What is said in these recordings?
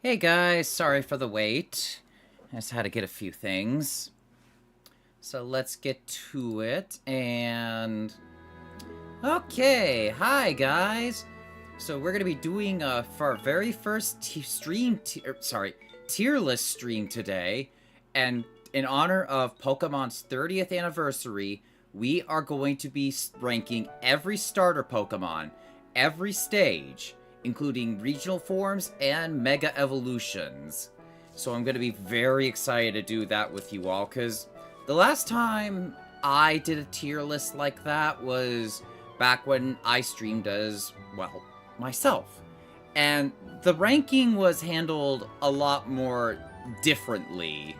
Hey guys, sorry for the wait. I just had to get a few things. So let's get to it, and... Okay, hi guys! So we're gonna be doing, for our very first tier list stream today, and in honor of Pokemon's 30th anniversary, we are going to be ranking every starter Pokemon, every stage, including regional forms and mega evolutions. So I'm going to be very excited to do that with you all, because the last time I did a tier list like that was back when I streamed as, well, myself. And the ranking was handled a lot more differently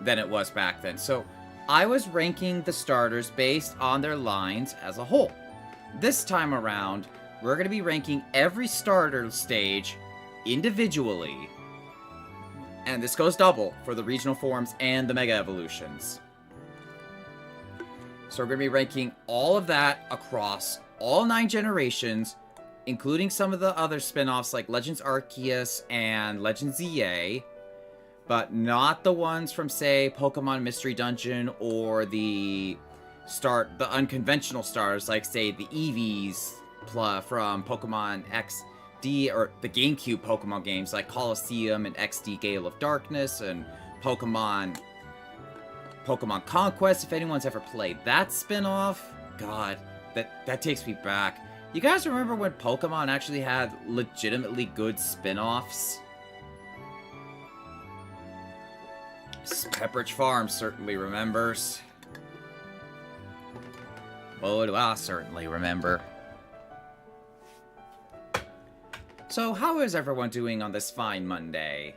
than it was back then. So I was ranking the starters based on their lines as a whole. This time around, we're going to be ranking every starter stage individually. And this goes double for the regional forms and the mega evolutions. So we're going to be ranking all of that across all 9 generations, including some of the other spin-offs like Legends Arceus and Legends ZA, but not the ones from, say, Pokemon Mystery Dungeon or the unconventional stars like, say, the Eevees from Pokemon XD, or the GameCube Pokemon games like Colosseum and XD Gale of Darkness, and Pokemon Conquest, if anyone's ever played that spin-off. God, that takes me back. You guys remember when Pokemon actually had legitimately good spin-offs? Pepperidge Farm certainly remembers. Oh, do I certainly remember. So, how is everyone doing on this fine Monday?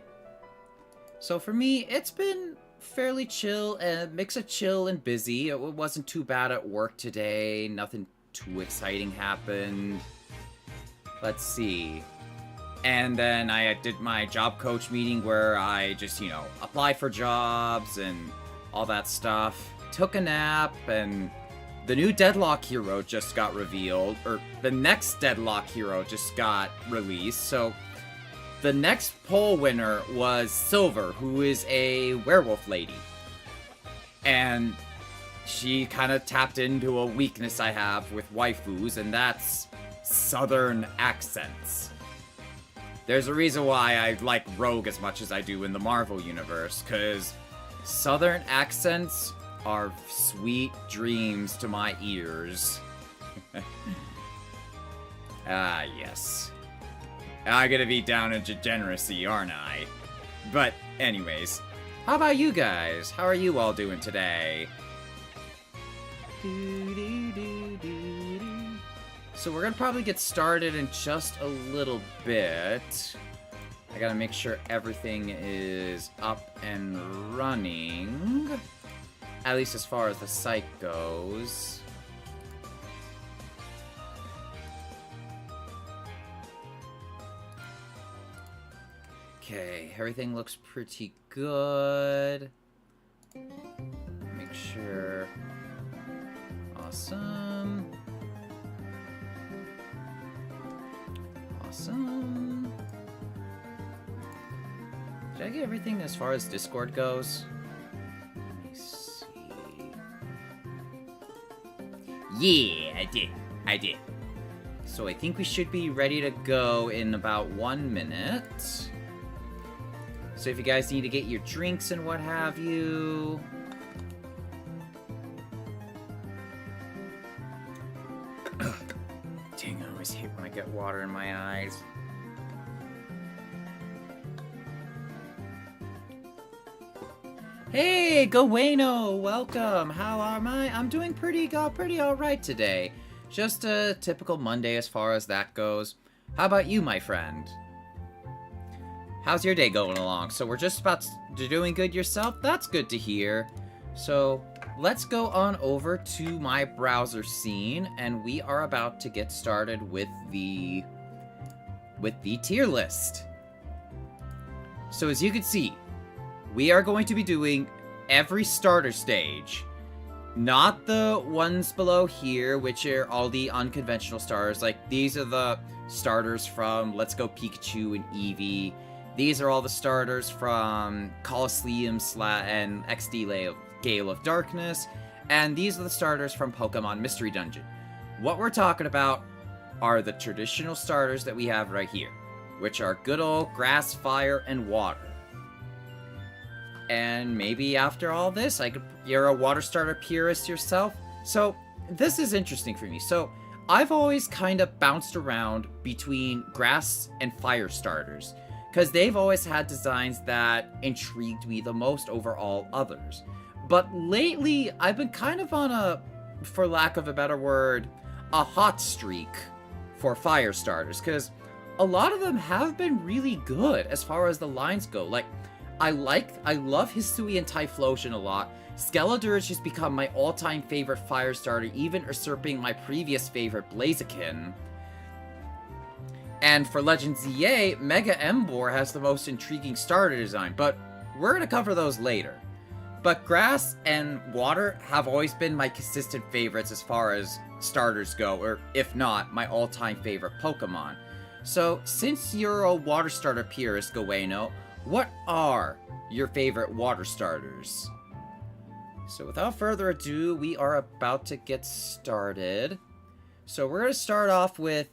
So for me, it's been fairly chill, a mix of chill and busy. It wasn't too bad at work today. Nothing too exciting happened. Let's see. And then I did my job coach meeting where I just, applied for jobs and all that stuff. Took a nap, and the new Deadlock hero just got revealed, or the next Deadlock hero just got released. So the next poll winner was Silver, who is a werewolf lady. And she kind of tapped into a weakness I have with waifus, and that's southern accents. There's a reason why I like Rogue as much as I do in the Marvel Universe, because southern accents are sweet dreams to my ears. Ah, yes. I'm gonna be down in degeneracy, aren't I? But, anyways, how about you guys? How are you all doing today? So we're gonna probably get started in just a little bit. I gotta make sure everything is up and running. At least as far as the site goes. Okay, everything looks pretty good. Make sure. Awesome. Awesome. Did I get everything as far as Discord goes? Let me see. Yeah, I did. So I think we should be ready to go in about 1 minute. So if you guys need to get your drinks and what have you... Dang, I always hate when I get water in my eyes. Hey, Gaweno! Welcome! How am I? I'm doing pretty alright today. Just a typical Monday as far as that goes. How about you, my friend? How's your day going along? So we're just about to doing good yourself? That's good to hear. So let's go on over to my browser scene, and we are about to get started with the tier list. So as you can see, we are going to be doing every starter stage. Not the ones below here, which are all the unconventional stars. Like, these are the starters from Let's Go Pikachu and Eevee, These are all the starters from Colosseum and XD Gale of Darkness, and these are the starters from Pokemon Mystery Dungeon. What we're talking about are the traditional starters that we have right here, which are good old Grass, Fire, and Water. And maybe after all this, you're a water starter purist yourself. So this is interesting for me. So I've always kind of bounced around between grass and fire starters, because they've always had designs that intrigued me the most over all others. But lately, I've been kind of on a, for lack of a better word, a hot streak for fire starters, because a lot of them have been really good as far as the lines go. Like, I love Hisui and Typhlosion a lot. Skeledirge has become my all-time favorite fire starter, even usurping my previous favorite Blaziken. And for Legend ZA, Mega Emboar has the most intriguing starter design, but we're going to cover those later. But Grass and Water have always been my consistent favorites as far as starters go, or if not, my all-time favorite Pokemon. So, since you're a water starter purist, Gaweno, what are your favorite water starters? So without further ado, we are about to get started. So we're going to start off with,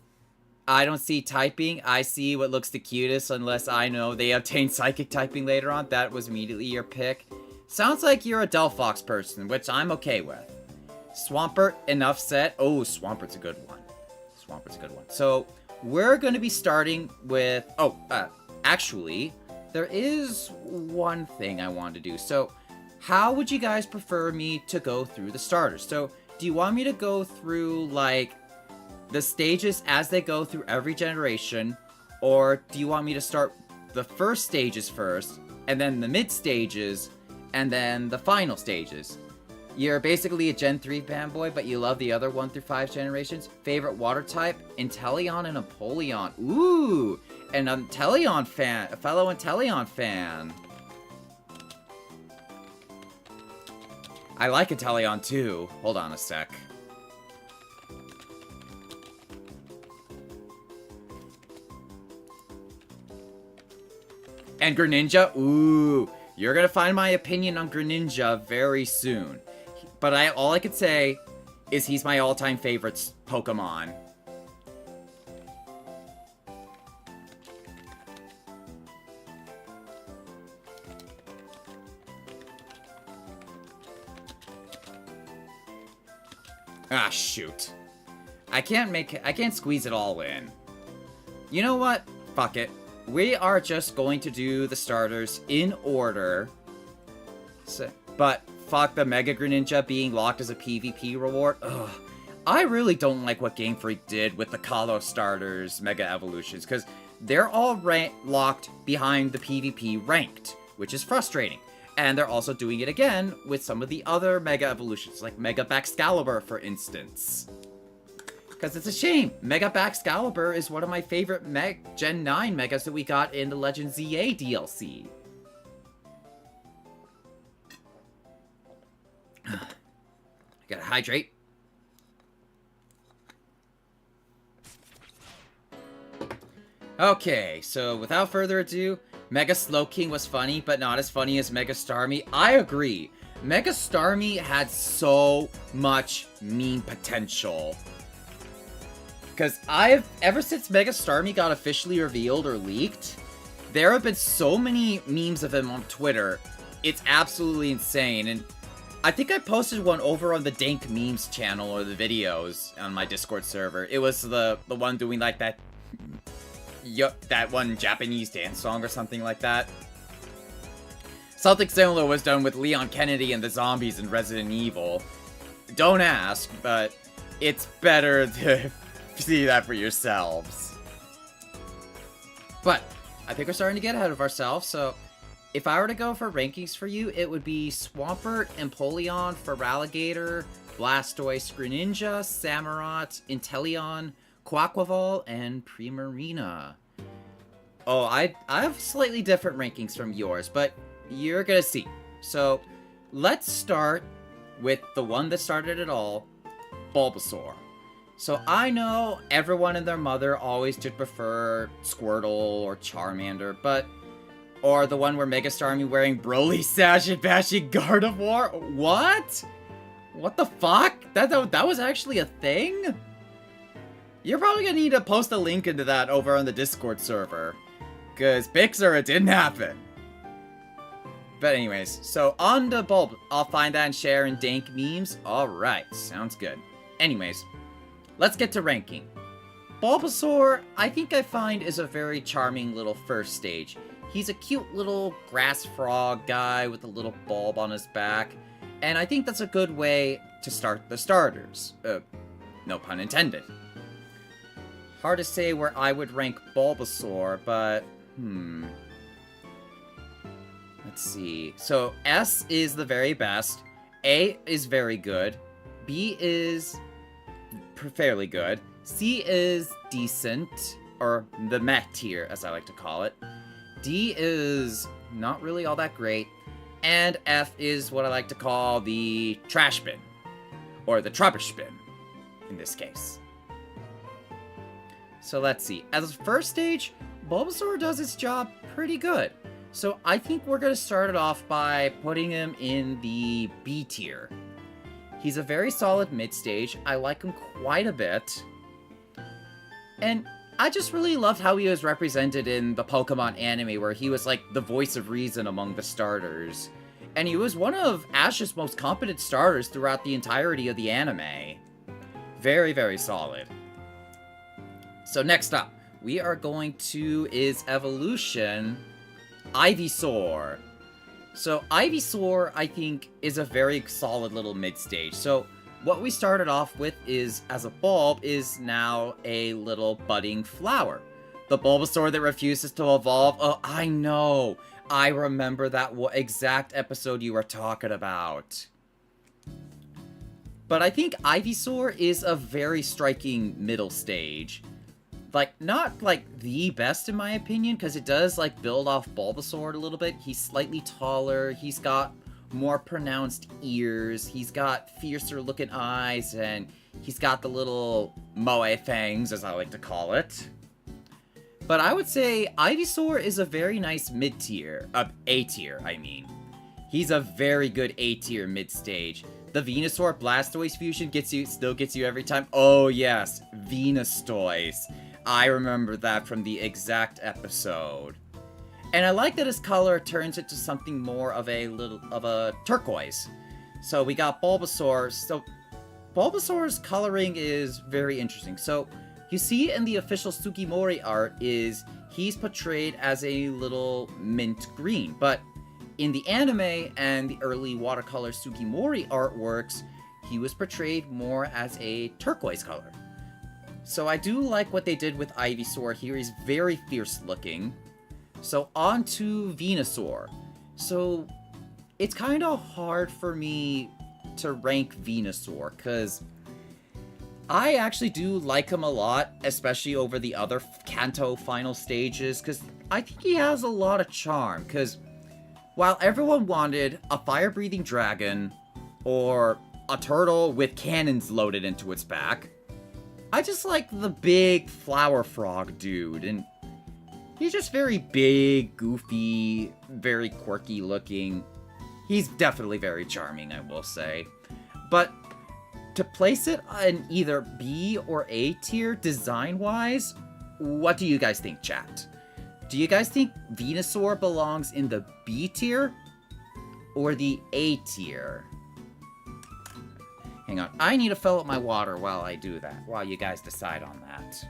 I don't see typing, I see what looks the cutest, unless I know they obtain psychic typing later on. That was immediately your pick. Sounds like you're a Delphox person, which I'm okay with. Swampert, enough said. Oh, Swampert's a good one. Swampert's a good one. So we're going to be starting with, actually, there is one thing I want to do. So, how would you guys prefer me to go through the starters? So, do you want me to go through, like, the stages as they go through every generation? Or do you want me to start the first stages first, and then the mid stages, and then the final stages? You're basically a Gen 3 fanboy, but you love the other 1 through 5 generations. Favorite water type? Inteleon and Empoleon. Ooh! An Inteleon fan. A fellow Inteleon fan. I like Inteleon too. Hold on a sec. And Greninja? Ooh! You're gonna find my opinion on Greninja very soon. But all I could say is he's my all-time favorite Pokemon. Ah, shoot. I can't squeeze it all in. You know what? Fuck it. We are just going to do the starters in order. But fuck the Mega Greninja being locked as a PvP reward. Ugh. I really don't like what Game Freak did with the Kalos starters Mega Evolutions, because they're all locked behind the PvP ranked, which is frustrating. And they're also doing it again with some of the other Mega Evolutions, like Mega Baxcalibur, for instance. Because it's a shame. Mega Baxcalibur is one of my favorite Gen 9 Megas that we got in the Legend ZA DLC. I gotta hydrate. Okay, so without further ado, Mega Slowking was funny, but not as funny as Mega Starmie. I agree. Mega Starmie had so much meme potential. Because ever since Mega Starmie got officially revealed or leaked, there have been so many memes of him on Twitter. It's absolutely insane. And I think I posted one over on the Dank Memes channel or the videos on my Discord server. It was the one doing like that one Japanese dance song or something like that. Something similar was done with Leon Kennedy and the zombies in Resident Evil. Don't ask, but it's better to see that for yourselves. But I think we're starting to get ahead of ourselves, so if I were to go for rankings for you, it would be Swampert, Empoleon, Feraligatr, Blastoise, Greninja, Samurott, Inteleon, Quaquaval, and Primarina. Oh, I have slightly different rankings from yours, but you're gonna see. So, let's start with the one that started it all, Bulbasaur. So I know everyone and their mother always did prefer Squirtle or Charmander, but Or the one where Megastar me wearing Broly sash and bashing Gardevoir? What? What the fuck? That was actually a thing? You're probably gonna need to post a link into that over on the Discord server. Cause Pixar, it didn't happen. But anyways, so on to Bulb. I'll find that and share in dank memes. Alright, sounds good. Anyways, let's get to ranking. Bulbasaur, I think I find is a very charming little first stage. He's a cute little grass frog guy with a little bulb on his back. And I think that's a good way to start the starters. No pun intended. Hard to say where I would rank Bulbasaur, but... Let's see. So, S is the very best. A is very good. B is fairly good. C is decent, or the meh tier, as I like to call it. D is not really all that great. And F is what I like to call the trash bin, or the rubbish bin, in this case. So let's see. As a first stage, Bulbasaur does its job pretty good. So I think we're going to start it off by putting him in the B tier. He's a very solid mid-stage. I like him quite a bit. And I just really loved how he was represented in the Pokemon anime, where he was like the voice of reason among the starters. And he was one of Ash's most competent starters throughout the entirety of the anime. Very, very solid. So next up, we are going to is Evolution Ivysaur. So Ivysaur, I think, is a very solid little mid-stage. So what we started off with is, as a bulb, is now a little budding flower. The Bulbasaur that refuses to evolve. Oh, I know. I remember that exact episode you were talking about. But I think Ivysaur is a very striking middle stage. Like, not, like, the best in my opinion, because it does, like, build off Bulbasaur a little bit. He's slightly taller, he's got more pronounced ears, he's got fiercer looking eyes, and he's got the little moe fangs, as I like to call it. But I would say Ivysaur is a very nice mid-tier, A-tier, I mean. He's a very good A-tier mid-stage. The Venusaur Blastoise fusion still gets you every time. Oh yes, Venustoise. I remember that from the exact episode. And I like that his color turns into something more of a turquoise. So we got Bulbasaur. So Bulbasaur's coloring is very interesting. So you see in the official Sugimori art is he's portrayed as a little mint green, but in the anime and the early watercolor Sugimori artworks, he was portrayed more as a turquoise color. So I do like what they did with Ivysaur here. He's very fierce looking. So on to Venusaur. So it's kind of hard for me to rank Venusaur, because I actually do like him a lot, especially over the other Kanto final stages, because I think he has a lot of charm, because while everyone wanted a fire-breathing dragon, or a turtle with cannons loaded into its back, I just like the big flower frog dude, and he's just very big, goofy, very quirky looking. He's definitely very charming, I will say. But to place it in either B or A tier design-wise, what do you guys think, chat? Do you guys think Venusaur belongs in the B tier or the A tier? Hang on, I need to fill up my water while I do that, while you guys decide on that.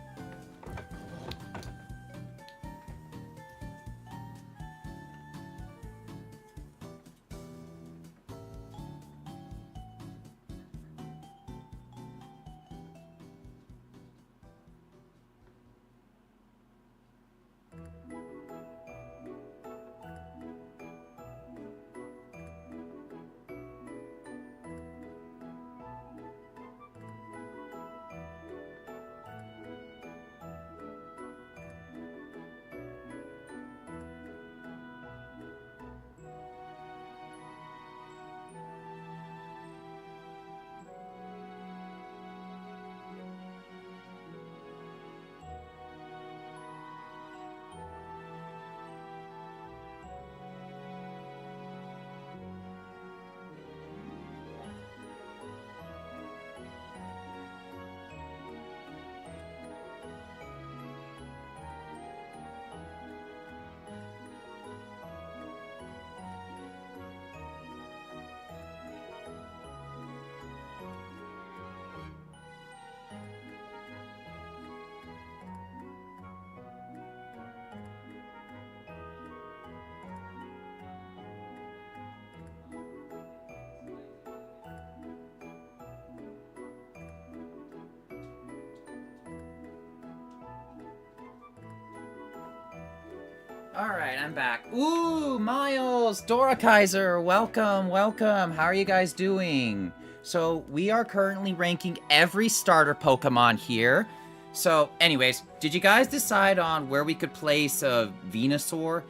Alright, I'm back. Ooh, Miles, Dora Kaiser, welcome, welcome. How are you guys doing? So, we are currently ranking every starter Pokemon here. So, anyways, did you guys decide on where we could place a Venusaur?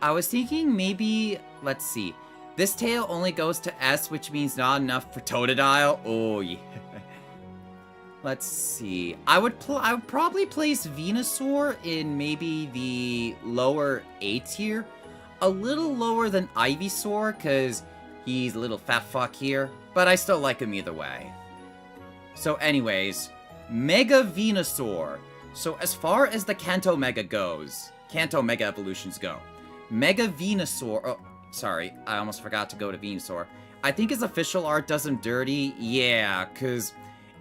I was thinking maybe, let's see. This tail only goes to S, which means not enough for Totodile. Oh, yeah. Let's see. I would probably place Venusaur in maybe the lower A tier. A little lower than Ivysaur, because he's a little fat fuck here. But I still like him either way. So anyways, Mega Venusaur. So as far as the Kanto Mega goes, Kanto Mega evolutions go, Mega Venusaur, oh, sorry, I almost forgot to go to Venusaur. I think his official art does him dirty, yeah, because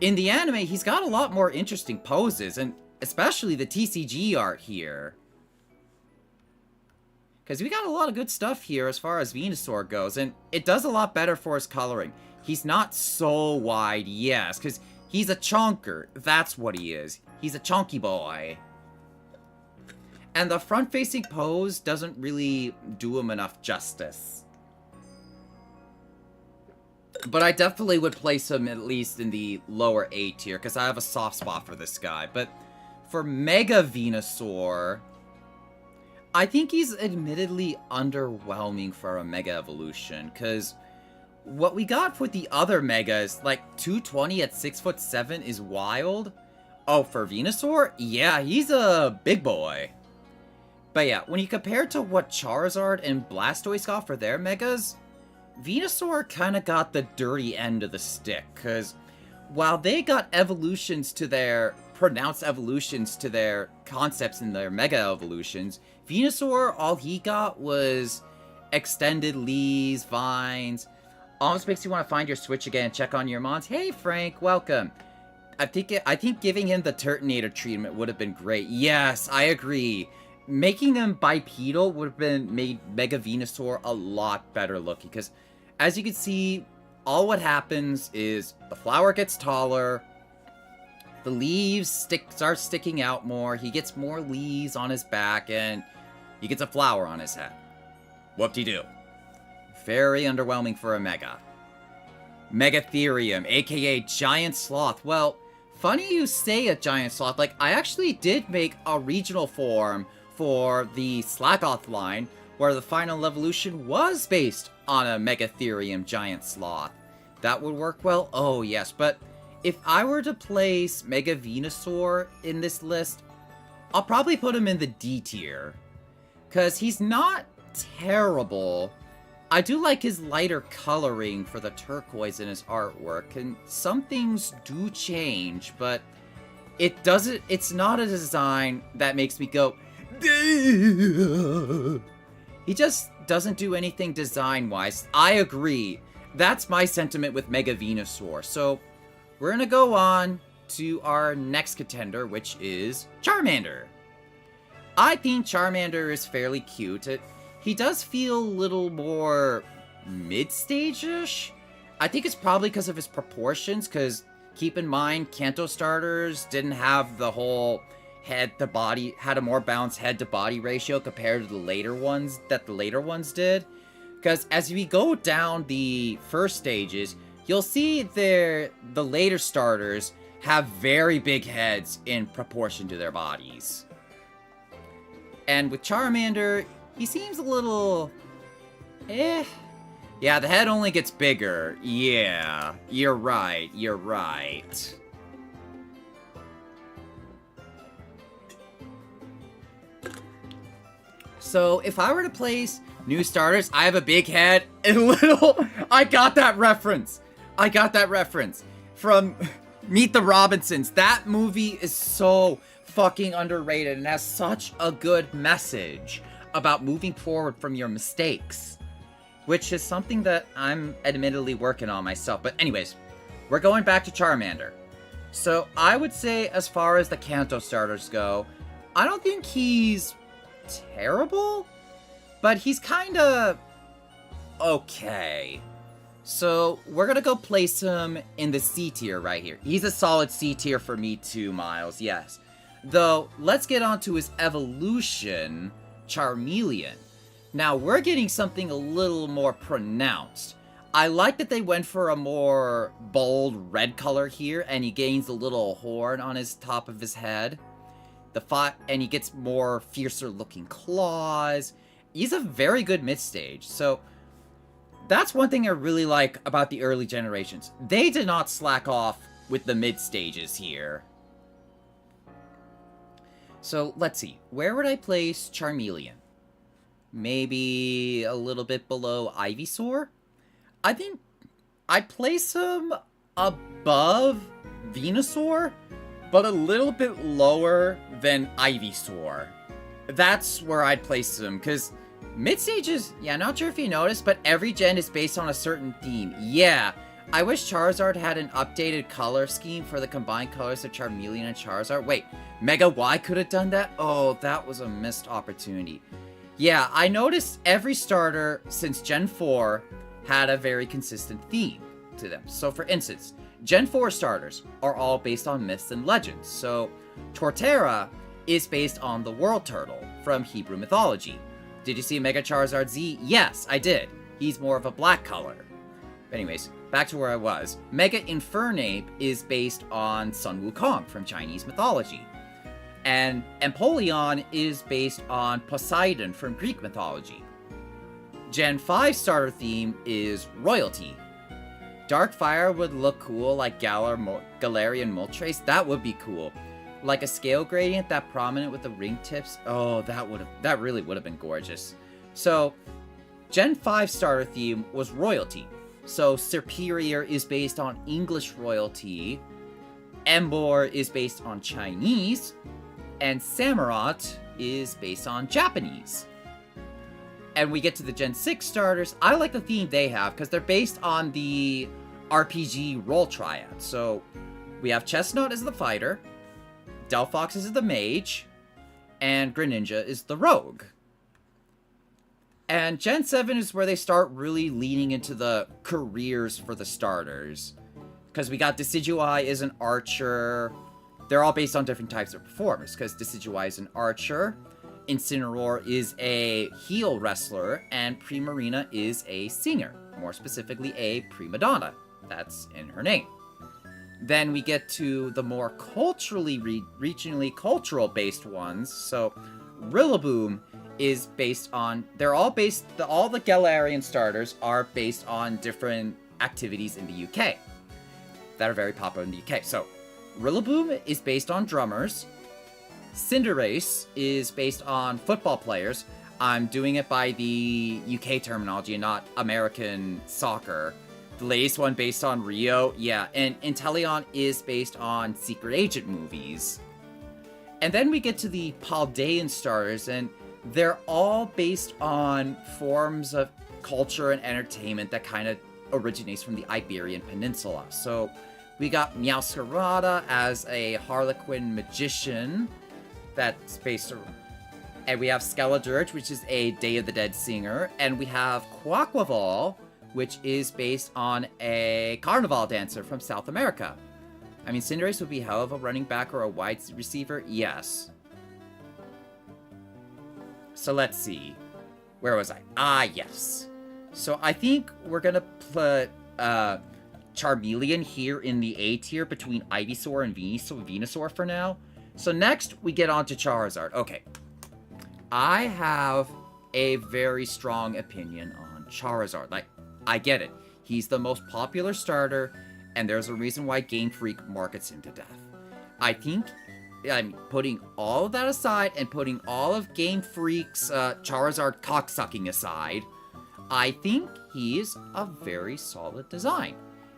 in the anime, he's got a lot more interesting poses, and especially the TCG art here. Because we got a lot of good stuff here as far as Venusaur goes, and it does a lot better for his coloring. He's not so wide, yes, because he's a chonker. That's what he is. He's a chonky boy. And the front-facing pose doesn't really do him enough justice. But I definitely would place him at least in the lower A tier, because I have a soft spot for this guy. But for Mega Venusaur, I think he's admittedly underwhelming for a Mega Evolution, because what we got with the other Megas, like 220 at 6'7" is wild. Oh, for Venusaur? Yeah, he's a big boy. But yeah, when you compare to what Charizard and Blastoise got for their Megas, Venusaur kind of got the dirty end of the stick, because while they got evolutions to their, pronounced evolutions to their concepts in their Mega Evolutions, Venusaur, all he got was extended leaves, vines. Almost makes you want to find your Switch again and check on your mons. Hey Frank, welcome. I think giving him the Turtonator treatment would have been great. Yes, I agree. Making them bipedal would have made Mega Venusaur a lot better looking, because as you can see, all what happens is the flower gets taller, the leaves start sticking out more, he gets more leaves on his back, and he gets a flower on his head. Whoop-de-doo. Very underwhelming for a Mega. Megatherium, aka Giant Sloth. Well, funny you say a Giant Sloth. Like, I actually did make a regional form for the Slakoth line, where the final evolution was based on a Megatherium Giant Sloth. That would work well? Oh, yes. But if I were to place Mega Venusaur in this list, I'll probably put him in the D tier. Because he's not terrible. I do like his lighter coloring for the turquoise in his artwork, and some things do change, but it's not a design that makes me go, he just doesn't do anything design-wise. I agree. That's my sentiment with Mega Venusaur. So, we're gonna go on to our next contender, which is Charmander. I think Charmander is fairly cute. He does feel a little more mid-stage-ish. I think it's probably because of his proportions, because keep in mind, Kanto starters didn't have the whole head-to-body, had a more balanced head-to-body ratio compared to the later ones did. Because as we go down the first stages, you'll see the later starters have very big heads in proportion to their bodies. And with Charmander, he seems a little... Yeah, the head only gets bigger. Yeah, you're right, you're right. So, if I were to place new starters, I have a big head and little... I got that reference! I got that reference from Meet the Robinsons. That movie is so fucking underrated and has such a good message about moving forward from your mistakes, which is something that I'm admittedly working on myself. But anyways, we're going back to Charmander. So I would say, as far as the Kanto starters go, I don't think he's terrible, but he's kind of okay. So we're gonna go place him in the C tier right here. He's a solid C tier for me too, Miles, yes. Though, let's get on to his evolution Charmeleon. Now, we're getting something a little more pronounced. I like that they went for a more bold red color here, and he gains a little horn on his top of his head. And he gets more fiercer looking claws. He's a very good mid-stage, so that's one thing I really like about the early generations. They did not slack off with the mid-stages here. So, let's see. Where would I place Charmeleon? Maybe a little bit below Ivysaur? I think I'd place him above Venusaur, but a little bit lower than Ivysaur. That's where I'd place him, because mid-stages, yeah, not sure if you noticed, but every gen is based on a certain theme. Yeah, I wish Charizard had an updated color scheme for the combined colors of Charmeleon and Charizard. Wait, Mega Y could have done that? Oh, that was a missed opportunity. Yeah, I noticed every starter since Gen 4 had a very consistent theme to them. So for instance, Gen 4 starters are all based on myths and legends. So Torterra is based on the world turtle from Hebrew mythology. Did you see Mega Charizard Z? Yes, I did. He's more of a black color. Anyways, back to where I was. Mega Infernape is based on Sun Wukong from Chinese mythology. And Empoleon is based on Poseidon from Greek mythology. Gen 5 starter theme is royalty. Darkfire would look cool like Galarian Moltres. That would be cool. Like a scale gradient that prominent with the ring tips. Oh, that really would have been gorgeous. So, Gen 5 starter theme was royalty. So, Serperior is based on English royalty. Emboar is based on Chinese. And Samurott is based on Japanese. And we get to the Gen 6 starters. I like the theme they have because they're based on the RPG role triad. So we have Chestnut as the fighter, Delphox is the mage, and Greninja is the rogue. And Gen 7 is where they start really leaning into the careers for the starters. Because we got Decidueye is an archer. They're all based on different types of performers. Because Decidueye is an archer, Incineroar is a heel wrestler, and Primarina is a singer, more specifically a prima donna. That's in her name. Then we get to the more culturally, regionally cultural-based ones. So, Rillaboom is based on... all the Galarian starters are based on different activities in the UK that are very popular in the UK. So, Rillaboom is based on drummers. Cinderace is based on football players. I'm doing it by the UK terminology and not American soccer. The latest one based on Rio, yeah. And Inteleon is based on Secret Agent movies. And then we get to the Paldean starters, and they're all based on forms of culture and entertainment that kind of originates from the Iberian Peninsula. So we got Meowscarada as a Harlequin magician. That's based around. And we have Skeledirge, which is a Day of the Dead singer. And we have Quaquaval, which is based on a carnival dancer from South America. I mean, Cinderace would be hell of a running back or a wide receiver, yes. So let's see. Where was I? Ah, yes. So I think we're gonna put Charmeleon here in the A tier between Ivysaur and Venusaur for now. So next, we get on to Charizard. Okay. I have a very strong opinion on Charizard. Like, I get it. He's the most popular starter, and there's a reason why Game Freak markets him to death. I think, I'm putting all of that aside and putting all of Game Freak's Charizard cocksucking aside, I think he's a very solid design.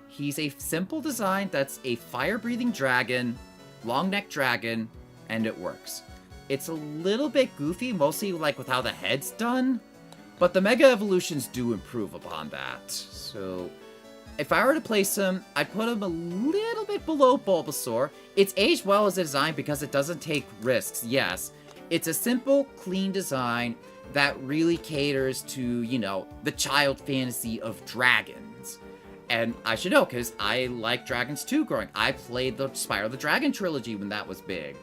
He's a simple design that's a fire-breathing dragon, long-necked dragon, and it works. It's a little bit goofy, mostly like with how the head's done, but the Mega Evolutions do improve upon that. So, if I were to place him, I'd put him a little bit below Bulbasaur. It's aged well as a design because it doesn't take risks, yes. It's a simple, clean design that really caters to, you know, the child fantasy of dragons. And I should know, because I like dragons too growing. I played the Spyro the Dragon trilogy when that was big.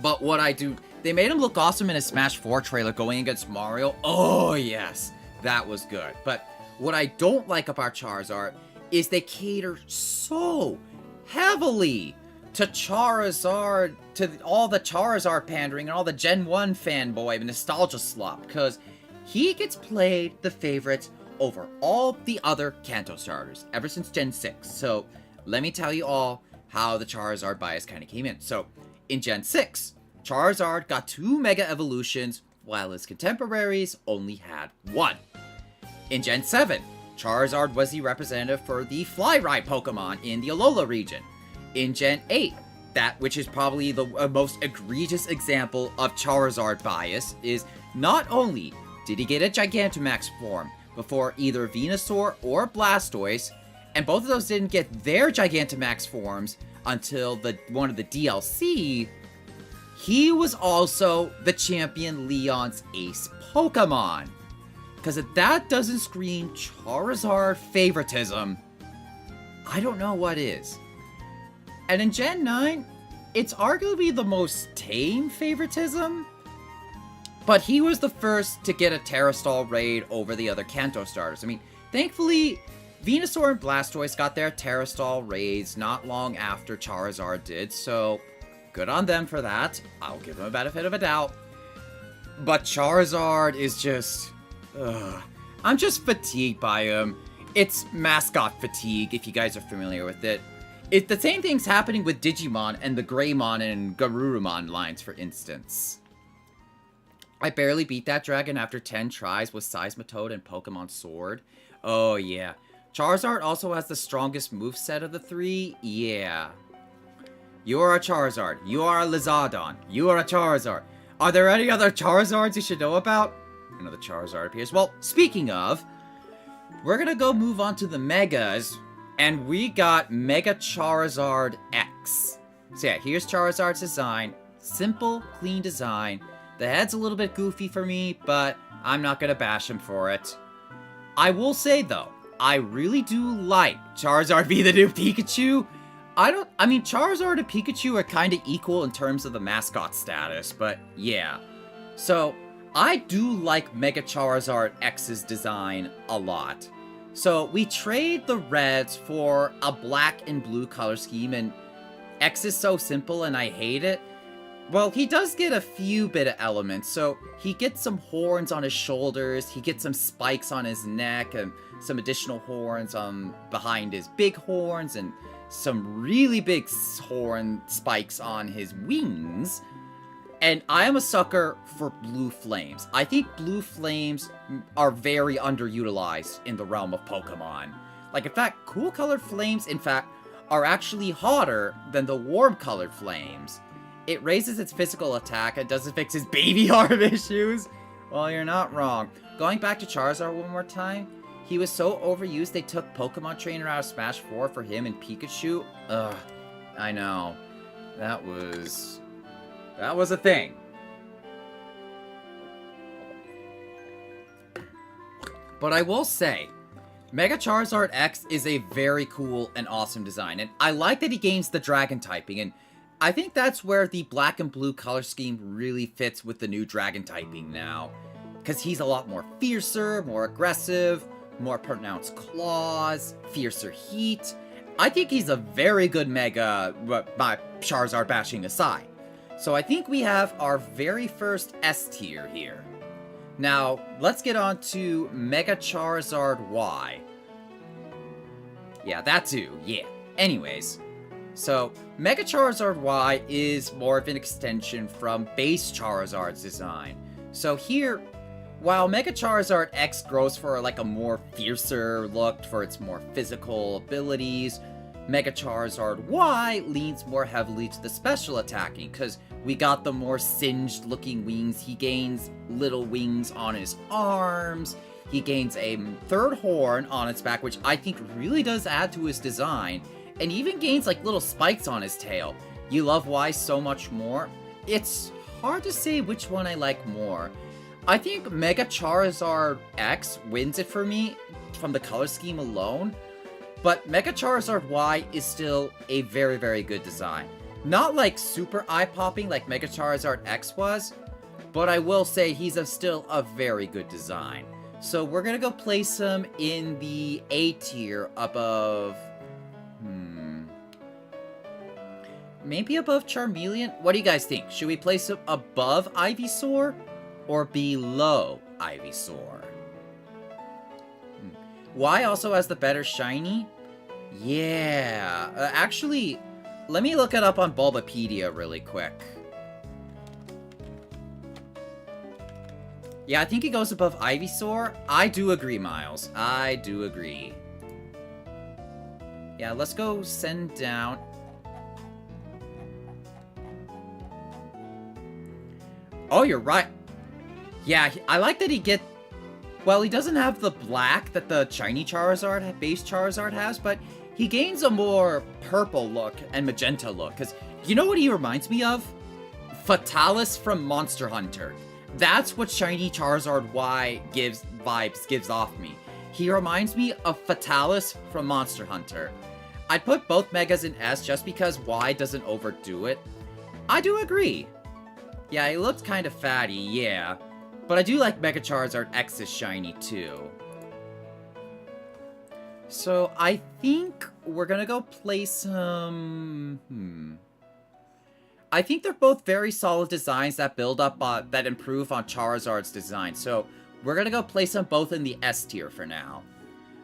But what I do, they made him look awesome in a Smash 4 trailer going against Mario. Oh yes, that was good. But what I don't like about Charizard is they cater so heavily to Charizard, to all the Charizard pandering and all the Gen 1 fanboy nostalgia slop, because he gets played the favorites over all the other Kanto starters ever since Gen 6. So let me tell you all how the Charizard bias kind of came in. So in Gen 6, Charizard got 2 Mega Evolutions, while his contemporaries only had 1. In Gen 7, Charizard was the representative for the Fly-Ride Pokemon in the Alola region. In Gen 8, that which is probably the most egregious example of Charizard bias, is not only did he get a Gigantamax form before either Venusaur or Blastoise, and both of those didn't get their Gigantamax forms until one of the DLC, he was also the champion Leon's ace Pokemon. Because if that doesn't scream Charizard favoritism, I don't know what is. And in Gen 9, it's arguably the most tame favoritism, but he was the first to get a Terrastall raid over the other Kanto starters. I mean, thankfully, Venusaur and Blastoise got their Terrastall raids not long after Charizard did, so good on them for that. I'll give them a benefit of a doubt. But Charizard is just... I'm just fatigued by him. It's mascot fatigue, if you guys are familiar with it. The same thing's happening with Digimon and the Greymon and Garurumon lines, for instance. I barely beat that dragon after 10 tries with Seismitoad and Pokemon Sword. Oh yeah. Charizard also has the strongest moveset of the 3. Yeah. You are a Charizard. You are a Lizardon. You are a Charizard. Are there any other Charizards you should know about? Another Charizard appears. Well, speaking of, we're gonna go move on to the Megas, and we got Mega Charizard X. So yeah, here's Charizard's design. Simple, clean design. The head's a little bit goofy for me, but I'm not gonna bash him for it. I will say though, I really do like Charizard be the new Pikachu. I mean, Charizard and Pikachu are kind of equal in terms of the mascot status, but yeah. So, I do like Mega Charizard X's design a lot. So, we trade the reds for a black and blue color scheme, and X is so simple and I hate it. Well, he does get a few bit of elements. So, he gets some horns on his shoulders, he gets some spikes on his neck, and some additional horns behind his big horns, and some really big horn spikes on his wings. And I am a sucker for blue flames. I think blue flames are very underutilized in the realm of Pokemon. Like, in fact, cool colored flames, in fact, are actually hotter than the warm colored flames. It raises its physical attack and doesn't fix his baby arm issues. Well, you're not wrong. Going back to Charizard one more time, he was so overused they took Pokemon Trainer out of Smash 4 for him and Pikachu. Ugh, I know. That was a thing. But I will say, Mega Charizard X is a very cool and awesome design, and I like that he gains the Dragon typing, and I think that's where the black and blue color scheme really fits with the new Dragon typing now. Because he's a lot more fiercer, more aggressive, more pronounced claws, fiercer heat. I think he's a very good Mega, by Charizard bashing aside. So I think we have our very first S tier here. Now, let's get on to Mega Charizard Y. Yeah, that too, yeah. Anyways, so Mega Charizard Y is more of an extension from base Charizard's design. So here, while Mega Charizard X grows for like a more fiercer look for its more physical abilities, Mega Charizard Y leans more heavily to the special attacking, because we got the more singed looking wings. He gains little wings on his arms, he gains a third horn on its back, which I think really does add to his design, and even gains like little spikes on his tail. You love Y so much more. It's hard to say which one I like more. I think Mega Charizard X wins it for me from the color scheme alone, but Mega Charizard Y is still a very, very good design. Not like super eye-popping like Mega Charizard X was, but I will say he's still a very good design. So we're gonna go place him in the A tier above... Maybe above Charmeleon? What do you guys think? Should we place him above Ivysaur or below Ivysaur? Y also has the better shiny? Yeah. Actually, let me look it up on Bulbapedia really quick. Yeah, I think he goes above Ivysaur. I do agree, Miles. I do agree. Yeah, let's go send down... Oh, you're right. Yeah, I like that he get... Well, he doesn't have the black that the shiny Charizard, base Charizard has, but he gains a more purple look and magenta look. Because you know what he reminds me of? Fatalis from Monster Hunter. That's what shiny Charizard Y gives off me. He reminds me of Fatalis from Monster Hunter. I'd put both Megas in S just because Y doesn't overdo it. I do agree. Yeah, he looks kind of fatty, yeah. But I do like Mega Charizard X's shiny, too. So, I think we're gonna go place him... I think they're both very solid designs that build up, that improve on Charizard's design. So, we're gonna go place them both in the S tier for now.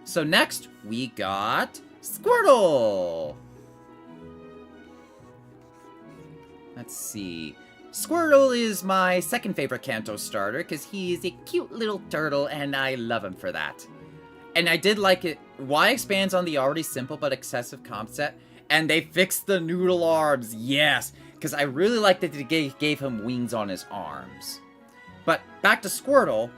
So next, we got Squirtle! Let's see... Squirtle is my second favorite Kanto starter, because he is a cute little turtle, and I love him for that. And I did like it. Y expands on the already simple but excessive comp set, and they fixed the noodle arms, yes! Because I really liked that they gave him wings on his arms. But back to Squirtle,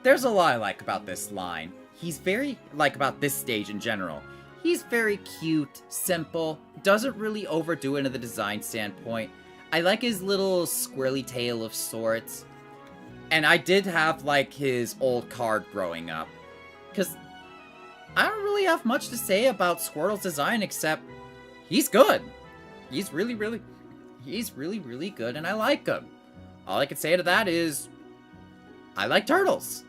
there's a lot I like about this line. He's very, about this stage in general. He's very cute, simple, doesn't really overdo it in the design standpoint. I like his little squirrely tail of sorts. And I did have, his old card growing up. Because I don't really have much to say about Squirtle's design except he's good. He's really, really good and I like him. All I can say to that is, I like turtles.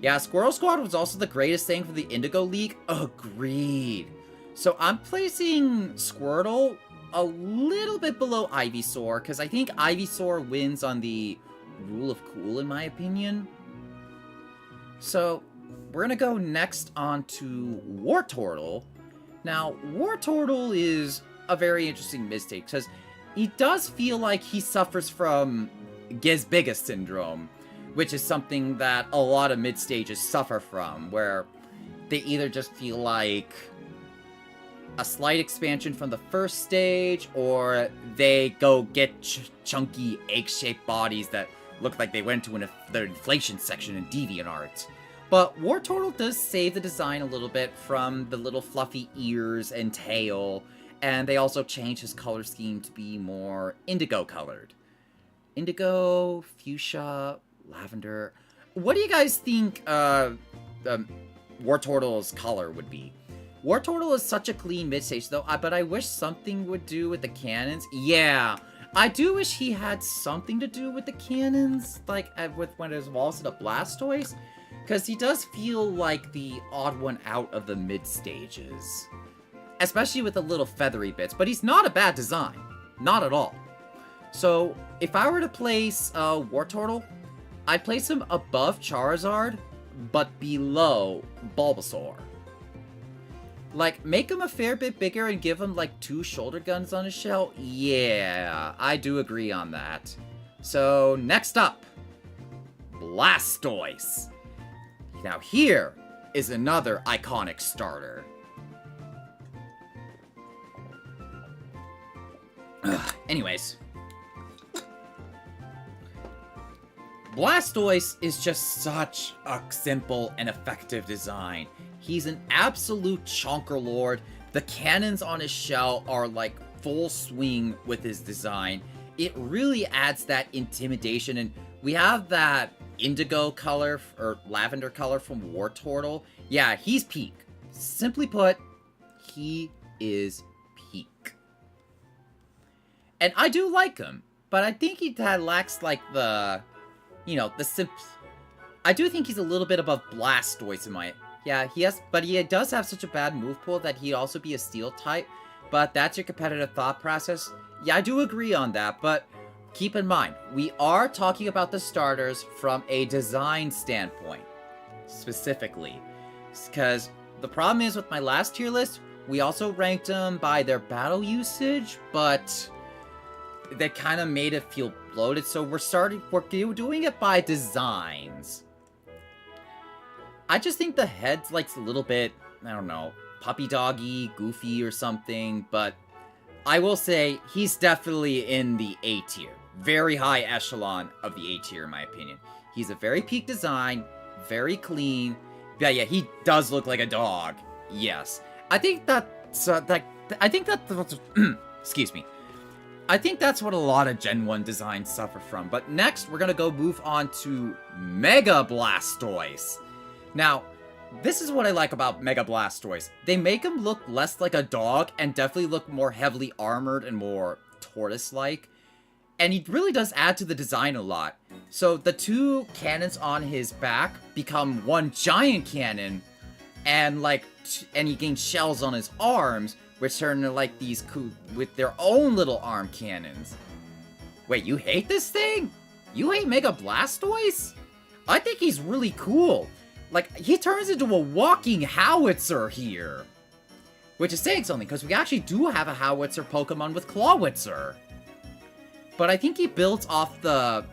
Yeah, Squirtle Squad was also the greatest thing for the Indigo League. Agreed. So I'm placing Squirtle a little bit below Ivysaur, because I think Ivysaur wins on the Rule of Cool, in my opinion. So, we're gonna go next on to Wartortle. Now, Wartortle is a very interesting mistake, because he does feel like he suffers from Gizbiga syndrome, which is something that a lot of mid-stages suffer from, where they either just feel like a slight expansion from the first stage, or they go get chunky egg-shaped bodies that look like they went to the inflation section in DeviantArt. But Wartortle does save the design a little bit from the little fluffy ears and tail, and they also change his color scheme to be more indigo colored. Indigo, fuchsia, lavender. What do you guys think Wartortle's color would be? Wartortle is such a clean mid-stage, though, but I wish something would do with the cannons. Yeah, I do wish he had something to do with the cannons, with when it evolves into Blastoise, because he does feel like the odd one out of the mid-stages. Especially with the little feathery bits, but he's not a bad design. Not at all. So, if I were to place Wartortle, I'd place him above Charizard, but below Bulbasaur. Make him a fair bit bigger and give him, 2 shoulder guns on his shell? Yeah, I do agree on that. So, next up, Blastoise. Now here is another iconic starter. Anyways. Blastoise is just such a simple and effective design. He's an absolute chonker lord. The cannons on his shell are full swing with his design. It really adds that intimidation, and we have that indigo color or lavender color from Wartortle. Yeah, he's peak. Simply put, he is peak. And I do like him, but I think he lacks, like, the, you know, the I do think he's a little bit above Blastoise in my... Yeah, but he does have such a bad move pool that he'd also be a Steel type, but that's your competitive thought process. Yeah, I do agree on that, but keep in mind, we are talking about the starters from a design standpoint, specifically. Because the problem is with my last tier list, we also ranked them by their battle usage, but that kind of made it feel bloated, so we're doing it by designs. I just think the head's like a little bit, I don't know, puppy doggy, goofy or something, but I will say he's definitely in the A tier. Very high echelon of the A tier in my opinion. He's a very peak design, very clean. Yeah, he does look like a dog. Yes. I think that's, excuse me. I think that's what a lot of Gen 1 designs suffer from. But next, we're gonna move on to Mega Blastoise. Now, this is what I like about Mega Blastoise. They make him look less like a dog and definitely look more heavily armored and more tortoise-like. And he really does add to the design a lot. So the two cannons on his back become one giant cannon, and he gains shells on his arms, which turn into like these with their own little arm cannons. Wait, you hate this thing? You hate Mega Blastoise? I think he's really cool. Like, he turns into a walking howitzer here. Which is saying something, because we actually do have a howitzer Pokemon with Clawitzer. But I think he builds off the...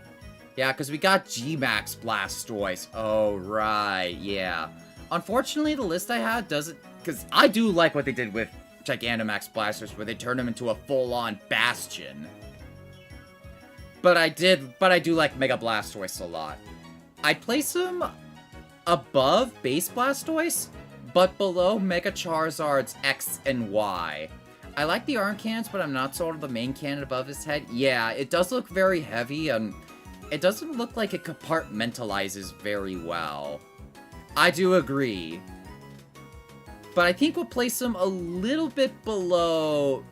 Yeah, because we got G-Max Blastoise. Oh, right, yeah. Unfortunately, the list I had doesn't... Because I do like what they did with Gigantamax Blastoise, where they turned him into a full-on Bastion. But I do like Mega Blastoise a lot. I'd place him above Base Blastoise, but below Mega Charizard's X and Y. I like the arm cannons, but I'm not sold on the main cannon above his head. Yeah, it does look very heavy, and it doesn't look like it compartmentalizes very well. I do agree. But I think we'll place him a little bit below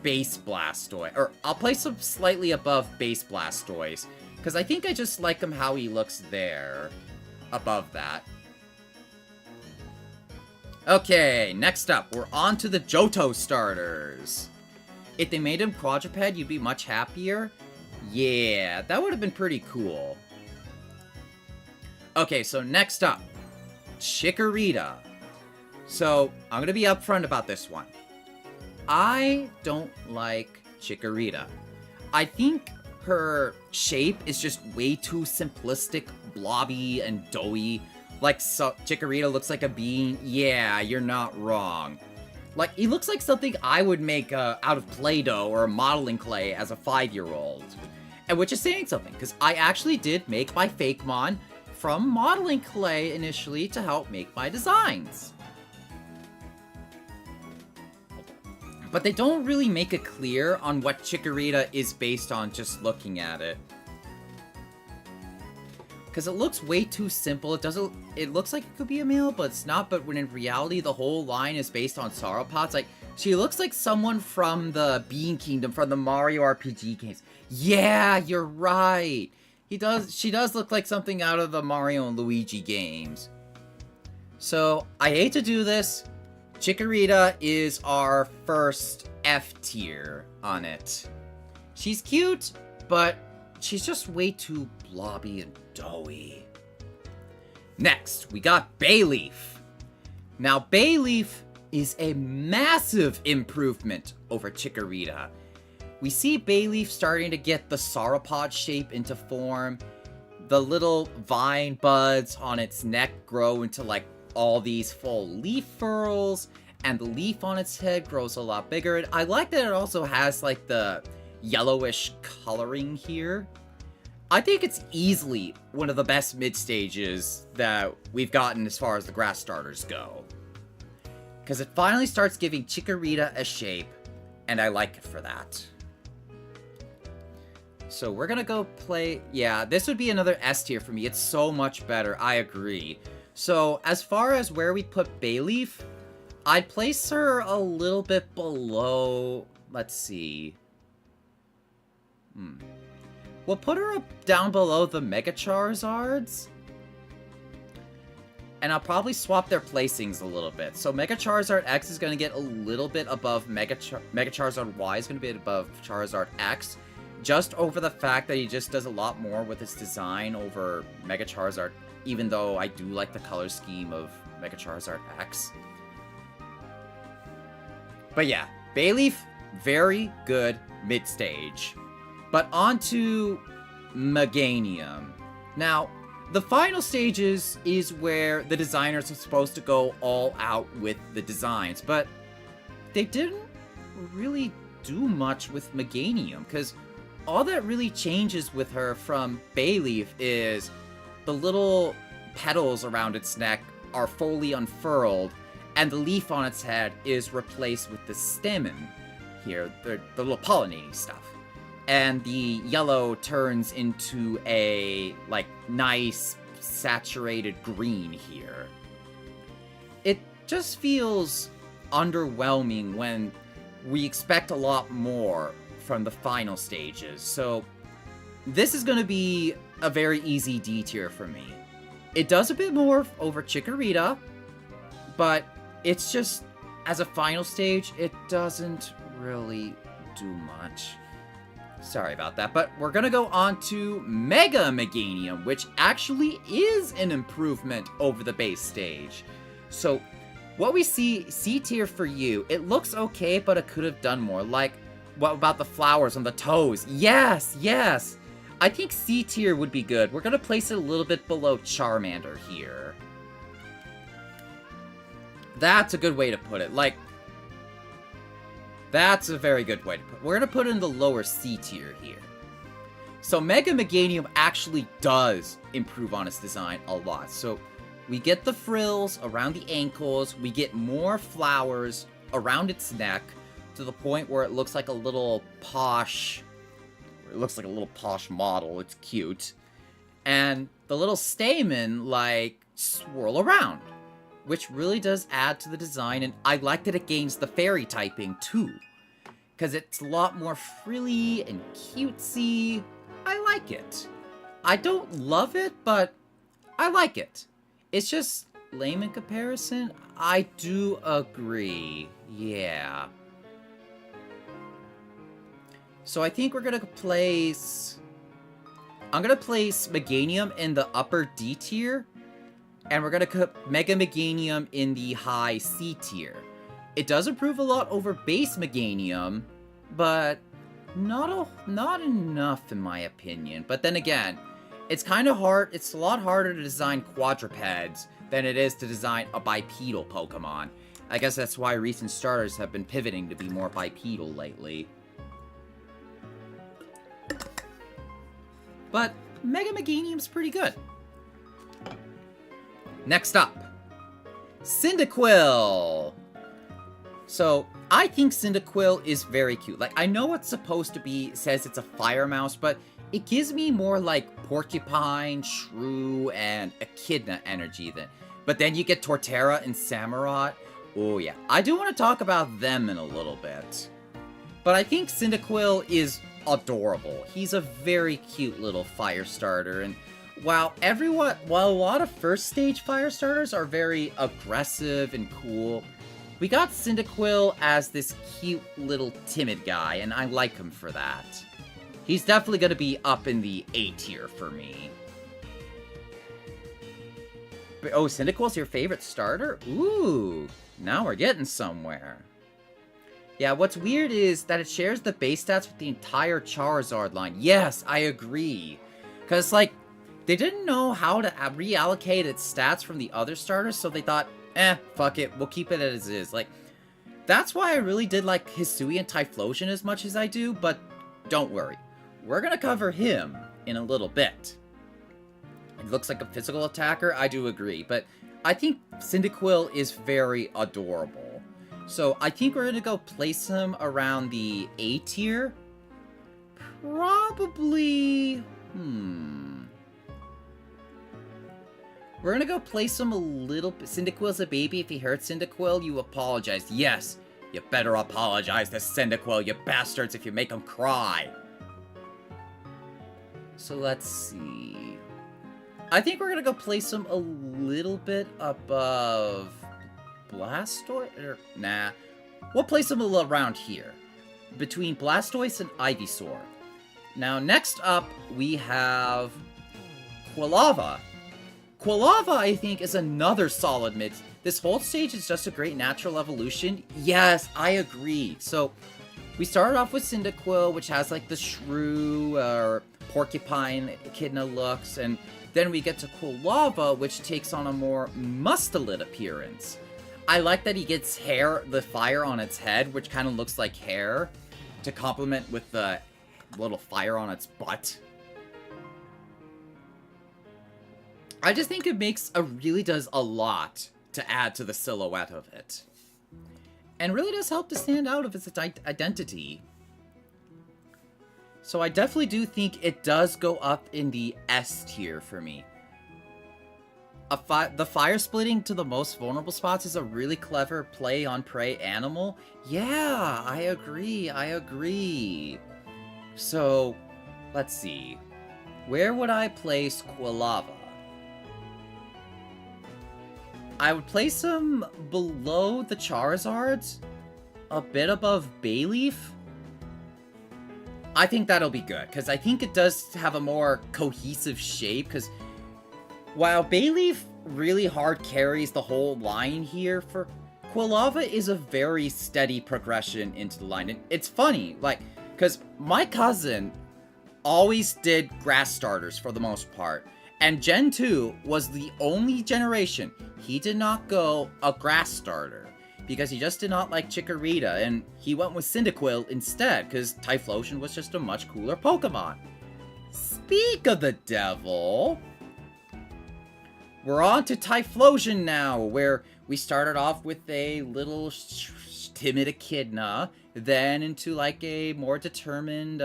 Base Blastoise. Or, I'll place him slightly above Base Blastoise. Because I think I just like him how he looks there. Above that. Okay, next up, we're on to the Johto starters. If they made him quadruped, you'd be much happier? Yeah, that would have been pretty cool. Okay, so next up, Chikorita. So, I'm gonna be upfront about this one. I don't like Chikorita. I think her shape is just way too simplistic, blobby, and doughy. Like, Chikorita looks like a bean. Yeah, you're not wrong. Like, he looks like something I would make out of Play-Doh or modeling clay as a 5-year-old. And which is saying something, because I actually did make my Fakemon from modeling clay initially to help make my designs. But they don't really make it clear on what Chikorita is based on just looking at it. Because it looks way too simple. It looks like it could be a male, but it's not. But when in reality, the whole line is based on sauropods. Like, she looks like someone from the Bean Kingdom, from the Mario RPG games. Yeah, you're right. She does look like something out of the Mario and Luigi games. So, I hate to do this. Chikorita is our first F tier on it. She's cute, but she's just way too blobby and doughy. Next, we got Bayleef. Now, Bayleef is a massive improvement over Chikorita. We see Bayleef starting to get the sauropod shape into form. The little vine buds on its neck grow into like all these full leaf furls, and the leaf on its head grows a lot bigger. And I like that it also has like the yellowish coloring here. I think it's easily one of the best mid-stages that we've gotten as far as the grass starters go. Because it finally starts giving Chikorita a shape, and I like it for that. So we're gonna go play... Yeah, this would be another S tier for me. It's so much better. I agree. So, as far as where we put Bayleef, I'd place her a little bit below... Let's see. We'll put her up down below the Mega Charizards. And I'll probably swap their placings a little bit. So Mega Charizard X is going to get a little bit above Mega Charizard Y is going to be above Charizard X. Just over the fact that he just does a lot more with his design over Mega Charizard. Even though I do like the color scheme of Mega Charizard X. But yeah, Bayleef, very good mid-stage. But on to Meganium. Now, the final stages is where the designers are supposed to go all out with the designs, but they didn't really do much with Meganium, because all that really changes with her from Bayleef is the little petals around its neck are fully unfurled, and the leaf on its head is replaced with the stamen here, the little pollinating stuff. And the yellow turns into a, like, nice, saturated green here. It just feels underwhelming when we expect a lot more from the final stages. So, this is going to be a very easy D tier for me. It does a bit more over Chikorita, but it's just, as a final stage, it doesn't really do much. Sorry about that, but we're gonna go on to Mega Meganium, which actually is an improvement over the base stage. So, what we see, C tier for you, it looks okay, but it could have done more. Like, what about the flowers on the toes? Yes, yes! I think C tier would be good. We're gonna place it a little bit below Charmander here. That's a good way to put it. Like, that's a very good way to put it. We're going to put it in the lower C tier here. So Mega Meganium actually does improve on its design a lot. So we get the frills around the ankles. We get more flowers around its neck to the point where it looks like a little posh... It looks like a little posh model. It's cute. And the little stamen, like, swirl around, which really does add to the design, and I like that it gains the fairy typing too, because it's a lot more frilly and cutesy. I like it. I don't love it, but I like it. It's just lame in comparison. I do agree. Yeah. So I think we're gonna place... I'm gonna place Meganium in the upper D tier, and we're gonna put Mega Meganium in the high C tier. It does improve a lot over base Meganium, but not enough in my opinion. But then again, it's kind of hard. It's a lot harder to design quadrupeds than it is to design a bipedal Pokemon. I guess that's why recent starters have been pivoting to be more bipedal lately. But Mega Meganium's pretty good. Next up, Cyndaquil. So, I think Cyndaquil is very cute. Like, I know it's supposed to be, says it's a fire mouse, but it gives me more like Porcupine, Shrew, and Echidna energy. But then you get Torterra and Samurott. Oh yeah, I do want to talk about them in a little bit. But I think Cyndaquil is adorable. He's a very cute little fire starter, and while a lot of first stage fire starters are very aggressive and cool, we got Cyndaquil as this cute little timid guy, and I like him for that. He's definitely going to be up in the A tier for me. But, oh, Cyndaquil's your favorite starter? Ooh, now we're getting somewhere. Yeah, what's weird is that it shares the base stats with the entire Charizard line. Yes, I agree. Because, like, they didn't know how to reallocate its stats from the other starters, so they thought, fuck it, we'll keep it as is. Like, that's why I really did like Hisui and Typhlosion as much as I do, but don't worry. We're gonna cover him in a little bit. It looks like a physical attacker, I do agree, but I think Cyndaquil is very adorable. So I think we're gonna go place him around the A tier. Probably... We're gonna go place him a little bit. Cyndaquil's a baby. If he hurts Cyndaquil, you apologize. Yes, you better apologize to Cyndaquil, you bastards, if you make him cry. So let's see. I think we're gonna go place him a little bit above Blastoise? Nah. We'll place him a little around here. Between Blastoise and Ivysaur. Now, next up, we have Quilava. Quilava, I think, is another solid mid. This whole stage is just a great natural evolution. Yes, I agree. So, we started off with Cyndaquil, which has, like, the shrew, or porcupine echidna looks, and then we get to Quilava, which takes on a more mustelid appearance. I like that he gets hair, the fire on its head, which kind of looks like hair, to complement with the little fire on its butt. I just think it really does a lot to add to the silhouette of it. And really does help to stand out of its identity. So I definitely do think it does go up in the S tier for me. The fire splitting to the most vulnerable spots is a really clever play on prey animal. Yeah, I agree. So, let's see. Where would I place Quilava? I would place him below the Charizards, a bit above Bayleef. I think that'll be good, because I think it does have a more cohesive shape, because while Bayleef really hard carries the whole line here, for Quilava is a very steady progression into the line. And it's funny, like, because my cousin always did grass starters for the most part. And Gen 2 was the only generation he did not go a grass starter. Because he just did not like Chikorita, and he went with Cyndaquil instead, because Typhlosion was just a much cooler Pokemon. Speak of the devil, we're on to Typhlosion now, where we started off with a little timid echidna, then into like a more determined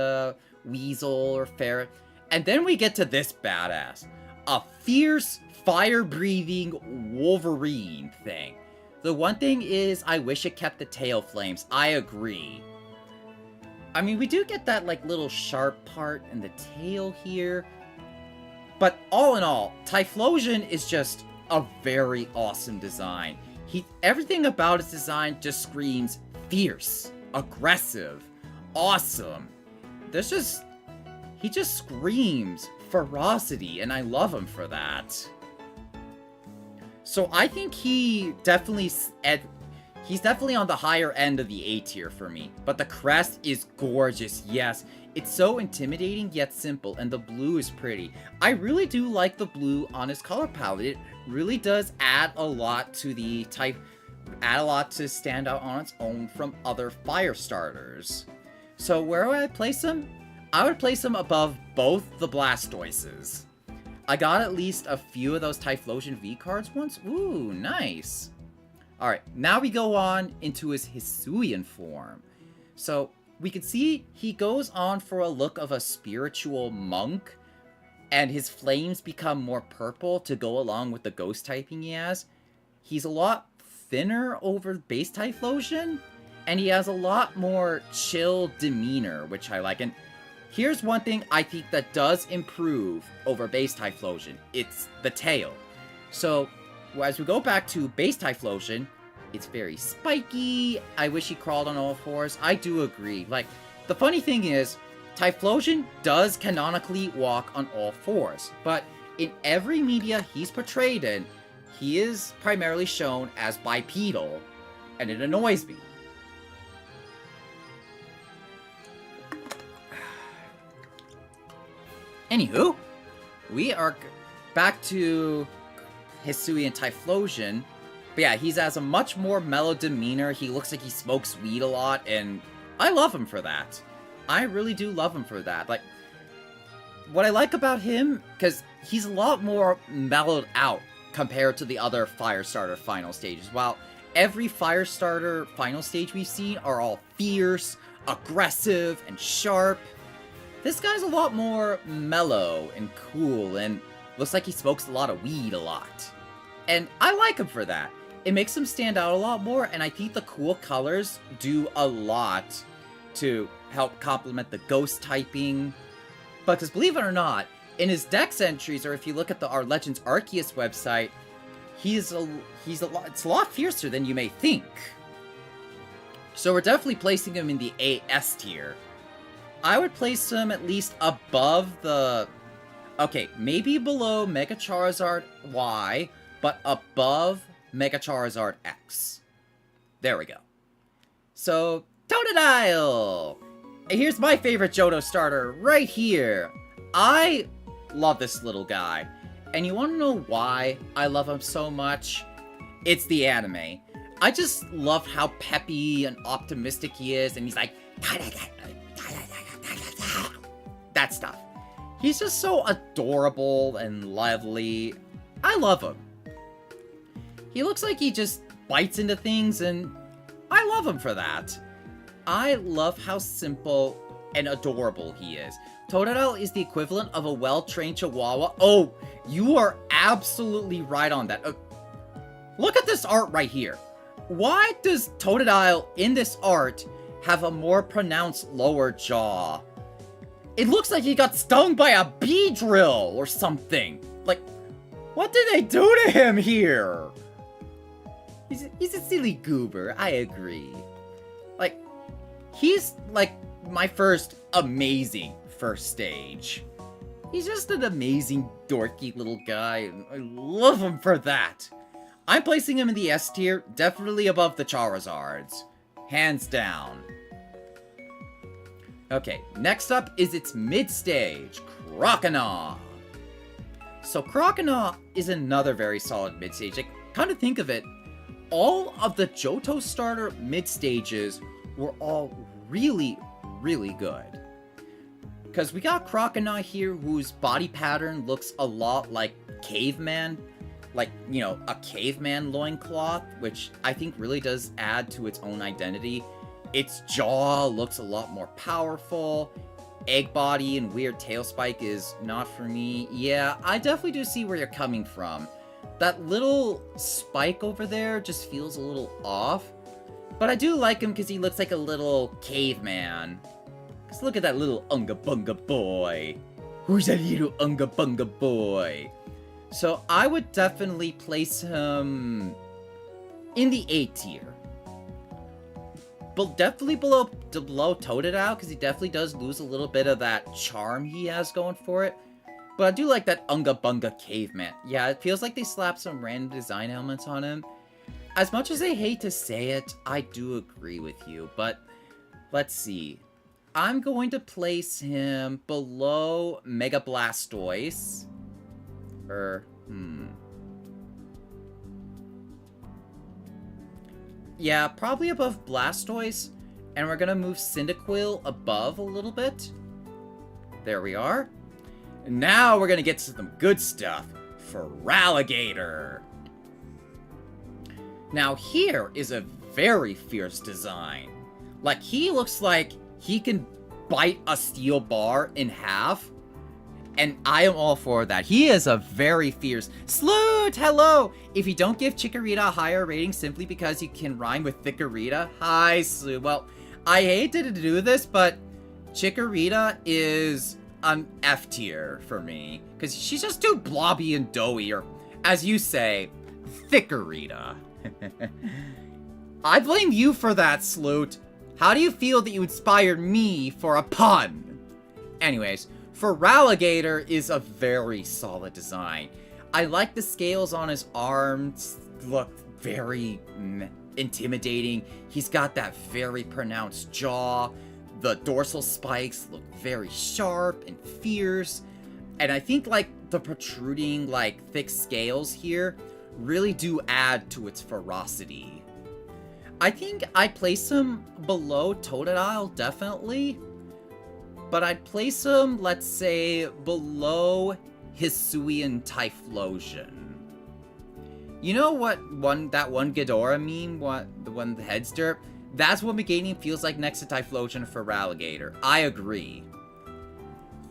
weasel or ferret, and then we get to this badass. A fierce, fire-breathing Wolverine thing. The one thing is, I wish it kept the tail flames. I agree. I mean, we do get that, like, little sharp part in the tail here. But all in all, Typhlosion is just a very awesome design. Everything about his design just screams fierce, aggressive, awesome. He just screams ferocity, and I love him for that. So I think he's definitely on the higher end of the A tier for me. But the crest is gorgeous, yes. It's so intimidating yet simple, and the blue is pretty. I really do like the blue on his color palette. It really does add a lot to the type, add a lot to stand out on its own from other fire starters. So where would I place him? I would place him above both the Blastoises. I got at least a few of those Typhlosion V cards once. Ooh, nice. Alright, now we go on into his Hisuian form. So, we can see he goes on for a look of a spiritual monk, and his flames become more purple to go along with the ghost typing he has. He's a lot thinner over base Typhlosion, and he has a lot more chill demeanor, which I like. And here's one thing I think that does improve over base Typhlosion. It's the tail. So, as we go back to base Typhlosion, it's very spiky. I wish he crawled on all fours. I do agree. Like, the funny thing is, Typhlosion does canonically walk on all fours. But in every media he's portrayed in, he is primarily shown as bipedal. And it annoys me. Anywho, we are back to Hisuian Typhlosion. But yeah, he has a much more mellow demeanor. He looks like he smokes weed a lot, and I love him for that. I really do love him for that. Like, what I like about him, because he's a lot more mellowed out compared to the other Firestarter final stages. While every Firestarter final stage we've seen are all fierce, aggressive, and sharp, this guy's a lot more mellow and cool, and looks like he smokes a lot of weed a lot. And I like him for that. It makes him stand out a lot more, and I think the cool colors do a lot to help complement the ghost typing. because believe it or not, in his Dex entries, or if you look at our Legends Arceus website, it's a lot fiercer than you may think. So we're definitely placing him in the AS tier. I would place him at least above the... Okay, maybe below Mega Charizard Y, but above Mega Charizard X. There we go. So, Totodile! Here's my favorite Johto starter right here. I love this little guy. And you want to know why I love him so much? It's the anime. I just love how peppy and optimistic he is, and he's like... that stuff. He's just so adorable and lively. I love him. He looks like he just bites into things, and I love him for that. I love how simple and adorable he is. Totodile is the equivalent of a well-trained Chihuahua. Oh, you are absolutely right on that. Look at this art right here. Why does Totodile in this art have a more pronounced lower jaw? It looks like he got stung by a bee drill or something. Like, what did they do to him here? He's a silly goober, I agree. Like, he's like my first amazing first stage. He's just an amazing dorky little guy, and I love him for that. I'm placing him in the S tier, definitely above the Charizards. Hands down. Okay, next up is its mid-stage, Croconaw. So Croconaw is another very solid mid-stage. Like, kind of think of it, all of the Johto starter mid-stages were all really, really good. Because we got Croconaw here, whose body pattern looks a lot like caveman. Like, you know, a caveman loincloth, which I think really does add to its own identity. Its jaw looks a lot more powerful. Egg body and weird tail spike is not for me. Yeah, I definitely do see where you're coming from. That little spike over there just feels a little off. But I do like him because he looks like a little caveman. Just look at that little Unga Bunga boy. Who's that little Unga Bunga boy? So I would definitely place him in the A tier. But definitely below Totodile, because he definitely does lose a little bit of that charm he has going for it. But I do like that Unga Bunga caveman. Yeah, it feels like they slapped some random design elements on him. As much as I hate to say it, I do agree with you. But let's see. I'm going to place him below Mega Blastoise. Yeah, probably above Blastoise. And we're gonna move Cyndaquil above a little bit. There we are. And now we're gonna get to some good stuff. Feraligatr. Now here is a very fierce design. Like, he looks like he can bite a steel bar in half. And I am all for that. He is a very fierce... Sloot! Hello! If you don't give Chikorita a higher rating simply because you can rhyme with Thickerita, hi, Sloot. Well, I hate to do this, but Chikorita is an F tier for me. Because she's just too blobby and doughy, or, as you say, Thickerita. I blame you for that, Sloot. How do you feel that you inspired me for a pun? Anyways... Feraligatr is a very solid design. I like the scales on his arms, look very intimidating. He's got that very pronounced jaw. The dorsal spikes look very sharp and fierce. And I think like the protruding like thick scales here really do add to its ferocity. I think I place him below Totodile, definitely. But I'd place him, let's say, below Hisuian Typhlosion. You know what that one Ghidorah meme, the one the head derp? That's what Meganium feels like next to Typhlosion for Feraligatr. I agree.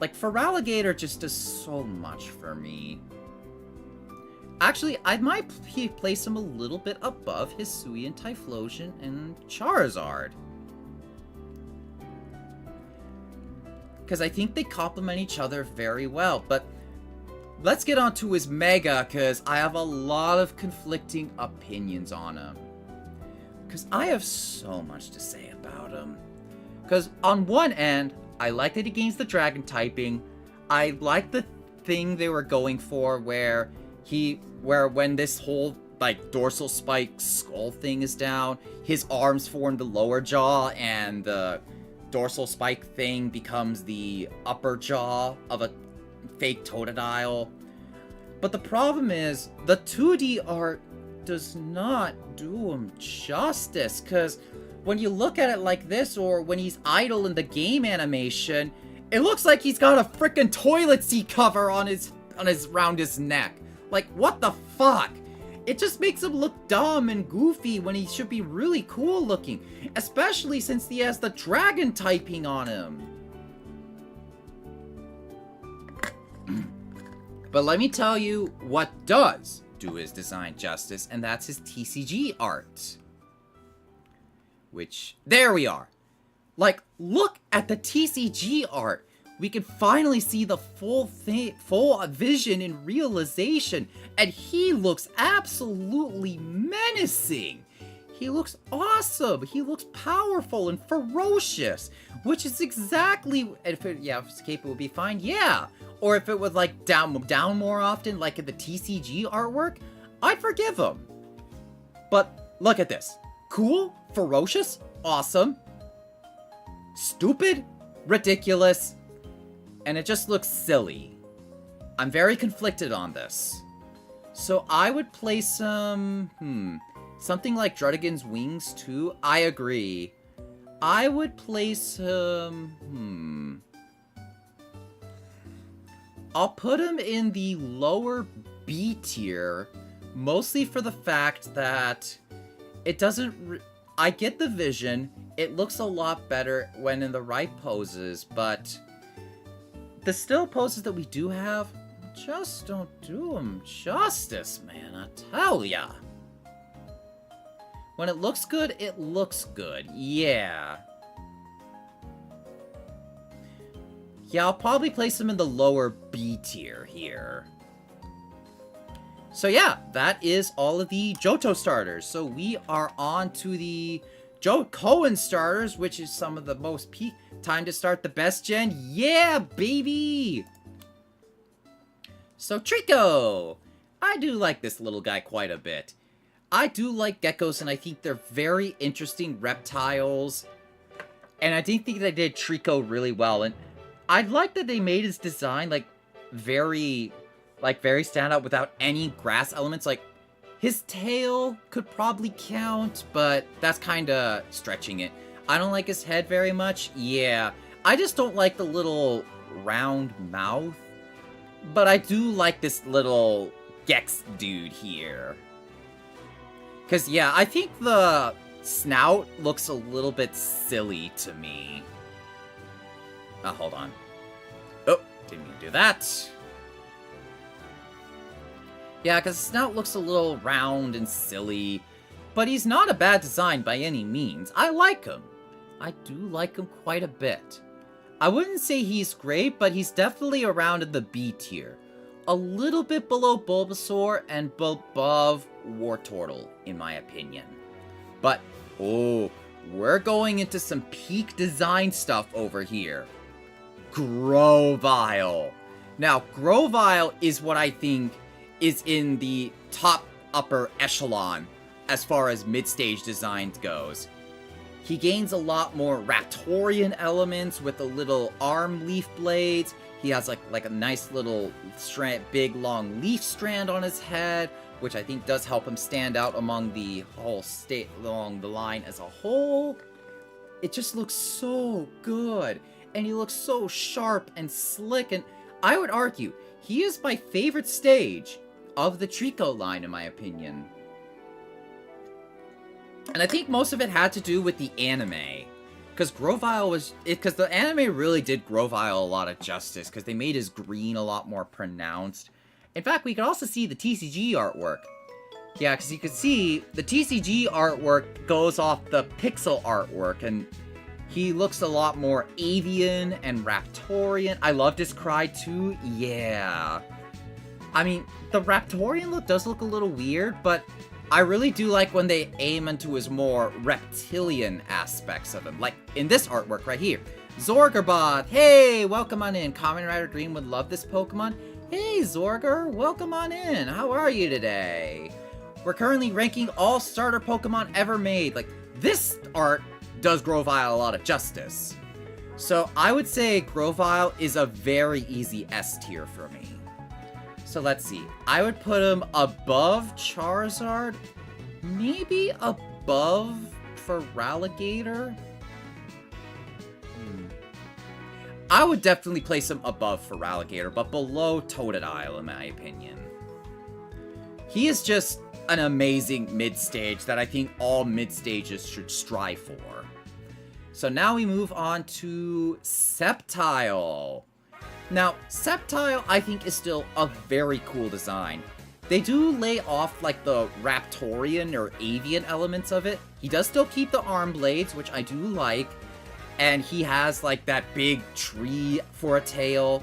Like, Feraligatr just does so much for me. Actually, I might place him a little bit above Hisuian Typhlosion and Charizard. because I think they complement each other very well. But let's get on to his Mega, because I have a lot of conflicting opinions on him. Because I have so much to say about him. Because on one end, I like that he gains the dragon typing. I like the thing they were going for where when this whole like dorsal spike skull thing is down, his arms form the lower jaw and the dorsal spike thing becomes the upper jaw of a fake Totodile. But the problem is the 2D art does not do him justice, because when you look at it like this, or when he's idle in the game animation, it looks like he's got a freaking toilet seat cover on his around his neck. Like, what the fuck? It just makes him look dumb and goofy when he should be really cool looking, especially since he has the dragon typing on him. But let me tell you what does do his design justice, and that's his TCG art. Which, there we are. Like, look at the TCG art. We can finally see the full vision and realization, and he looks absolutely menacing. He looks awesome. He looks powerful and ferocious, which is exactly, if Escape would be fine, yeah. Or if it would like down more often, like in the TCG artwork, I'd forgive him. But look at this. Cool, ferocious, awesome, stupid, ridiculous, and it just looks silly. I'm very conflicted on this. So I would place some, something like Drudigan's Wings too. I agree. I would place him, I'll put him in the lower B tier, mostly for the fact that it doesn't, I get the vision, it looks a lot better when in the right poses, but the still poses that we do have just don't do them justice, man, I tell ya. When it looks good, yeah. Yeah, I'll probably place him in the lower B tier here. So yeah, that is all of the Johto starters. So we are on to the Cohen starters, which is some of the most peak time to start the best gen. Yeah, baby! So Trico! I do like this little guy quite a bit. I do like geckos, and I think they're very interesting reptiles. And I think they did Trico really well. And I like that they made his design, very standout without any grass elements. Like, his tail could probably count, but that's kind of stretching it. I don't like his head very much. Yeah, I just don't like the little round mouth. But I do like this little Gex dude here. Because, yeah, I think the snout looks a little bit silly to me. Hold on. Oh, didn't mean to do that. Yeah, because the snout looks a little round and silly, but he's not a bad design by any means. I like him. I do like him quite a bit. I wouldn't say he's great, but he's definitely around in the B tier. A little bit below Bulbasaur and above Wartortle, in my opinion. But, oh, we're going into some peak design stuff over here. Grovyle. Now, Grovyle is what I think is in the top upper echelon as far as mid-stage designs goes. He gains a lot more Raptorian elements with the little arm leaf blades. He has like a nice little big long leaf strand on his head, which I think does help him stand out among the whole state along the line as a whole. It just looks so good, and he looks so sharp and slick, and I would argue he is my favorite stage of the Trico line, in my opinion. And I think most of it had to do with the anime. Because Grovyle because the anime really did Grovyle a lot of justice, because they made his green a lot more pronounced. In fact, we could also see the TCG artwork. Yeah, because you could see the TCG artwork goes off the pixel artwork, and He looks a lot more avian and Raptorian. I loved his cry too. Yeah. I mean, the Raptorian look does look a little weird, but I really do like when they aim into his more reptilian aspects of him. Like in this artwork right here. Zorgerbot, hey, welcome on in. Kamen Rider Dream would love this Pokemon. Hey, Zorger, welcome on in. How are you today? We're currently ranking all starter Pokemon ever made. Like, this art does Grovyle a lot of justice. So I would say Grovyle is a very easy S tier for me. So let's see. I would put him above Charizard, maybe above Feraligatr. I would definitely place him above Feraligatr, but below Totodile in my opinion. He is just an amazing mid-stage that I think all mid-stages should strive for. So now we move on to Sceptile. Now, Sceptile I think is still a very cool design. They do lay off like the Raptorian or Avian elements of it. He does still keep the arm blades, which I do like. And he has like that big tree for a tail.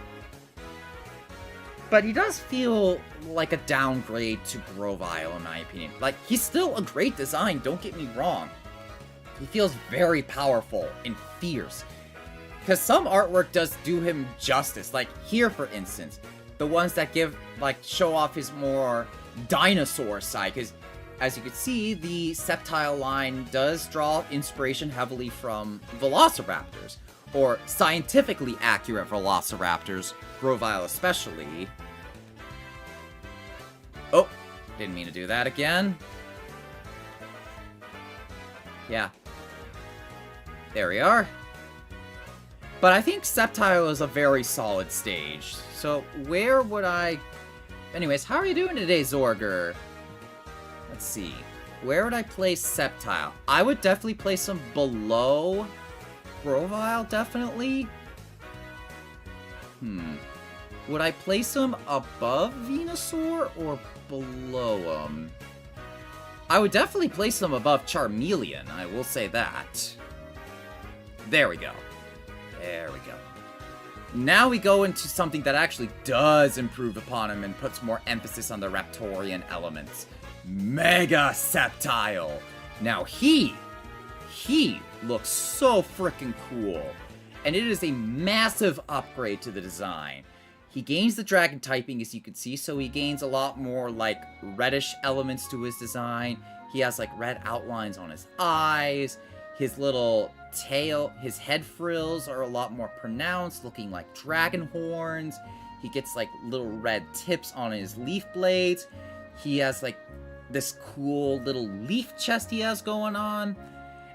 But he does feel like a downgrade to Grovyle in my opinion. Like, he's still a great design, don't get me wrong. He feels very powerful and fierce. Because some artwork does do him justice. Like here, for instance, the ones that show off his more dinosaur side. Because as you can see, the Sceptile line does draw inspiration heavily from Velociraptors. Or scientifically accurate Velociraptors, Grovyle especially. Oh, didn't mean to do that again. Yeah. There we are. But I think Sceptile is a very solid stage. So where would I... Anyways, how are you doing today, Zorger? Let's see. Where would I place Sceptile? I would definitely place him below Grovyle, definitely. Would I place him above Venusaur or below him? I would definitely place him above Charmeleon, I will say that. There we go. There we go. Now we go into something that actually does improve upon him and puts more emphasis on the Raptorian elements. Mega Sceptile. Now he looks so freaking cool. And it is a massive upgrade to the design. He gains the dragon typing, as you can see, so he gains a lot more like reddish elements to his design. He has like red outlines on his eyes. His little tail, his head frills are a lot more pronounced, looking like dragon horns. He gets like little red tips on his leaf blades. He has like this cool little leaf chest he has going on.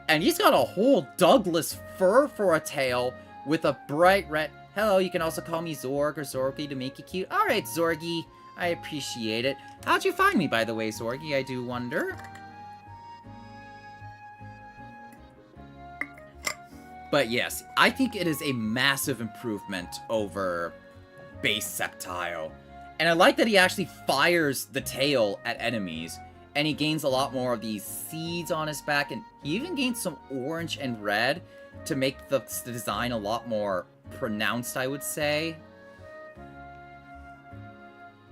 And he's got a whole Douglas fir for a tail with a bright red... Hello, you can also call me Zorg or Zorgy to make you cute. Alright, Zorgy. I appreciate it. How'd you find me, by the way, Zorgy? I do wonder. But yes, I think it is a massive improvement over base Sceptile. And I like that he actually fires the tail at enemies. And he gains a lot more of these seeds on his back. And he even gains some orange and red to make the design a lot more pronounced, I would say.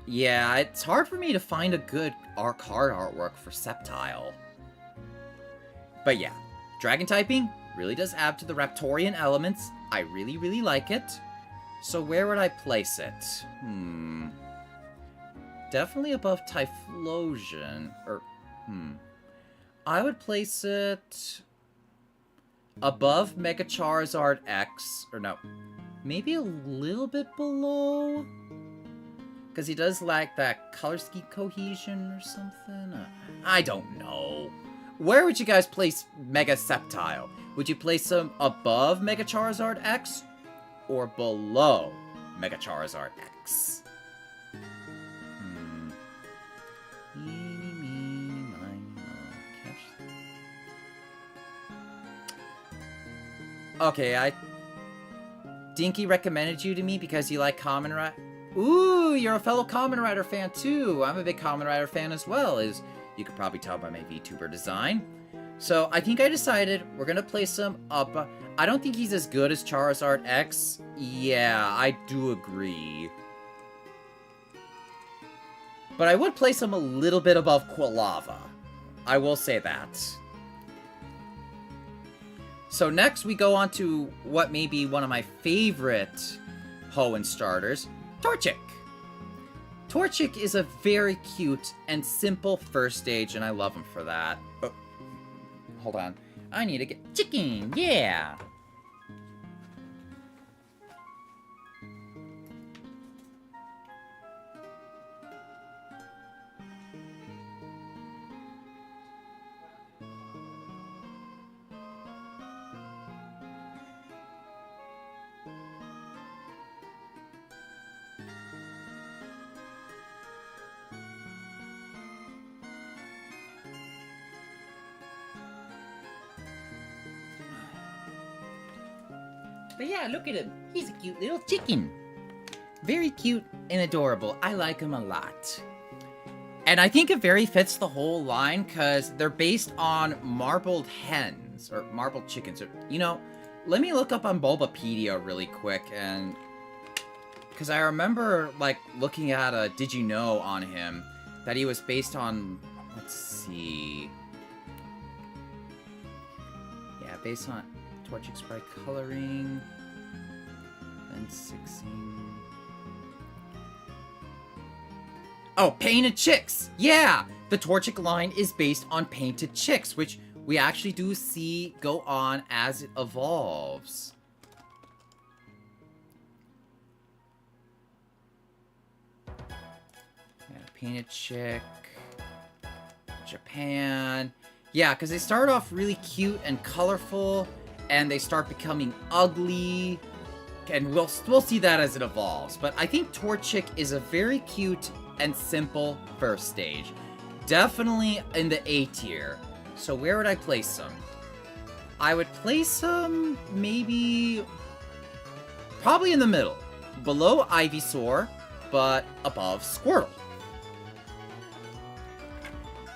Yeah, it's hard for me to find a good card artwork for Sceptile. But yeah, dragon typing really does add to the Raptorian elements. I really, really like it. So where would I place it? Definitely above Typhlosion. I would place it above Mega Charizard X. Or no, maybe a little bit below. Because he does lack that color scheme cohesion or something. I don't know. Where would you guys place Mega Sceptile? Would you place him above Mega Charizard X or below Mega Charizard X? Okay, Dinky recommended you to me because you like Kamen Rider. Ooh, you're a fellow Kamen Rider fan too. I'm a big Kamen Rider fan as well, as you could probably tell by my VTuber design. So I think I decided we're gonna place him up. I don't think he's as good as Charizard X. Yeah, I do agree. But I would place him a little bit above Quilava. I will say that. So next we go on to what may be one of my favorite Hoenn starters, Torchic. Torchic is a very cute and simple first stage, and I love him for that. Oh, hold on. I need to get chicken, yeah! But yeah, look at him. He's a cute little chicken. Very cute and adorable. I like him a lot. And I think it very fits the whole line because they're based on marbled hens or marbled chickens. You know, let me look up on Bulbapedia really quick, and because I remember like looking at a Did You Know on him that he was based on, let's see. Yeah, based on Torchic sprite coloring and 16. Oh, Painted Chicks! Yeah! The Torchic line is based on Painted Chicks, which we actually do see go on as it evolves. Yeah, Painted Chick. Japan. Yeah, because they start off really cute and colorful, and they start becoming ugly, and we'll see that as it evolves. But I think Torchic is a very cute and simple first stage. Definitely in the A tier. So where would I place him? I would place him maybe probably in the middle. Below Ivysaur, but above Squirtle.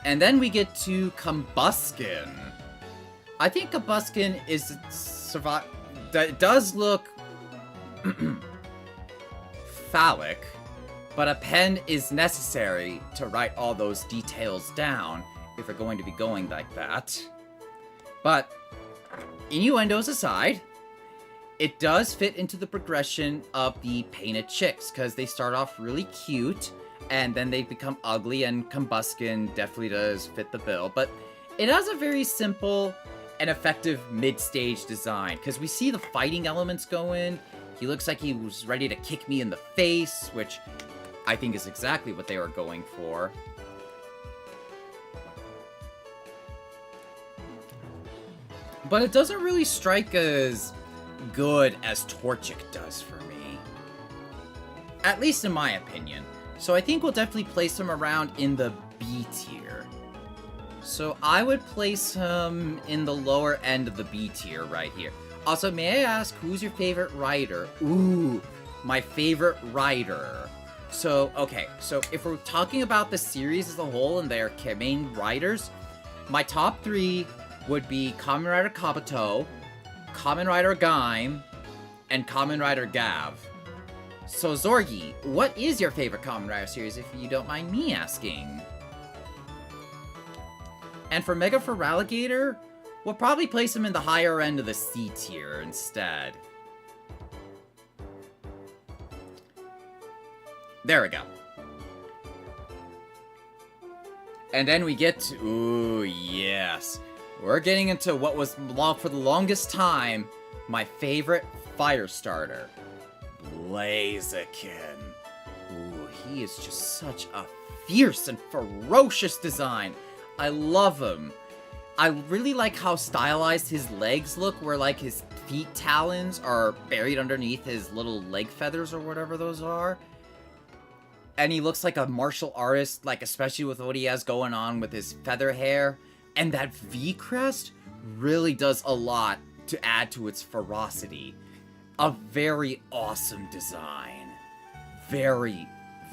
And then we get to Combuskin. I think Combuskin is it does look phallic, but a pen is necessary to write all those details down if we're going to be going like that. But innuendos aside, it does fit into the progression of the Painted Chicks because they start off really cute and then they become ugly, and Combuskin definitely does fit the bill. But it has a very simple and effective mid-stage design because we see the fighting elements go in. He looks like he was ready to kick me in the face, which I think is exactly what they were going for. But it doesn't really strike as good as Torchic does for me. At least in my opinion. So I think we'll definitely place him around in the B tier. So I would place him in the lower end of the B tier right here. Also, may I ask, who's your favorite rider? Ooh, my favorite rider. So, okay, so if we're talking about the series as a whole and their main riders, my top three would be Kamen Rider Kabuto, Kamen Rider Gaim, and Kamen Rider Gav. So, Zorgi, what is your favorite Kamen Rider series, if you don't mind me asking? And for Mega Feraligatr, we'll probably place him in the higher end of the C tier instead. There we go. And then we get to... Ooh, yes. We're getting into what was, for the longest time, my favorite fire starter. Blaziken. Ooh, he is just such a fierce and ferocious design. I love him. I really like how stylized his legs look, where like his feet talons are buried underneath his little leg feathers or whatever those are. And he looks like a martial artist, like especially with what he has going on with his feather hair. And that V-crest really does a lot to add to its ferocity. A very awesome design. Very,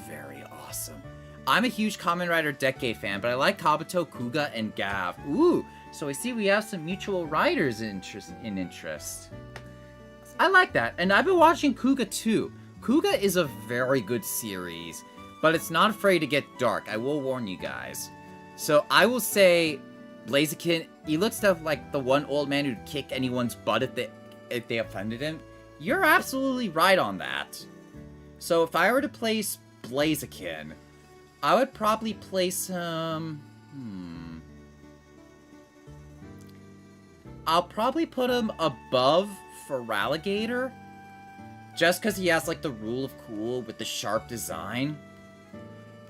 very awesome. I'm a huge Kamen Rider Decade fan, but I like Kabuto, Kuga, and Gav. Ooh, so I see we have some mutual riders in interest. I like that, and I've been watching Kuga too. Kuga is a very good series, but it's not afraid to get dark, I will warn you guys. So I will say, Blaziken, he looks stuff like the one old man who'd kick anyone's butt if they offended him. You're absolutely right on that. So if I were to place Blaziken, I would probably place him... I'll probably put him above Feraligatr, just because he has like the rule of cool with the sharp design.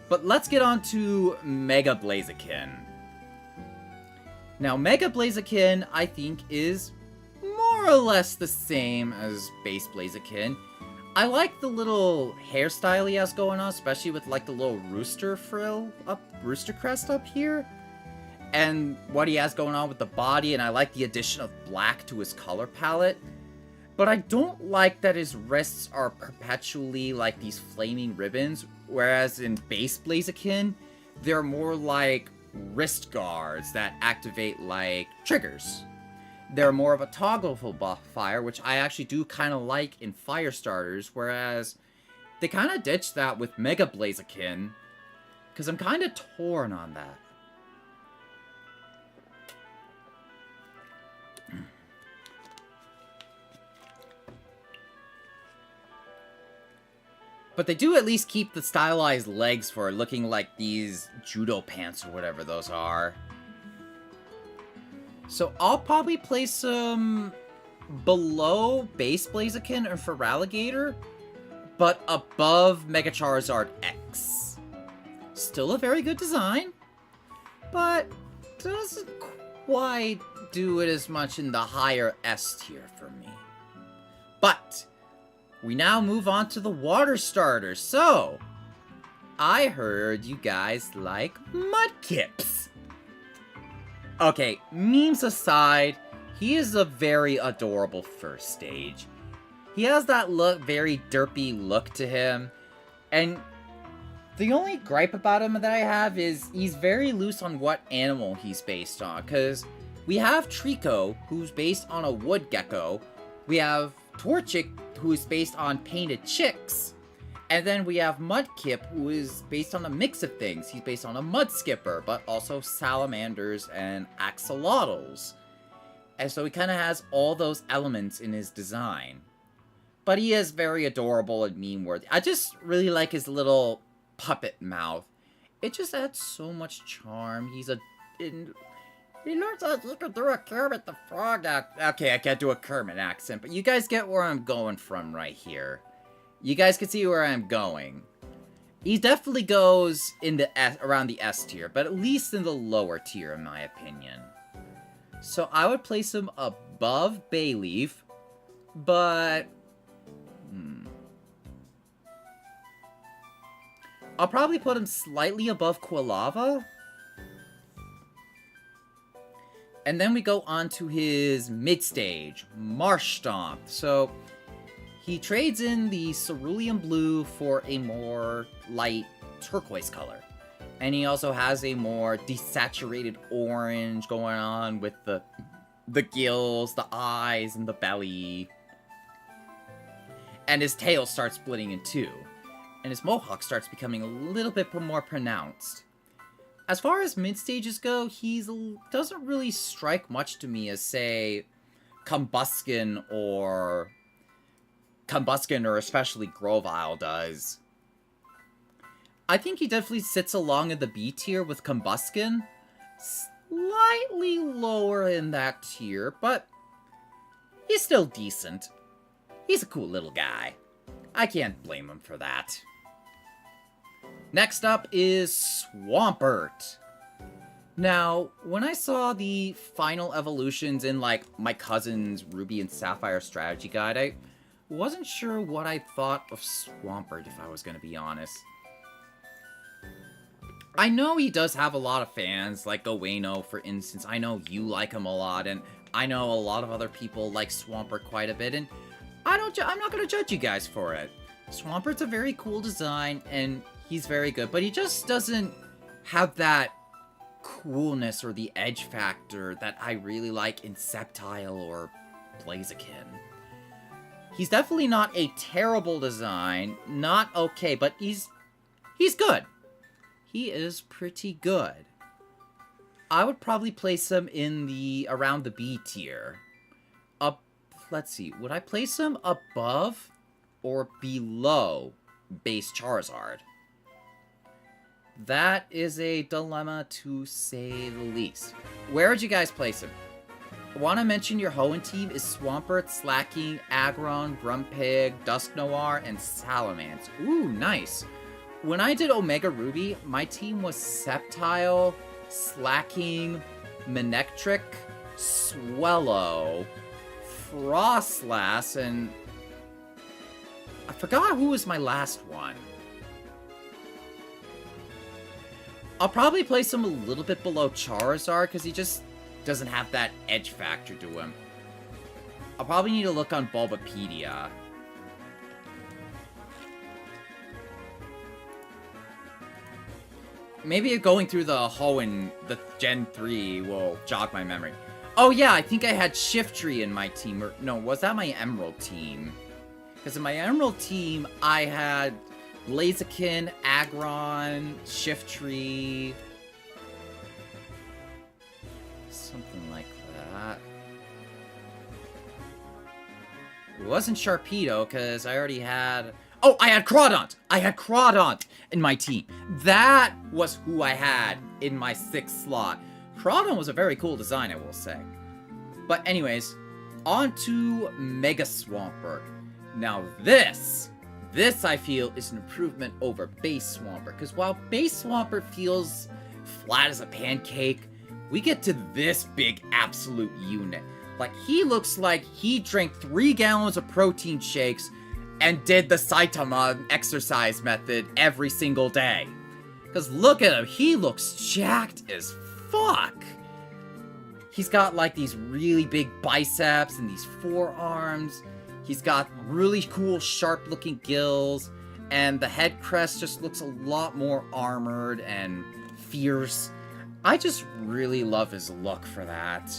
But let's get on to Mega Blaziken. Now, Mega Blaziken, I think, is more or less the same as base Blaziken. I like the little hairstyle he has going on, especially with like the little rooster crest up here. And what he has going on with the body, and I like the addition of black to his color palette. But I don't like that his wrists are perpetually like these flaming ribbons, whereas in base Blaziken, they're more like wrist guards that activate like triggers. They're more of a toggleable fire, which I actually do kind of like in fire starters, whereas they kind of ditched that with Mega Blaziken, because I'm kind of torn on that. But they do at least keep the stylized legs for looking like these judo pants or whatever those are. So I'll probably place them below base Blaziken or Feraligatr, but above Mega Charizard X. Still a very good design, but doesn't quite do it as much in the higher S tier for me. But we now move on to the water starters. So, I heard you guys like Mudkips. Okay, memes aside, he is a very adorable first stage. He has that very derpy look to him, and the only gripe about him that I have is he's very loose on what animal he's based on, because we have Trico, who's based on a wood gecko, we have Torchic, who is based on painted chicks, and then we have Mudkip, who is based on a mix of things. He's based on a mud skipper, but also salamanders and axolotls. And so he kind of has all those elements in his design. But he is very adorable and meme-worthy. I just really like his little puppet mouth. It just adds so much charm. He learns that he can do a Kermit the Frog accent. Okay, I can't do a Kermit accent, but you guys get where I'm going from right here. You guys can see where I'm going. He definitely goes in the around the S tier, but at least in the lower tier, in my opinion. So I would place him above Bayleaf, but I'll probably put him slightly above Quilava. And then we go on to his mid-stage, Marshtomp. So he trades in the cerulean blue for a more light turquoise color. And he also has a more desaturated orange going on with the gills, the eyes, and the belly. And his tail starts splitting in two. And his mohawk starts becoming a little bit more pronounced. As far as mid-stages go, he doesn't really strike much to me as, say, Combuskin or especially Grovyle does. I think he definitely sits along in the B tier with Combuskin. Slightly lower in that tier, but he's still decent. He's a cool little guy. I can't blame him for that. Next up is Swampert. Now, when I saw the final evolutions in, like, my cousin's Ruby and Sapphire strategy guide, I wasn't sure what I thought of Swampert, if I was going to be honest. I know he does have a lot of fans, like Ueno, for instance. I know you like him a lot, and I know a lot of other people like Swampert quite a bit, and I'm not going to judge you guys for it. Swampert's a very cool design, and He's very good, but he just doesn't have that coolness or the edge factor that I really like in Sceptile or Blaziken. He's definitely not a terrible design, not okay, but he's good. He is pretty good. I would probably place him in around the B tier. Let's see, would I place him above or below base Charizard? That is a dilemma to say the least. Where would you guys place him? I want to mention your Hoenn team is Swampert, Slaking, Aggron, Grumpig, Dusknoir, and Salamence. Ooh, nice. When I did Omega Ruby, my team was Sceptile, Slaking, Manectric, Swellow, Frostlass, and I forgot who was my last one. I'll probably place him a little bit below Charizard because he just doesn't have that edge factor to him. I'll probably need to look on Bulbapedia. Maybe going through the Hoenn, the Gen 3 will jog my memory. Oh yeah, I think I had Shiftry in my team. Or no, was that my Emerald team? Because in my Emerald team, I had Blaziken, Aggron, Shiftry, something like that. It wasn't Sharpedo, because I already had... Oh, I had Crawdaunt! I had Crawdaunt in my team. That was who I had in my 6th slot. Crawdaunt was a very cool design, I will say. But anyways, on to Mega Swampert. Now this I feel is an improvement over Base Swampert. Because while Base Swampert feels flat as a pancake, we get to this big absolute unit. Like, he looks like he drank 3 gallons of protein shakes and did the Saitama exercise method every single day. Because look at him, he looks jacked as fuck. He's got like these really big biceps and these forearms. He's got really cool sharp looking gills. And the head crest just looks a lot more armored and fierce. I just really love his look for that.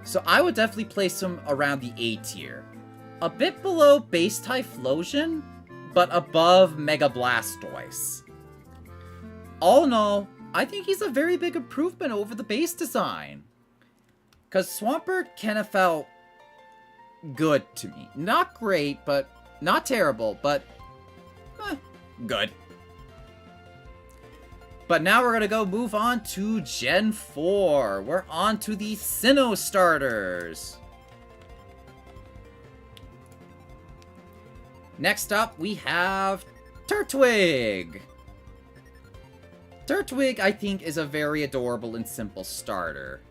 So I would definitely place him around the A tier. A bit below base Typhlosion, but above Mega Blastoise. All in all, I think he's a very big improvement over the base design. Because Swampert kind of felt good to me. Not great, but not terrible, but good. But now we're going to go move on to Gen 4. We're on to the Sinnoh starters. Next up, we have Turtwig. Turtwig, I think, is a very adorable and simple starter.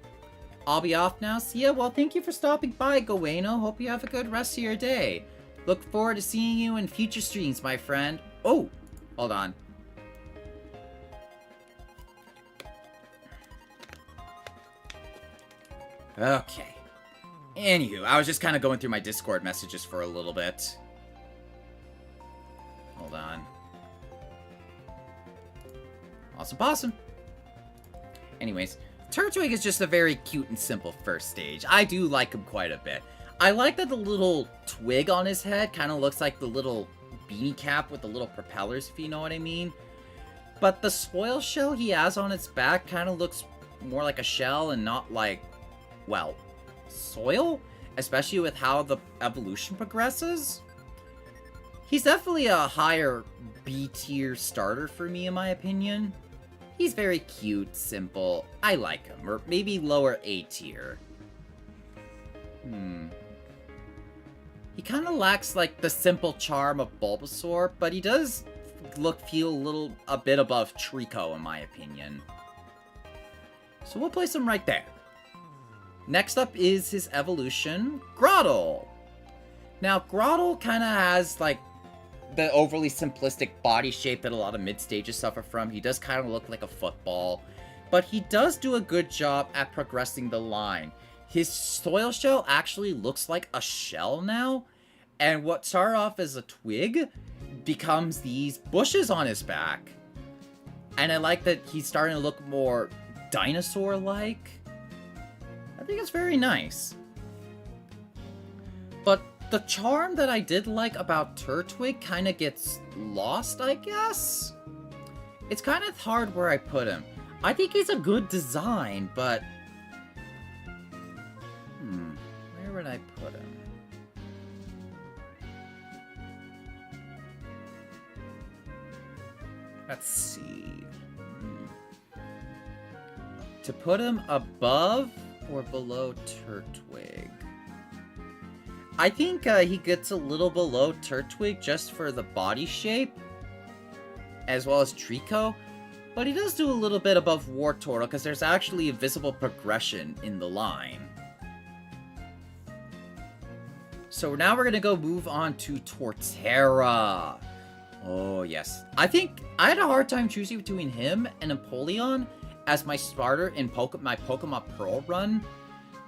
I'll be off now. See ya. Well, thank you for stopping by, Goeno. Hope you have a good rest of your day. Look forward to seeing you in future streams, my friend. Oh, hold on. Okay. Anywho, I was just kind of going through my Discord messages for a little bit. Hold on. Awesome possum. Anyways, Turtwig is just a very cute and simple first stage. I do like him quite a bit. I like that the little twig on his head kind of looks like the little beanie cap with the little propellers, if you know what I mean. But the spoil shell he has on its back kind of looks more like a shell and not like, well, soil? Especially with how the evolution progresses. He's definitely a higher B tier starter for me, in my opinion. He's very cute, simple. I like him. Or maybe lower A tier. He kind of lacks, like, the simple charm of Bulbasaur, but he does feel a bit above Trico, in my opinion. So we'll place him right there. Next up is his evolution, Grotle. Now, Grotle kind of has, like, the overly simplistic body shape that a lot of mid-stages suffer from. He does kind of look like a football, but he does do a good job at progressing the line. His soil shell actually looks like a shell now, and what started off as a twig becomes these bushes on his back. And I like that he's starting to look more dinosaur-like. I think it's very nice. But the charm that I did like about Turtwig kind of gets lost, I guess? It's kind of hard where I put him. I think he's a good design, but... where would I put him? Let's see. To put him above or below Turtwig? I think he gets a little below Turtwig just for the body shape, as well as Trico, but he does do a little bit above Wartortle because there's actually a visible progression in the line. So now we're gonna move on to Torterra. Oh yes, I think I had a hard time choosing between him and Empoleon as my starter in my Pokemon Pearl run,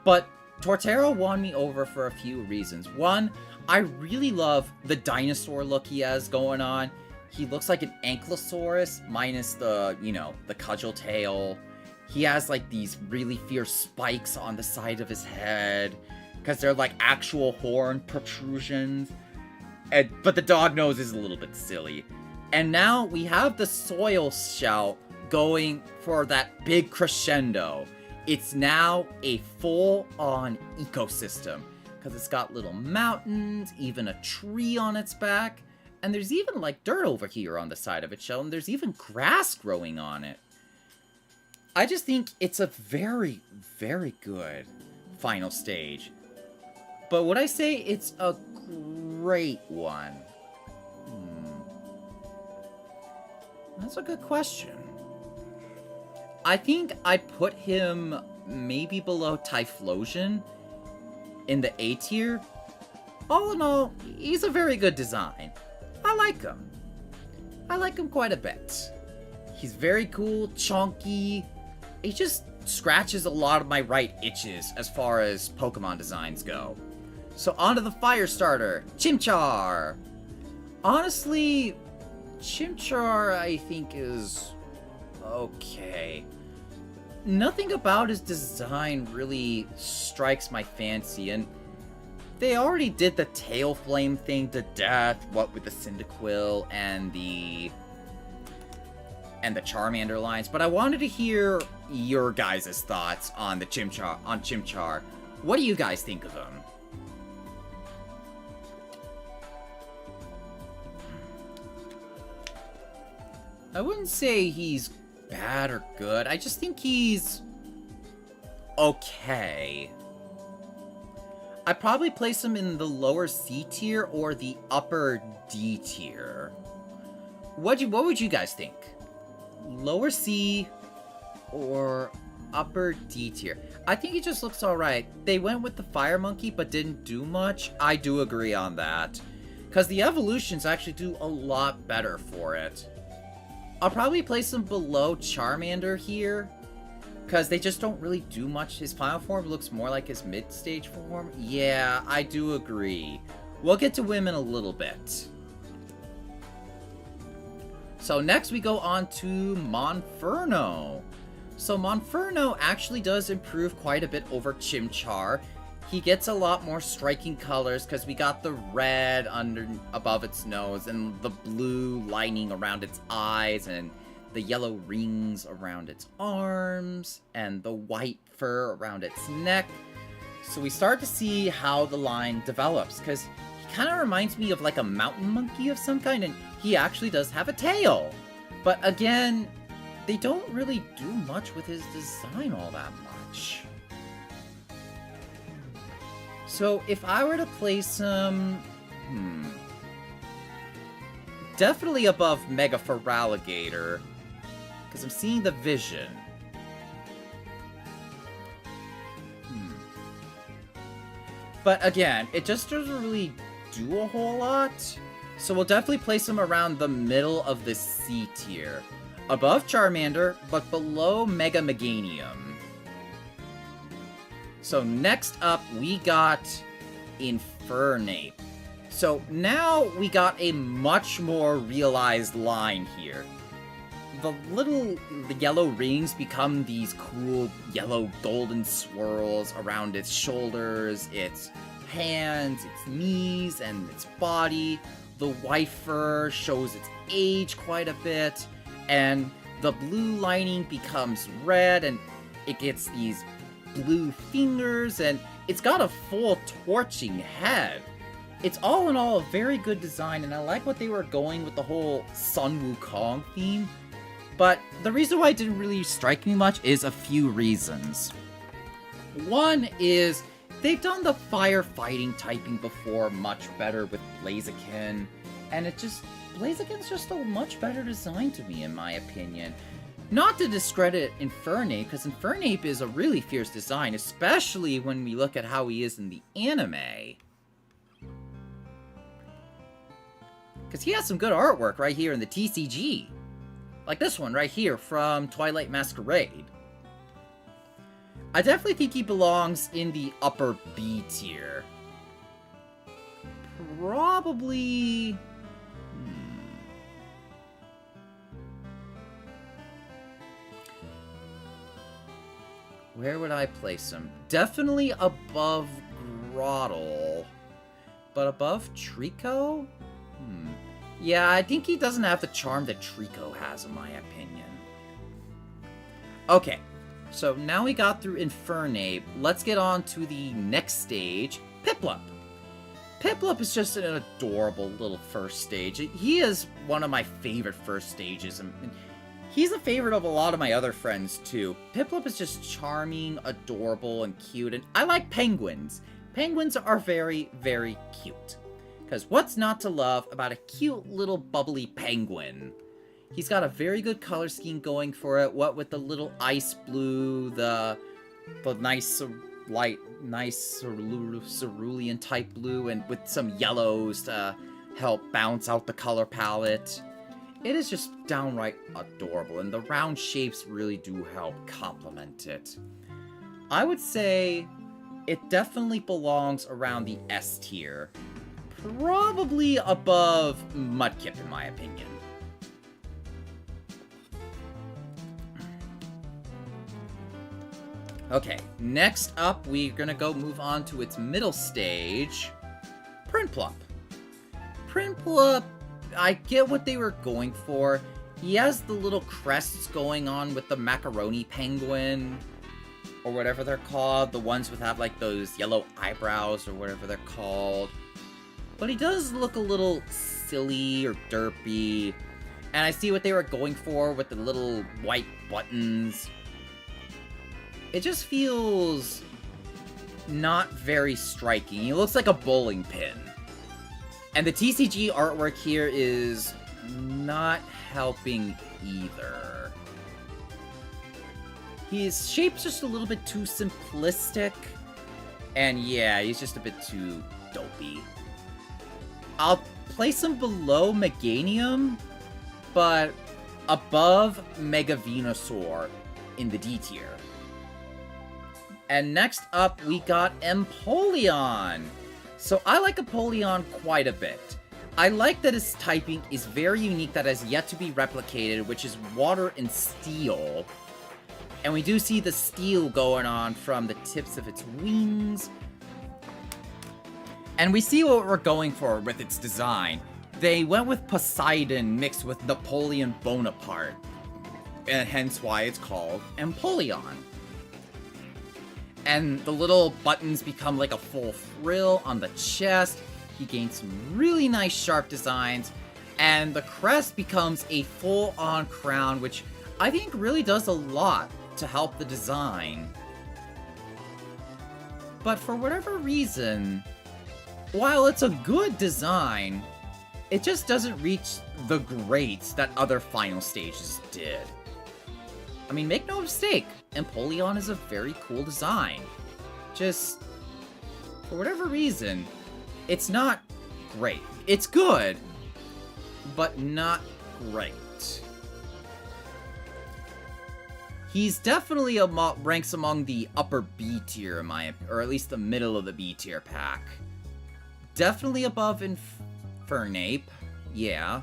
but Torterra won me over for a few reasons. One, I really love the dinosaur look he has going on. He looks like an Ankylosaurus minus the, the cudgel tail. He has like these really fierce spikes on the side of his head because they're like actual horn protrusions. But the dog nose is a little bit silly. And now we have the soil shell going for that big crescendo. It's now a full-on ecosystem because it's got little mountains, even a tree on its back, and there's even like dirt over here on the side of its shell, and there's even grass growing on it. I just think it's a very, very good final stage. But would I say it's a great one? That's a good question. I think I'd put him maybe below Typhlosion in the A tier. All in all, he's a very good design. I like him. I like him quite a bit. He's very cool, chunky. He just scratches a lot of my right itches as far as Pokemon designs go. So on to the fire starter, Chimchar. Honestly, Chimchar I think is okay. Nothing about his design really strikes my fancy, and they already did the tail flame thing to death, what with the Cyndaquil and the Charmander lines, but I wanted to hear your guys' thoughts on the Chimchar. What do you guys think of him? I wouldn't say he's bad or good. I just think he's okay. I'd probably place him in the lower C tier or the upper D tier. What would you guys think? Lower C or upper D tier? I think he just looks alright. They went with the Fire Monkey but didn't do much. I do agree on that. Because the evolutions actually do a lot better for it. I'll probably place him below Charmander here, because they just don't really do much. His final form looks more like his mid-stage form. Yeah, I do agree. We'll get to him in a little bit. So next we go on to Monferno. So Monferno actually does improve quite a bit over Chimchar. He gets a lot more striking colors because we got the red above its nose and the blue lining around its eyes and the yellow rings around its arms and the white fur around its neck. So we start to see how the line develops because he kind of reminds me of like a mountain monkey of some kind, and he actually does have a tail. But again, they don't really do much with his design all that much. So if I were to place him, definitely above Mega Feraligatr, because I'm seeing the vision. But again, it just doesn't really do a whole lot. So we'll definitely place him around the middle of the C tier. Above Charmander, but below Mega Meganium. So next up, we got Infernape. So now we got a much more realized line here. The yellow rings become these cool yellow golden swirls around its shoulders, its hands, its knees, and its body. The white fur shows its age quite a bit, and the blue lining becomes red, and it gets these blue fingers, and it's got a full torching head. It's all in all a very good design, and I like what they were going with the whole Sun Wukong theme. But the reason why it didn't really strike me much is a few reasons. One is, they've done the firefighting typing before much better with Blaziken, and Blaziken's just a much better design to me, in my opinion. Not to discredit Infernape, because Infernape is a really fierce design, especially when we look at how he is in the anime. Because he has some good artwork right here in the TCG. Like this one right here from Twilight Masquerade. I definitely think he belongs in the upper B tier. Probably... Where would I place him? Definitely above Grotle. But above Trico? Yeah, I think he doesn't have the charm that Trico has, in my opinion. Okay, so now we got through Infernape. Let's get on to the next stage, Piplup. Piplup is just an adorable little first stage. He is one of my favorite first stages, and he's a favorite of a lot of my other friends, too. Piplup is just charming, adorable, and cute, and I like penguins. Penguins are very, very cute. Because what's not to love about a cute little bubbly penguin? He's got a very good color scheme going for it, what with the little ice blue, the nice cerulean type blue, and with some yellows to help balance out the color palette. It is just downright adorable, and the round shapes really do help complement it. I would say it definitely belongs around the S tier. Probably above Mudkip, in my opinion. Okay, next up, we're gonna move on to its middle stage, Prinplup. Prinplup, I get what they were going for. He has the little crests going on with the macaroni penguin, or whatever they're called, the ones with have like those yellow eyebrows, or whatever they're called. But he does look a little silly or derpy. And I see what they were going for with the little white buttons. It just feels not very striking. He looks like a bowling pin. And the TCG artwork here is not helping either. His shape's just a little bit too simplistic. And yeah, he's just a bit too dopey. I'll place him below Meganium, but above Mega Venusaur in the D tier. And next up, we got Empoleon. So I like Empoleon quite a bit. I like that his typing is very unique that has yet to be replicated, which is water and steel. And we do see the steel going on from the tips of its wings. And we see what we're going for with its design. They went with Poseidon mixed with Napoleon Bonaparte, and hence why it's called Empoleon. And the little buttons become like a full frill on the chest. He gains some really nice sharp designs, and the crest becomes a full-on crown, which I think really does a lot to help the design. But for whatever reason, while it's a good design, it just doesn't reach the greats that other final stages did. I mean, make no mistake, Empoleon is a very cool design. Just, for whatever reason, it's not great. It's good, but not great. He's definitely ranks among the upper B tier, or at least the middle of the B tier pack. definitely above Infernape. Yeah.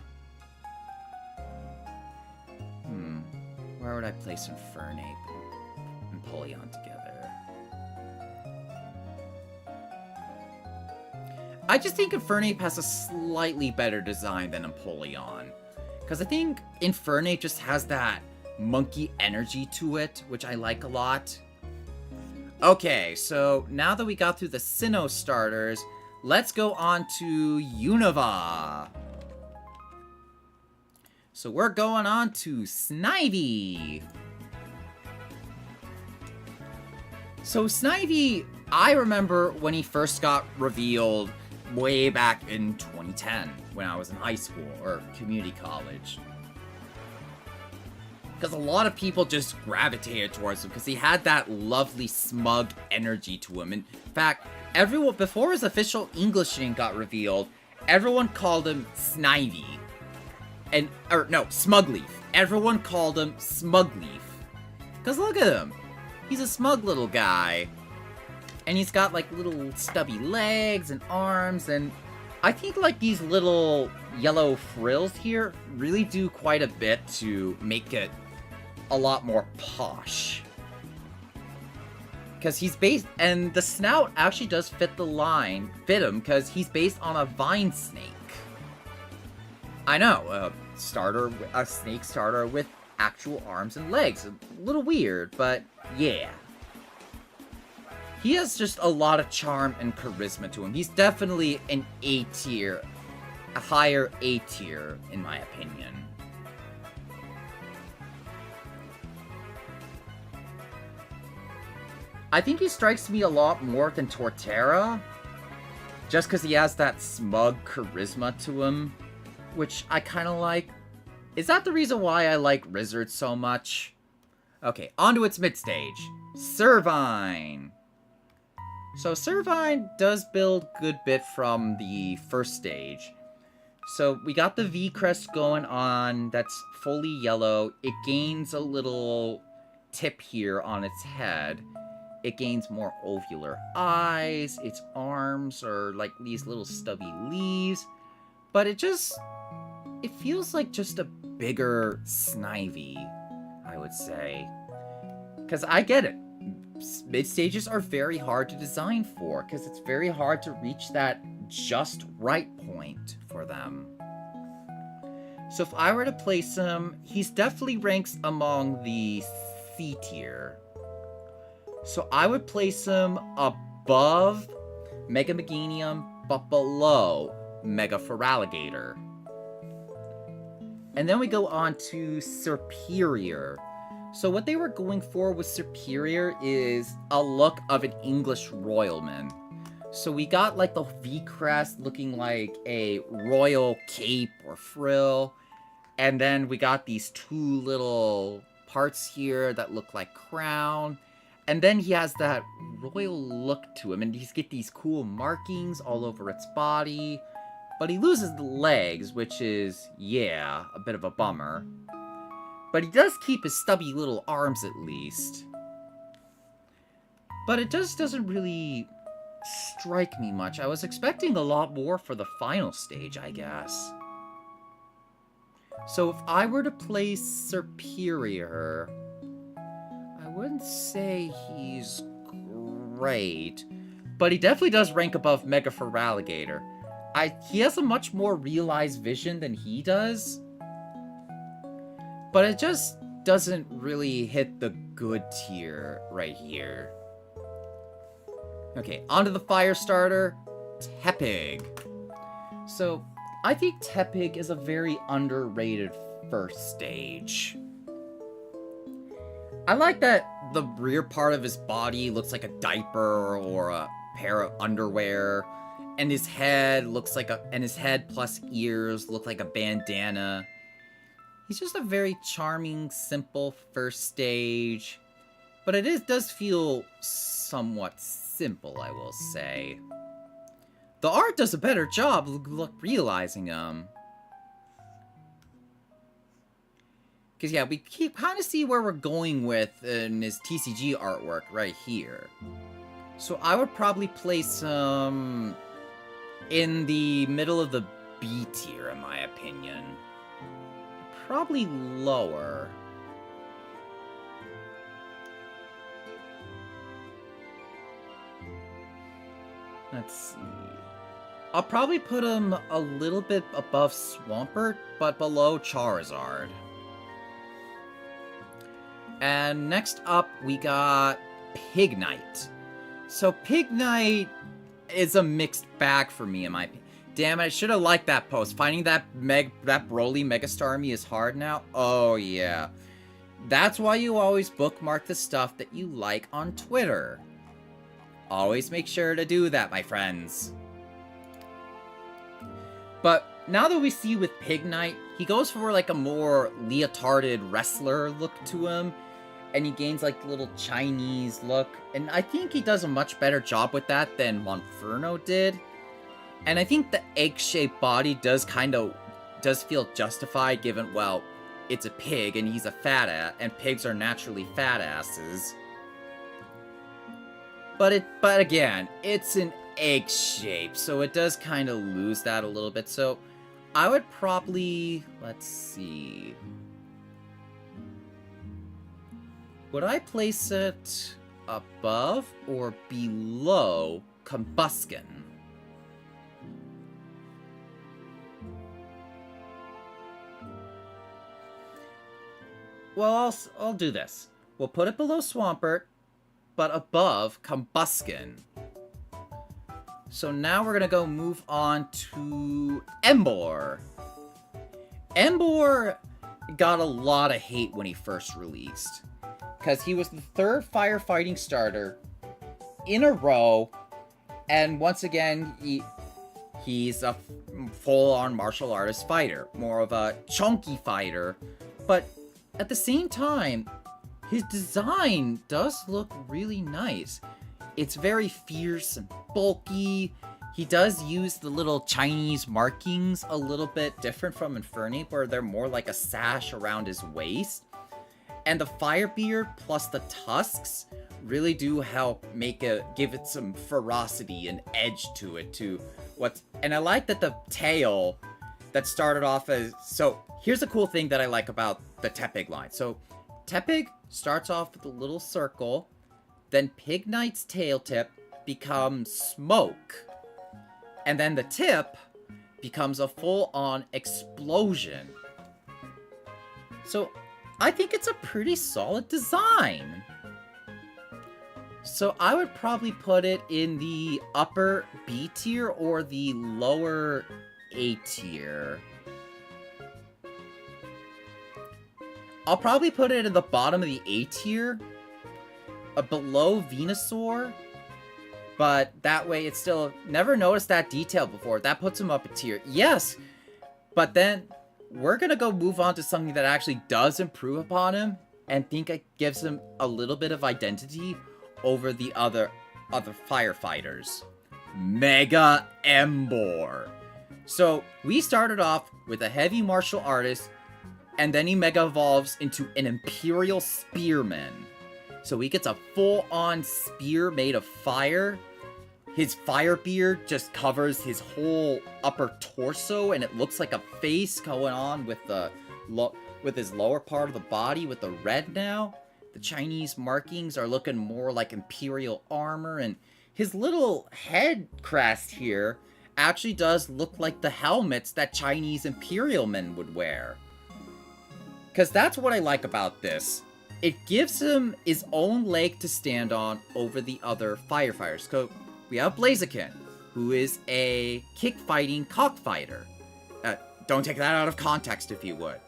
Where would I place Infernape and Polion together? I just think Infernape has a slightly better design than Empoleon. Because I think Infernape just has that monkey energy to it, which I like a lot. Okay, so now that we got through the Sinnoh starters, let's go on to Unova. So we're going on to Snivy. So Snivy, I remember when he first got revealed way back in 2010 when I was in high school or community college. Because a lot of people just gravitated towards him because he had that lovely smug energy to him. In fact, everyone, before his official English name got revealed, everyone called him Snivy. Smugleaf. Everyone called him Smugleaf. Because look at him. He's a smug little guy. And he's got like little stubby legs and arms. And I think like these little yellow frills here really do quite a bit to make it a lot more posh. Because he's based, and the snout actually does fit him because he's based on a vine snake. I know, a snake starter with actual arms and legs. A little weird, but yeah. He has just a lot of charm and charisma to him. He's definitely an A tier, a higher A tier, in my opinion. I think he strikes me a lot more than Torterra, just because he has that smug charisma to him, which I kind of like. Is that the reason why I like Rizzard so much? Okay, on to its mid-stage. Servine! So Servine does build good bit from the first stage. So we got the V-crest going on, that's fully yellow. It gains a little tip here on its head. It gains more ovular eyes, its arms are like these little stubby leaves. But it feels like just a bigger Snivy, I would say. Because I get it. Mid-stages are very hard to design for, because it's very hard to reach that just right point for them. So if I were to place him, he's definitely ranks among the C tier. So I would place him above Mega Meganium, but below Mega Feraligatr. And then we go on to Serperior. So what they were going for with Serperior is a look of an English royalman. So we got like the V-crest looking like a royal cape or frill. And then we got these two little parts here that look like crown. And then he has that royal look to him. And he's got these cool markings all over its body. But he loses the legs, which is, yeah, a bit of a bummer. But he does keep his stubby little arms at least. But it just doesn't really strike me much. I was expecting a lot more for the final stage, I guess. So if I were to place Serperior, I wouldn't say he's great. But he definitely does rank above Mega Feraligatr. He has a much more realized vision than he does. But it just doesn't really hit the good tier right here. Okay, onto the fire starter, Tepig. So, I think Tepig is a very underrated first stage. I like that the rear part of his body looks like a diaper or a pair of underwear. And his head looks like his head plus ears look like a bandana. He's just a very charming, simple first stage. But it does feel somewhat simple, I will say. The art does a better job realizing him. Because, yeah, we kind of see where we're going with in his TCG artwork right here. So I would probably place him in the middle of the B tier, in my opinion. Probably lower. Let's see. I'll probably put him a little bit above Swampert, but below Charizard. And next up, we got Pignite. So Pignite is a mixed bag for me, in my opinion. Damn it, I should have liked that post. Finding that Broly Megastar me is hard now. Oh, yeah. That's why you always bookmark the stuff that you like on Twitter. Always make sure to do that, my friends. But now that we see with Pignite, he goes for like a more leotarded wrestler look to him. And he gains like a little Chinese look. And I think he does a much better job with that than Monferno did. And I think the egg-shaped body does feel justified given, well, it's a pig and he's a fat ass, and pigs are naturally fat asses. But again, it's an egg shape, so it does kind of lose that a little bit. So I would probably, let's see. Would I place it above or below Combusken? Well, I'll do this. We'll put it below Swampert, but above Combusken. So now we're going to move on to Emboar. Emboar got a lot of hate when he first released, because he was the third firefighting starter in a row, and once again, he's a full-on martial artist fighter, more of a chunky fighter, but at the same time, his design does look really nice. It's very fierce and bulky. He does use the little Chinese markings a little bit different from Infernape, where they're more like a sash around his waist. And the Firebeard plus the tusks really do help give it some ferocity and edge to it and I like that the tail that started off as, so here's a cool thing that I like about the Tepig line. So Tepig starts off with a little circle, then Pignite's tail tip becomes smoke, and then the tip becomes a full-on explosion. So I think it's a pretty solid design. So I would probably put it in the upper B tier or the lower A tier. I'll probably put it at the bottom of the A tier, below Venusaur, but that way it's still, never noticed that detail before. That puts him up a tier. Yes, but then we're gonna move on to something that actually does improve upon him, and think it gives him a little bit of identity over the other firefighters. Mega Emboar. So we started off with a heavy martial artist, and then he mega evolves into an Imperial Spearman. So he gets a full-on spear made of fire. His Firebeard just covers his whole upper torso, and it looks like a face going on with his lower part of the body with the red now. The Chinese markings are looking more like Imperial armor, and his little head crest here actually does look like the helmets that Chinese Imperial men would wear. Because that's what I like about this. It gives him his own leg to stand on over the other firefighters. So we have Blaziken, who is a kick-fighting cockfighter. Don't take that out of context, if you would.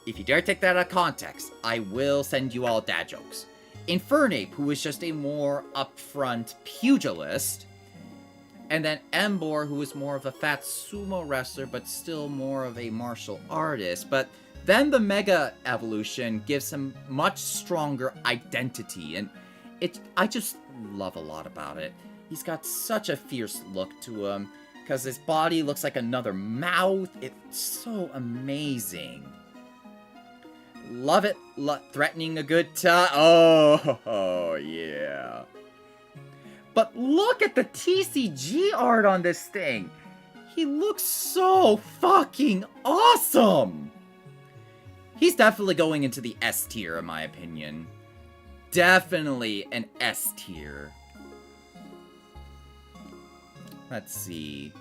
If you dare take that out of context, I will send you all dad jokes. Infernape, who is just a more upfront pugilist. And then Emboar, who is more of a fat sumo wrestler, but still more of a martial artist. But then the Mega Evolution gives him much stronger identity, and I just love a lot about it. He's got such a fierce look to him, because his body looks like another mouth. It's so amazing. Love it. Threatening a good time. Oh, yeah. But look at the TCG art on this thing. He looks so fucking awesome! He's definitely going into the S tier, in my opinion. Definitely an S tier. Let's see.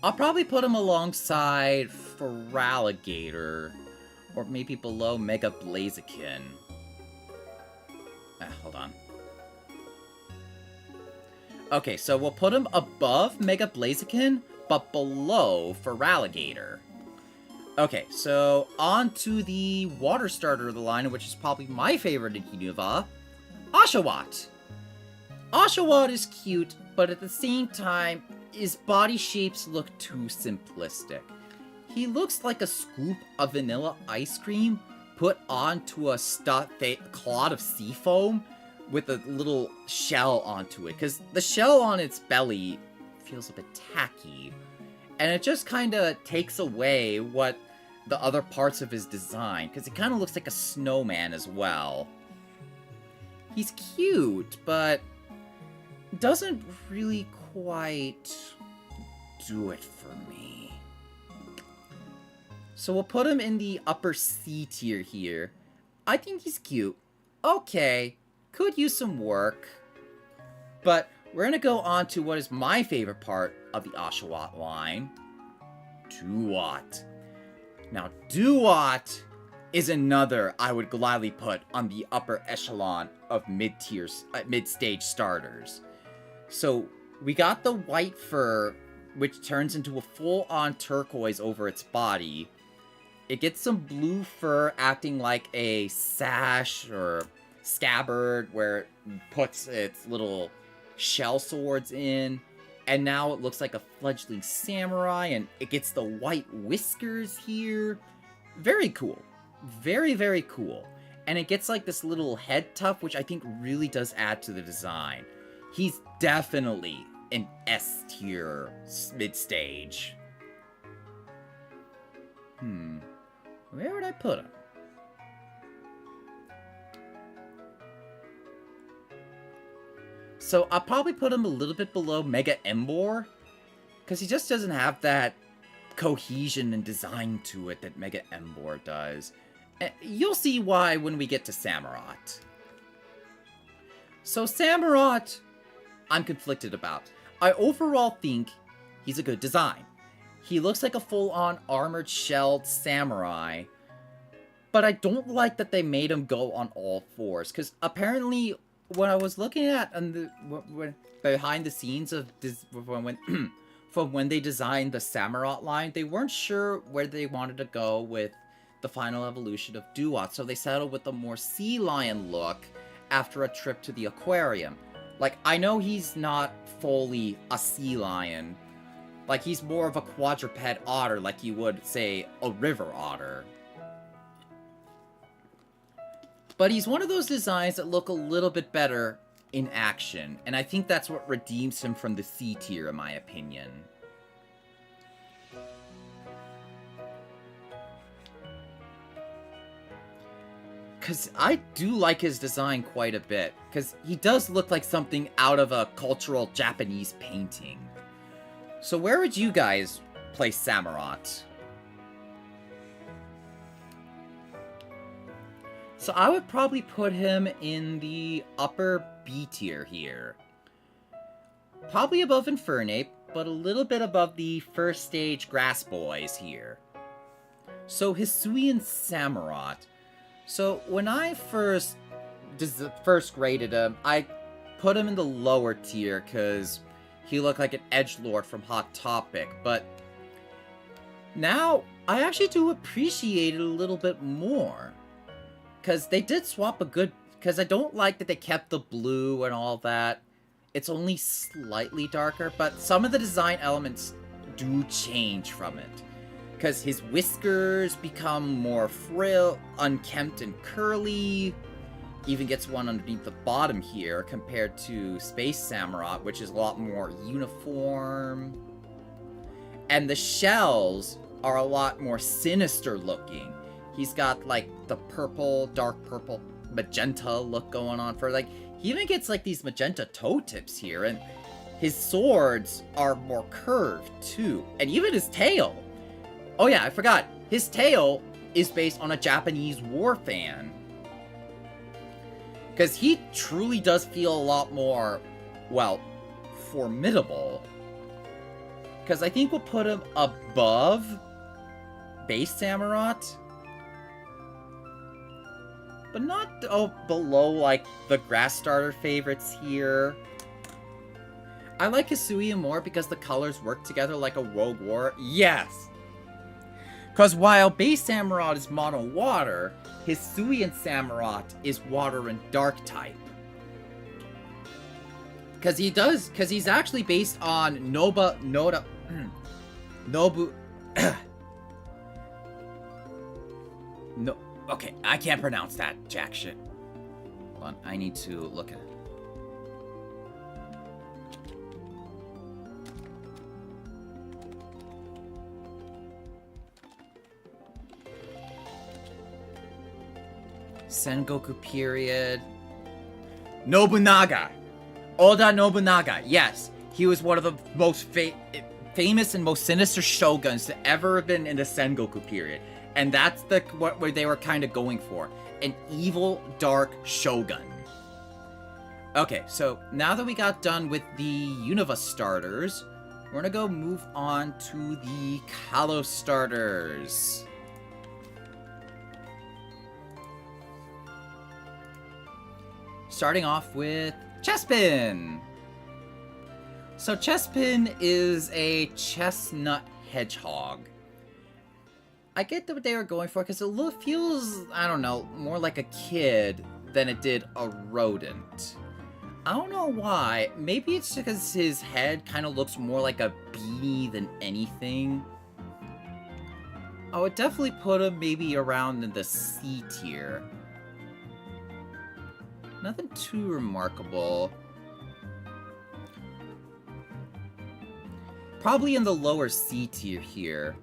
I'll probably put him alongside Feraligatr, or maybe below Mega Blaziken. Hold on. Okay, so we'll put him above Mega Blaziken, but below Feraligatr. Okay, so on to the water starter of the line, which is probably my favorite in Unova, Oshawott. Oshawott is cute, but at the same time, his body shapes look too simplistic. He looks like a scoop of vanilla ice cream put onto a clod of seafoam with a little shell onto it, because the shell on its belly feels a bit tacky, and it just kind of takes away what the other parts of his design, because it kind of looks like a snowman as well. He's cute, but doesn't really quite do it for me. So we'll put him in the upper C tier here. I think he's cute. Okay, could use some work. But we're gonna go on to what is my favorite part of the Oshawott line. Dewott. Now, Dewott is another I would gladly put on the upper echelon of mid-stage starters. So, we got the white fur, which turns into a full-on turquoise over its body. It gets some blue fur acting like a sash or scabbard where it puts its little shell swords in. And now it looks like a fledgling samurai, and it gets the white whiskers here. Very cool. Very, very cool. And it gets like this little head tuft, which I think really does add to the design. He's definitely an S tier mid-stage. Where would I put him? So I'll probably put him a little bit below Mega Emboar, because he just doesn't have that cohesion and design to it that Mega Emboar does. You'll see why when we get to Samurott. So Samurott, I'm conflicted about. I overall think he's a good design. He looks like a full-on armored shelled samurai, but I don't like that they made him go on all fours, because apparently when I was looking at behind the scenes of from when they designed the Samurott line, they weren't sure where they wanted to go with the final evolution of Dewott, so they settled with a more sea lion look after a trip to the aquarium. Like, I know he's not fully a sea lion. Like, he's more of a quadruped otter, like you would, say, a river otter. But he's one of those designs that look a little bit better in action, and I think that's what redeems him from the C tier, in my opinion. Because I do like his design quite a bit, because he does look like something out of a cultural Japanese painting. So where would you guys place Samurott? So I would probably put him in the upper B tier here. Probably above Infernape, but a little bit above the first stage Grass Boys here. So Hisuian Samurott. So when I first graded him, I put him in the lower tier because he looked like an edgelord from Hot Topic, but now I actually do appreciate it a little bit more. Because they did swap a good... Because I don't like that they kept the blue and all that. It's only slightly darker, but some of the design elements do change from it. Because his whiskers become more unkempt and curly. Even gets one underneath the bottom here compared to Space Samurott, which is a lot more uniform. And the shells are a lot more sinister looking. He's got, like, the purple, dark purple, magenta look going on for, like, He even gets like these magenta toe tips here, and his swords are more curved too. And even his tail. Oh yeah, I forgot. His tail is based on a Japanese war fan. Because he truly does feel a lot more, well, formidable. Because I think we'll put him above base Samurott. But not below, like, the grass starter favorites here. I like Hisui more because the colors work together like a Rogue War. Yes! Because while base Samurott is mono water, Hisui and Samurott is water and dark type. Because he's actually based on Nobu... No, okay, I can't pronounce that jack shit. Hold on, I need to look at it. Sengoku period. Nobunaga! Oda Nobunaga, yes. He was one of the most famous and most sinister shoguns to ever have been in the Sengoku period. And that's what they were kind of going for. An evil, dark shogun. Okay, so now that we got done with the Unova starters, we're gonna go move on to the Kalos starters. Starting off with Chespin. So Chespin is a chestnut hedgehog. I get what they were going for because it feels, I don't know, more like a kid than it did a rodent. I don't know why. Maybe it's because his head kind of looks more like a beanie than anything. I would definitely put him maybe around in the C tier. Nothing too remarkable. Probably in the lower C tier here.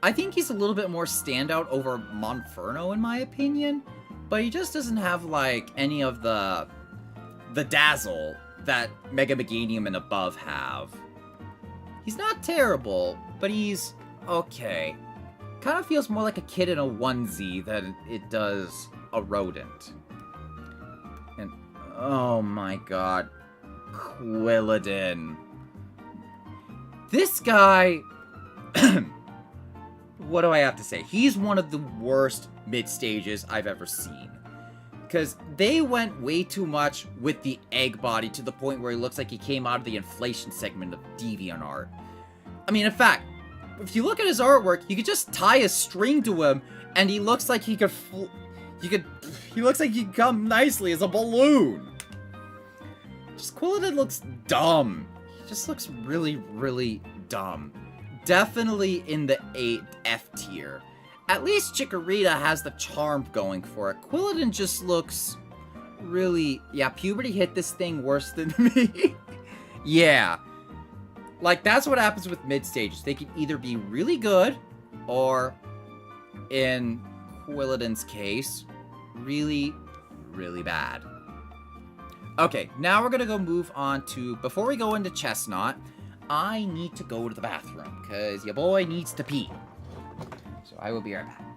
I think he's a little bit more standout over Monferno in my opinion, but he just doesn't have like any of the dazzle that Mega Meganium and above have. He's not terrible, but he's okay. Kind of feels more like a kid in a onesie than it does a rodent. And oh my god, Quilladin. This guy, what do I have to say? He's one of the worst mid-stages I've ever seen. Because they went way too much with the egg body to the point where he looks like he came out of the inflation segment of DeviantArt. I mean, in fact, if you look at his artwork, you could just tie a string to him and he looks like he could he looks like he could come nicely as a balloon. Just Quilladin looks dumb. He just looks really, really dumb. Definitely in the F tier. At least Chikorita has the charm going for it. Quilladin just looks really... Yeah, puberty hit this thing worse than me. Yeah. Like, that's what happens with mid-stages. They can either be really good, or, in Quilladin's case, really, really bad. Okay, now we're gonna go move on to... Before we go into Chestnut, I need to go to the bathroom, because your boy needs to pee. So I will be right back.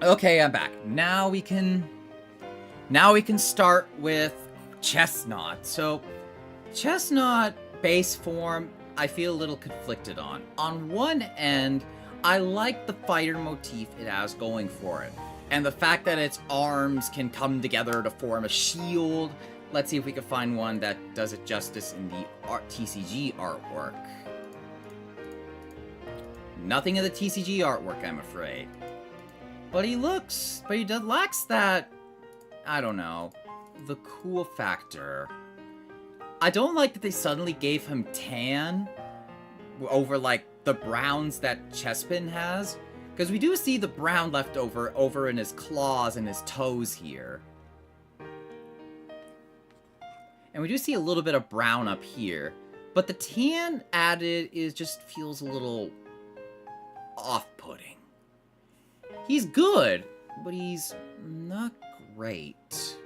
Okay, I'm back. Now we can start with Chestnut. So, Chestnut base form, I feel a little conflicted on. On one end, I like the fighter motif it has going for it. And the fact that its arms can come together to form a shield. Let's see if we can find one that does it justice in the TCG artwork. Nothing in the TCG artwork, I'm afraid. But he lacks that, I don't know, the cool factor. I don't like that they suddenly gave him tan over, like, the browns that Chespin has. Because we do see the brown left over in his claws and his toes here. And we do see a little bit of brown up here. But the tan added just feels a little off-putting. He's good, but he's not great.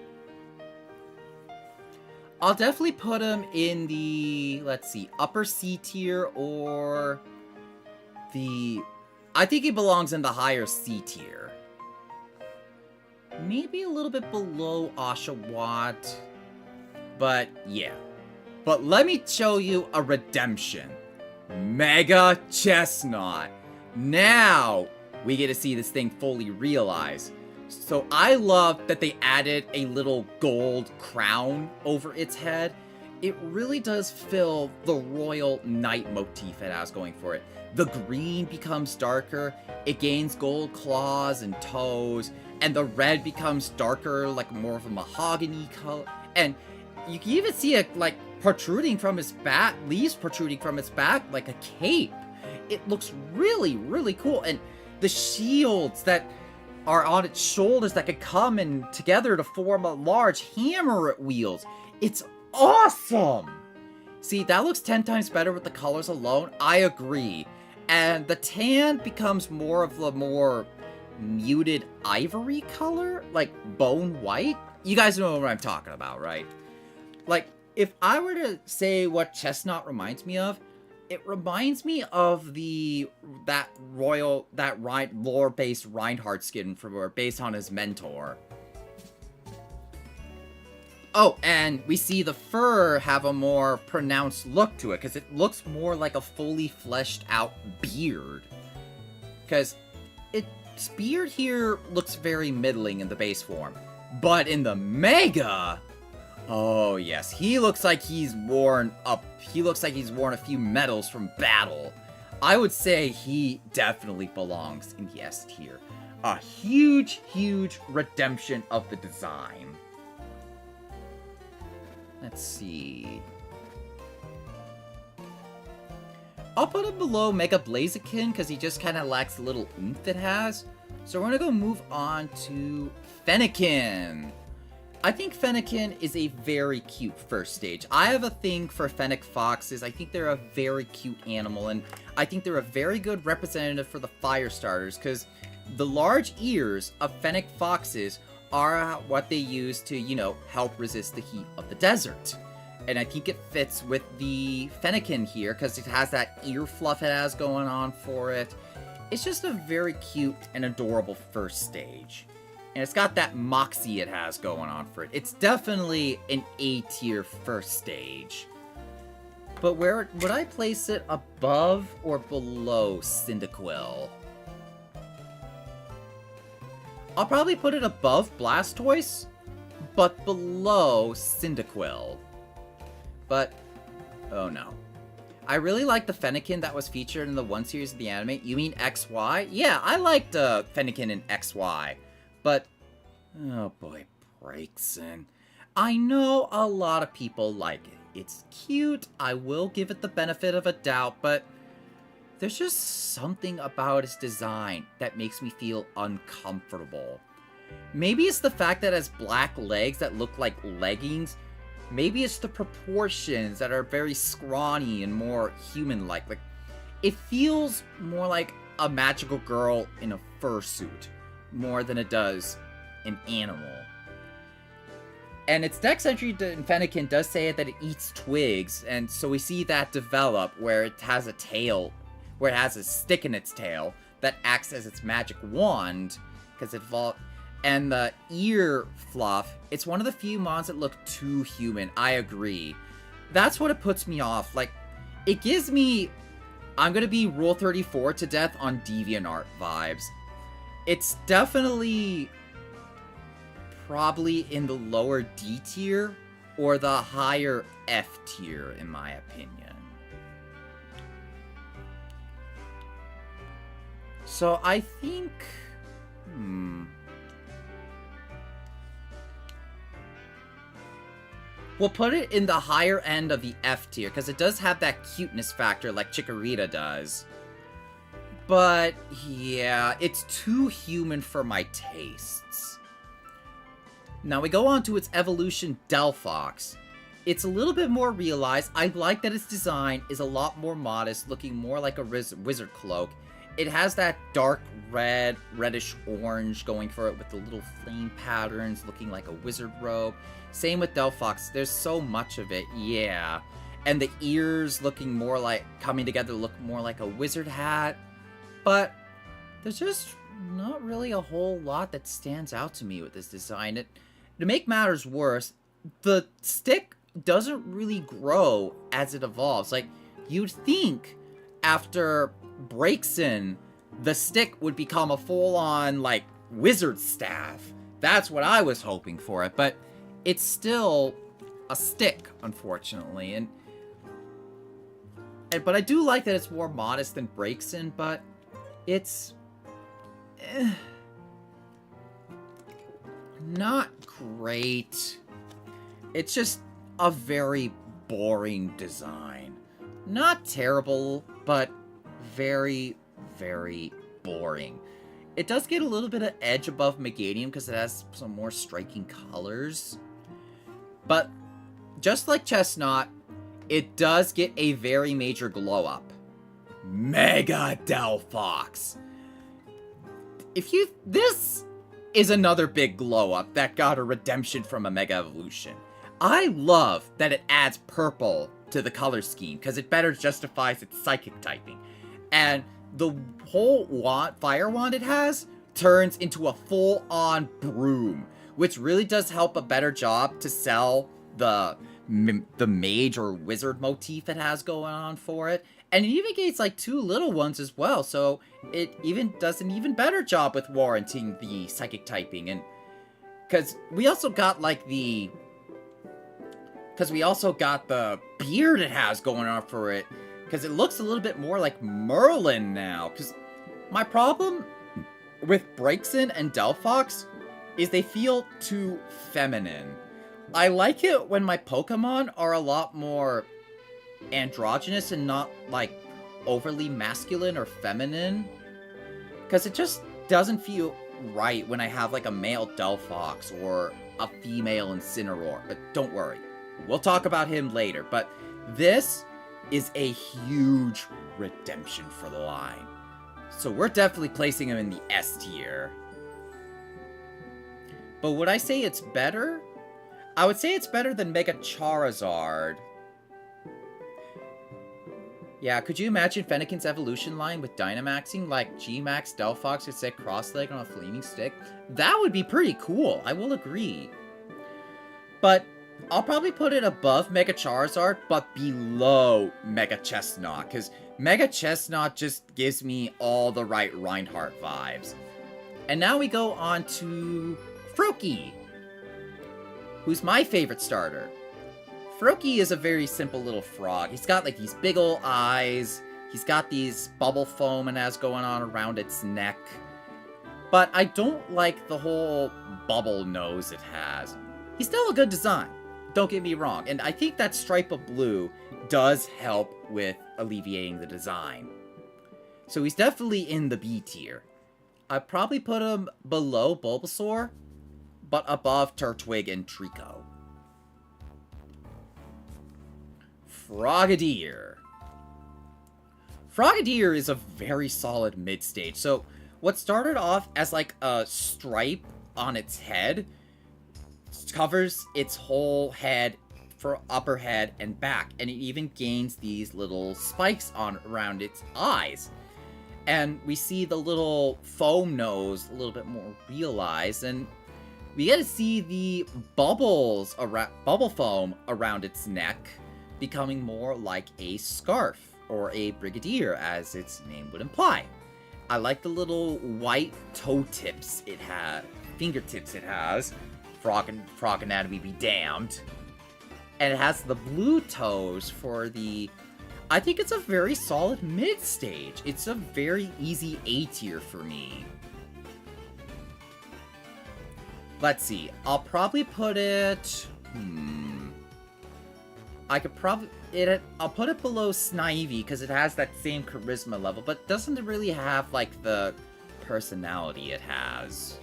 I'll definitely put him in the, let's see, upper C tier or I think he belongs in the higher C tier. Maybe a little bit below Oshawott. But yeah. But let me show you a redemption. Mega Chestnut. Now we get to see this thing fully realized. So I love that they added a little gold crown over its head. It really does fill the royal knight motif it has going for it. The green becomes darker, it gains gold claws and toes, and the red becomes darker, like more of a mahogany color. And you can even see it like protruding from his back, leaves protruding from its back like a cape. It looks really, really cool. And the shields that are on its shoulders that could come in together to form a large hammer it wields. It's awesome! See, that looks 10 times better with the colors alone. I agree. And the tan becomes more of the more muted ivory color, like bone white. You guys know what I'm talking about, right? Like, if I were to say what Chestnut reminds me of, it reminds me of that lore-based Reinhardt skin based on his mentor. Oh, and we see the fur have a more pronounced look to it, because it looks more like a fully fleshed out beard. Because its beard here looks very middling in the base form. But in the Mega, oh yes, he looks like he's worn a few medals from battle. I would say he definitely belongs in the S tier. A huge, huge redemption of the design. Let's see. I'll put him below Mega Blaziken because he just kind of lacks the little oomph it has. So we're going to go move on to Fennekin. I think Fennekin is a very cute first stage. I have a thing for Fennec Foxes. I think they're a very cute animal, and I think they're a very good representative for the fire starters because the large ears of Fennec Foxes are what they use to, you know, help resist the heat of the desert. And I think it fits with the Fennekin here because it has that ear fluff it has going on for it. It's just a very cute and adorable first stage. And it's got that moxie it has going on for it. It's definitely an A-tier first stage. But where would I place it, above or below Cyndaquil? I'll probably put it above Blastoise, but below Cyndaquil. But, oh no. I really like the Fennekin that was featured in the 1 series of the anime. You mean XY? Yeah, I liked Fennekin in XY. But, oh boy, Braixen. I know a lot of people like it. It's cute, I will give it the benefit of a doubt, but there's just something about its design that makes me feel uncomfortable. Maybe it's the fact that it has black legs that look like leggings. Maybe it's the proportions that are very scrawny and more human-like. Like, it feels more like a magical girl in a fursuit more than it does an animal. And its dex entry in Fennekin does say that it eats twigs, and so we see that develop where it has a tail, where it has a stick in its tail that acts as its magic wand, because it and the ear fluff, it's one of the few mons that look too human. I agree. That's what it puts me off. Like, it gives me I'm gonna be Rule 34 to death on DeviantArt vibes. It's definitely probably in the lower D tier or the higher F tier, in my opinion. So I think... We'll put it in the higher end of the F tier, because it does have that cuteness factor like Chikorita does. But, yeah, it's too human for my tastes. Now we go on to its evolution, Delphox. It's a little bit more realized. I like that its design is a lot more modest, looking more like a wizard cloak. It has that dark red, reddish orange going for it with the little flame patterns, looking like a wizard robe. Same with Delphox, there's so much of it, yeah. And the ears looking more like, coming together look more like a wizard hat. But there's just not really a whole lot that stands out to me with this design. To make matters worse, the stick doesn't really grow as it evolves. Like, you'd think after Braixen, the stick would become a full-on, like, wizard staff. That's what I was hoping for it, but it's still a stick, unfortunately. But I do like that it's more modest than Braixen, but it's... not great. It's just a very boring design. Not terrible, but very, very boring. It does get a little bit of edge above Meganium because it has some more striking colors. But just like Chestnut, it does get a very major glow up. Mega Delphox. This is another big glow up that got a redemption from a Mega Evolution. I love that it adds purple to the color scheme because it better justifies its psychic typing. And the whole fire wand it has turns into a full-on broom, which really does help a better job to sell the mage or wizard motif it has going on for it. And it even gets like 2 little ones as well, so it even does an even better job with warranting the psychic typing. And because we also got like the beard it has going on for it, because it looks a little bit more like Merlin now. Because my problem with Braixen and Delphox is they feel too feminine. I like it when my Pokemon are a lot more androgynous and not like overly masculine or feminine, because it just doesn't feel right when I have like a male Delphox or a female Incineroar. But don't worry, we'll talk about him later. But this is a huge redemption for the line, so we're definitely placing him in the S tier. But would I say it's better? I would say it's better than Mega Charizard. Yeah, could you imagine Fennekin's evolution line with Dynamaxing like G-Max Delphox could set cross-leg on a flaming stick? That would be pretty cool, I will agree. But I'll probably put it above Mega Charizard, but below Mega Chestnut, because Mega Chestnut just gives me all the right Reinhardt vibes. And now we go on to Froakie, who's my favorite starter. Froakie is a very simple little frog. He's got like these big ol' eyes. He's got these bubble foam and has going on around its neck. But I don't like the whole bubble nose it has. He's still a good design, don't get me wrong. And I think that stripe of blue does help with alleviating the design. So he's definitely in the B tier. I'd probably put him below Bulbasaur, but above Turtwig and Trico. Frogadier. Frogadier is a very solid mid-stage. So what started off as like a stripe on its head covers its whole head for upper head and back, and it even gains these little spikes on around its eyes. And we see the little foam nose a little bit more realized, and we get to see the bubble foam around its neck becoming more like a scarf or a brigadier, as its name would imply. I like the little white toe tips it has, fingertips it has. Frog anatomy be damned. And it has the blue toes for the... I think it's a very solid mid-stage. It's a very easy A tier for me. Let's see. I'll probably put it... I could probably... I'll put it below Snivy because it has that same charisma level, but doesn't really have, like, the personality it has.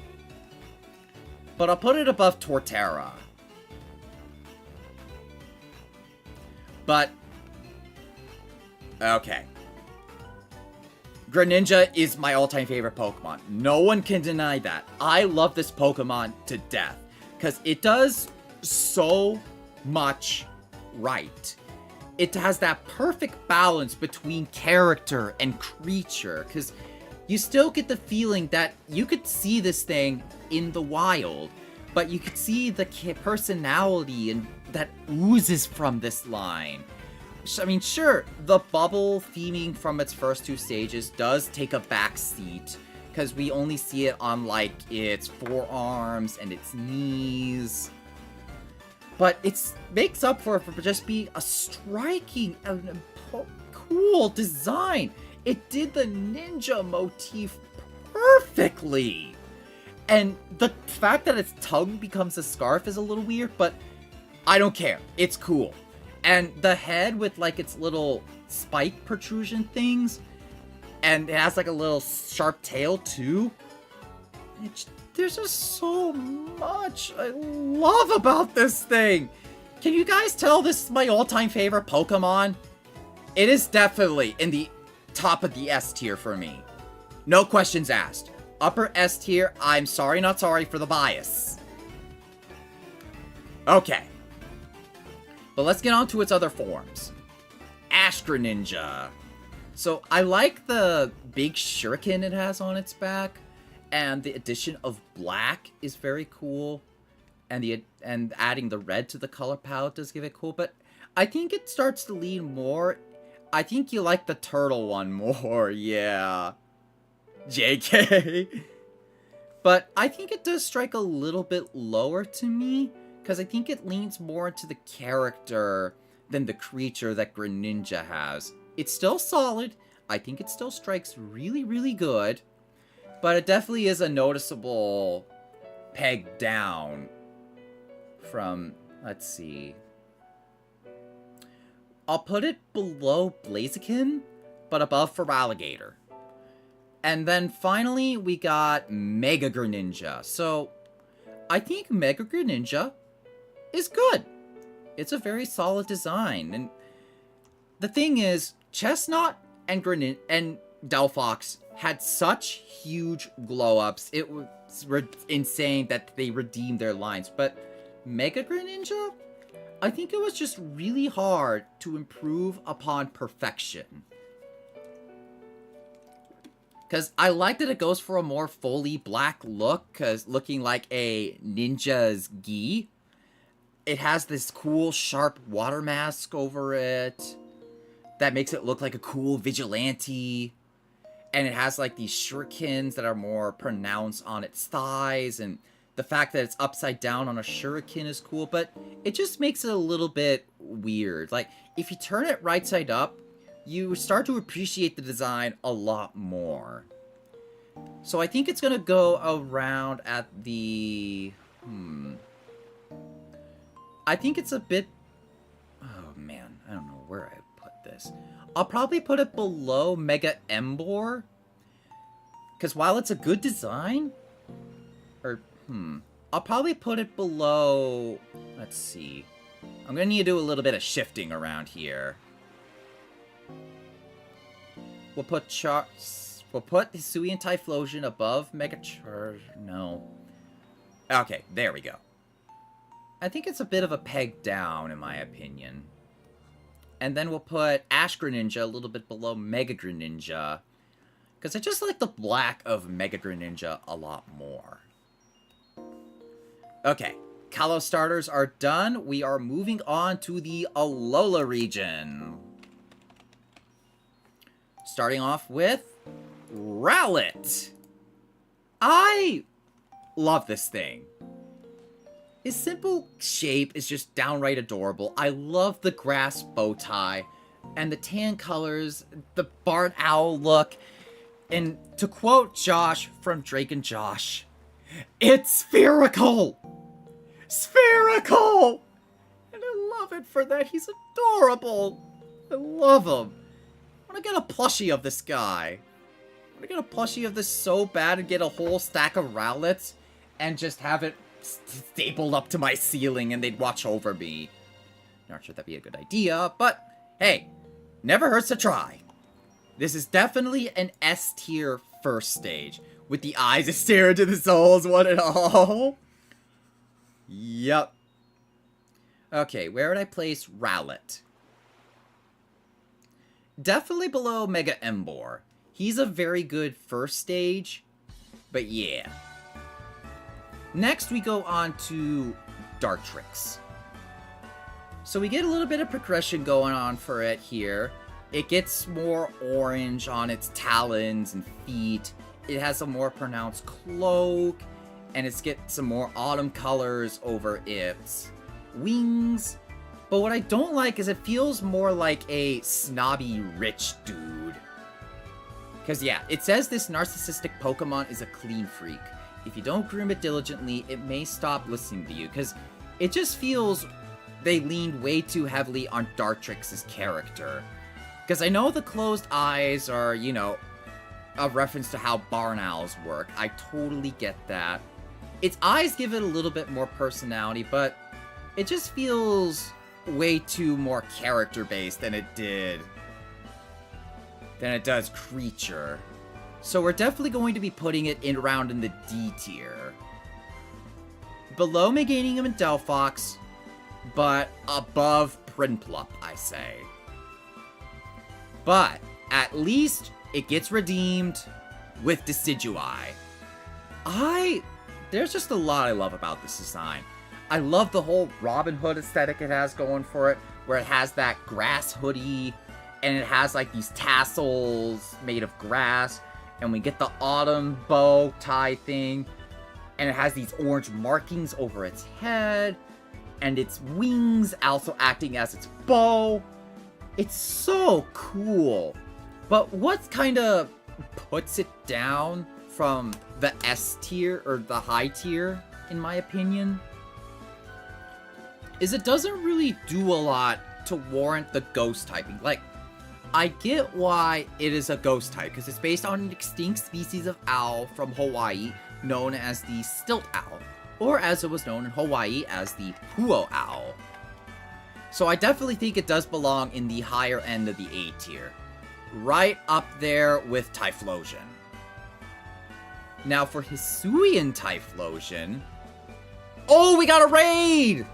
But I'll put it above Torterra. But... okay. Greninja is my all-time favorite Pokemon. No one can deny that. I love this Pokemon to death. Because it does so much right. It has that perfect balance between character and creature. Because you still get the feeling that you could see this thing in the wild. But you could see the personality and that oozes from this line. I mean, sure, the bubble theming from its first two stages does take a back seat, because we only see it on, like, its forearms and its knees. But it makes up for just being a striking and cool design. It did the ninja motif perfectly. And the fact that its tongue becomes a scarf is a little weird, but I don't care. It's cool. And the head with, like, its little spike protrusion things, and it has, like, a little sharp tail, too. There's just so much I love about this thing. Can you guys tell this is my all-time favorite Pokemon? It is definitely in the top of the S tier for me. No questions asked. Upper S tier, I'm sorry not sorry for the bias. Okay. But let's get on to its other forms. Ash Greninja. So I like the big shuriken it has on its back, and the addition of black is very cool, and adding the red to the color palette does give it cool. But I think it starts to lean more. I think you like the turtle one more, yeah. JK. But I think it does strike a little bit lower to me, because I think it leans more into the character than the creature that Greninja has. It's still solid. I think it still strikes really, really good. But it definitely is a noticeable peg down from, let's see. I'll put it below Blaziken, but above Feraligatr. And then finally, we got Mega Greninja. So, I think Mega Greninja is good. It's a very solid design. And the thing is, Chestnut and Delphox had such huge glow-ups. It was insane that they redeemed their lines. But Mega Greninja, I think it was just really hard to improve upon perfection. Because I like that it goes for a more fully black look, because looking like a ninja's gi. It has this cool, sharp water mask over it that makes it look like a cool vigilante. And it has, like, these shurikens that are more pronounced on its thighs. And the fact that it's upside down on a shuriken is cool. But it just makes it a little bit weird. Like, if you turn it right side up, you start to appreciate the design a lot more. So I think it's going to go around at the... I think it's a bit... oh, man. I don't know where I put this. I'll probably put it below Mega Emboar. Because while it's a good design... I'll probably put it below... let's see. I'm going to need to do a little bit of shifting around here. We'll put Hisuian Typhlosion above Mega no. Okay, there we go. I think it's a bit of a peg down, in my opinion. And then we'll put Ash Greninja a little bit below Mega Greninja. Because I just like the black of Mega Greninja a lot more. Okay, Kalos starters are done. We are moving on to the Alola region. starting off with Rowlet. I love this thing. His simple shape is just downright adorable. I love the grass bow tie and the tan colors, the barn owl look. And to quote Josh from Drake and Josh, it's spherical! Spherical! And I love it for that. He's adorable. I love him. I want to get a plushie of this guy. I want to get a plushie of this so bad and get a whole stack of Rowlets and just have it stapled up to my ceiling and they'd watch over me. Not sure that'd be a good idea, but hey, never hurts to try. This is definitely an S tier first stage, with the eyes that stare into the souls, one and all. Yup. Okay, where would I place Rowlet? Definitely below Mega Emboar. He's a very good first stage, but yeah. Next, we go on to Dartrix. So we get a little bit of progression going on for it here. It gets more orange on its talons and feet. It has a more pronounced cloak, and it's get some more autumn colors over its wings. But what I don't like is it feels more like a snobby rich dude. Because yeah, it says this narcissistic Pokemon is a clean freak. If you don't groom it diligently, it may stop listening to you. Because it just feels they leaned way too heavily on Dartrix's character. Because I know the closed eyes are, you know, a reference to how barn owls work. I totally get that. Its eyes give it a little bit more personality, but it just feels way too more character-based than it does creature. So we're definitely going to be putting it in around in the D tier. Below Meganium and Delphox, but above Prinplup, I say. But at least it gets redeemed with Decidueye. There's just a lot I love about this design. I love the whole Robin Hood aesthetic it has going for it, where it has that grass hoodie, and it has like these tassels made of grass, and we get the autumn bow tie thing, and it has these orange markings over its head, and its wings also acting as its bow. It's so cool. But what kind of puts it down from the S tier, or the high tier, in my opinion, is it doesn't really do a lot to warrant the ghost typing. Like, I get why it is a ghost type, because it's based on an extinct species of owl from Hawaii known as the stilt owl, or as it was known in Hawaii as the puo owl. So I definitely think it does belong in the higher end of the A tier, right up there with Typhlosion. Now for Hisuian Typhlosion, oh, we got a raid!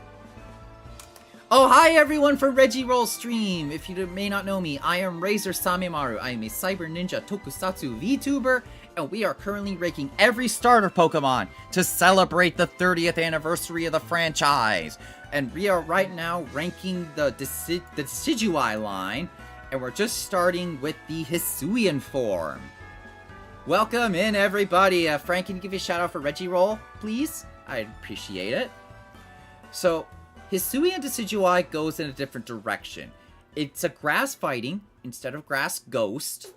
Oh, hi everyone from Regiroll Stream. If you may not know me, I am Razor Samimaru. I am a Cyber Ninja Tokusatsu VTuber, and we are currently ranking every starter Pokemon to celebrate the 30th anniversary of the franchise. And we are right now ranking the Decidueye line, and we're just starting with the Hisuian form. Welcome in, everybody. Frank, can you give me a shout out for Regiroll, please? I'd appreciate it. So, Hisuian Decidueye goes in a different direction. It's a grass fighting instead of grass ghost.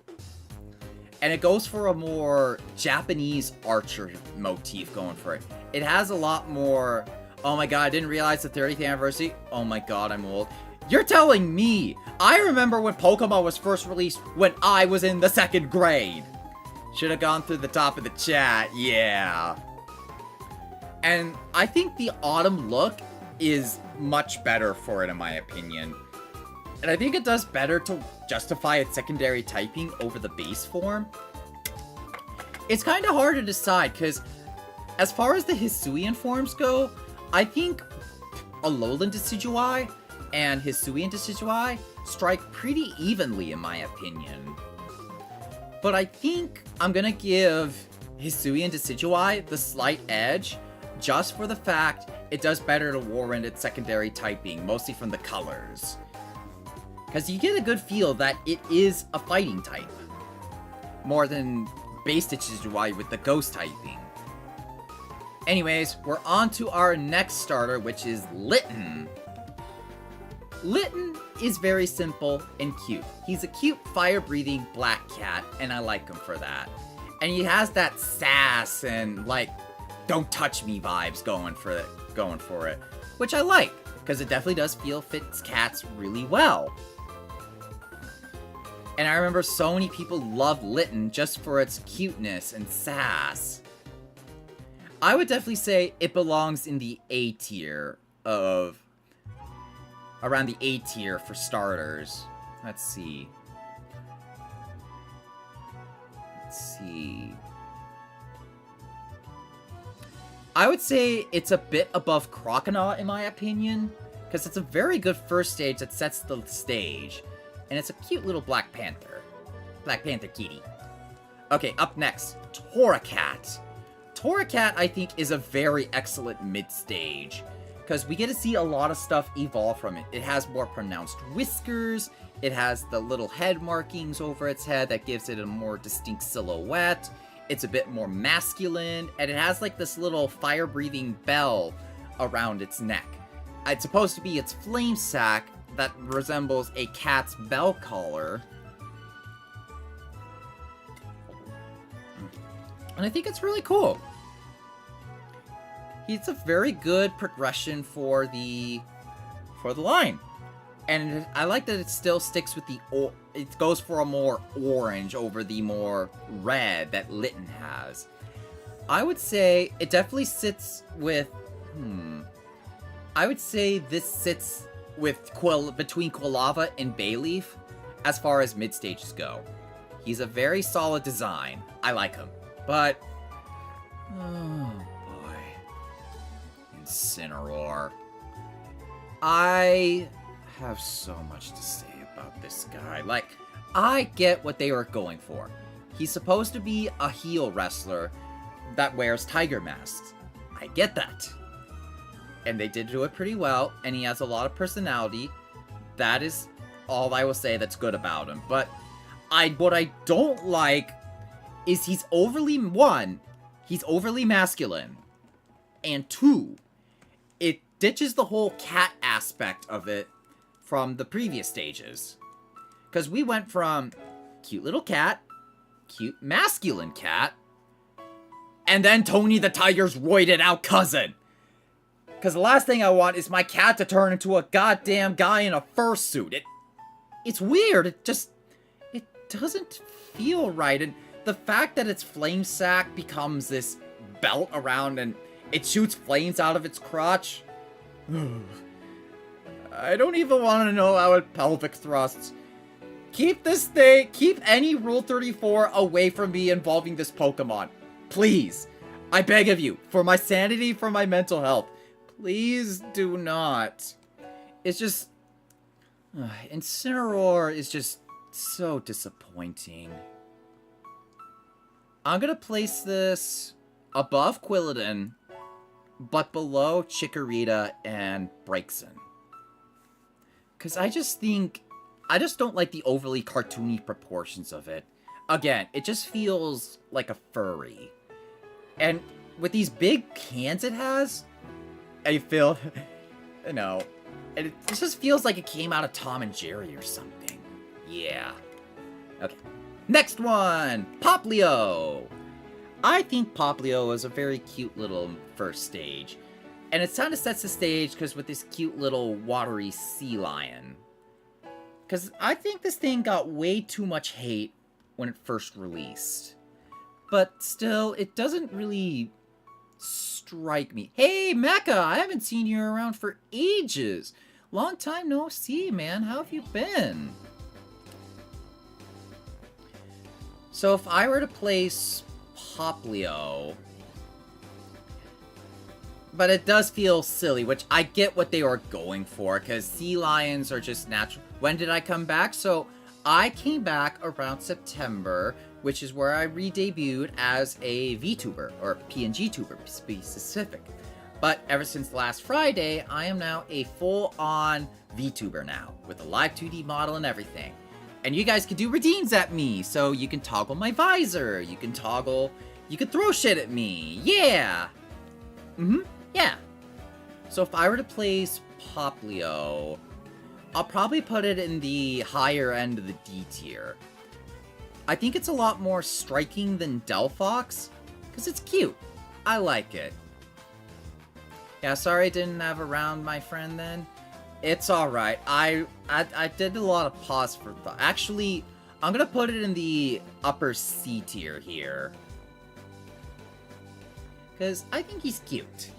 And it goes for a more Japanese archer motif going for it. It has a lot more, oh my god, I didn't realize the 30th anniversary. Oh my god, I'm old. You're telling me! I remember when Pokemon was first released when I was in the 2nd grade. Should have gone through the top of the chat, yeah. And I think the autumn look is much better for it, in my opinion. And I think it does better to justify its secondary typing over the base form. It's kind of hard to decide, because as far as the Hisuian forms go, I think Alolan Decidueye and Hisuian Decidueye strike pretty evenly, in my opinion. But I think I'm gonna give Hisuian Decidueye the slight edge, just for the fact it does better to warrant its secondary typing, mostly from the colors. Because you get a good feel that it is a fighting type. more than base Stitch's UI with the ghost typing. Anyways, we're on to our next starter, which is Litten. Litten is very simple and cute. He's a cute fire-breathing black cat, and I like him for that. And he has that sass and, like, don't touch me vibes going for it, which I like, because it definitely does fits cats really well. And I remember so many people love Litten just for its cuteness and sass. I would definitely say it belongs in the A tier of... around the A tier for starters. Let's see. I would say it's a bit above Croconaw in my opinion, because it's a very good first stage that sets the stage. And it's a cute little Black Panther. Black Panther kitty. Okay, up next, Torracat. Torracat, I think, is a very excellent mid-stage, because we get to see a lot of stuff evolve from it. It has more pronounced whiskers, it has the little head markings over its head that gives it a more distinct silhouette, it's a bit more masculine, and it has like this little fire-breathing bell around its neck. It's supposed to be its flame sack that resembles a cat's bell collar. And I think it's really cool. It's a very good progression for the line. And I like that it still sticks with it goes for a more orange over the more red that Litten has. I would say it definitely sits with, I would say this sits with between Quilava and Bayleaf as far as mid stages go. He's a very solid design. I like him. But, oh boy. Incineroar. I have so much to say about this guy. Like, I get what they were going for. He's supposed to be a heel wrestler that wears tiger masks. I get that. And they did do it pretty well, and he has a lot of personality. That is all I will say that's good about him. But what I don't like is he's overly masculine. And 2, it ditches the whole cat aspect of it from the previous stages. Because we went from cute little cat, cute masculine cat, and then Tony the Tiger's roided out cousin. Because the last thing I want is my cat to turn into a goddamn guy in a fursuit. It's weird. It doesn't feel right. And the fact that its flame sack becomes this belt around and it shoots flames out of its crotch. I don't even want to know how it pelvic thrusts. Keep any Rule 34 away from me involving this Pokemon. Please. I beg of you. For my sanity, for my mental health. Please do not. It's just... Incineroar is just so disappointing. I'm gonna place this above Quilladin, but below Chikorita and Braixen. Because I just don't like the overly cartoony proportions of it. Again, it just feels like a furry. And with these big hands it has, I feel, it just feels like it came out of Tom and Jerry or something. Yeah. Okay. Next one! Poplio! I think Poplio is a very cute little first stage. And it kind of sets the stage because with this cute little watery sea lion. Because I think this thing got way too much hate when it first released. But still, it doesn't really strike me. Hey, Mecha! I haven't seen you around for ages. Long time no see, man. How have you been? So if I were to place Poplio... But it does feel silly, which I get what they were going for, because sea lions are just natural. When did I come back? So I came back around September, which is where I re-debuted as a VTuber, or PNG tuber, to be specific. But ever since last Friday, I am now a full-on VTuber now, with a live 2D model and everything. And you guys can do redeems at me, so you can toggle my visor, you can throw shit at me, yeah! Yeah. So if I were to place Poplio, I'll probably put it in the higher end of the D tier. I think it's a lot more striking than Delphox, because it's cute. I like it. Yeah, sorry I didn't have a round, my friend, then. It's alright. I did a lot of pause for thought. Actually, I'm gonna put it in the upper C tier here. Because I think he's cute.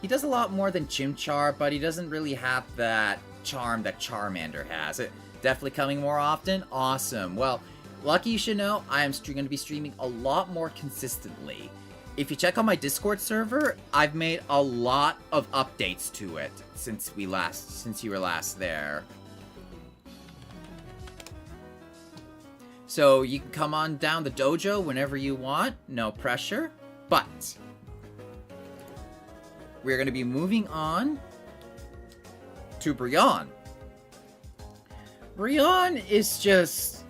He does a lot more than Chimchar, but he doesn't really have that charm that Charmander has. It definitely coming more often? Awesome. Well, lucky you should know, I am going to be streaming a lot more consistently. If you check on my Discord server, I've made a lot of updates to it since you were last there. So you can come on down the dojo whenever you want, no pressure. But we're going to be moving on to Brionne. Brionne is just...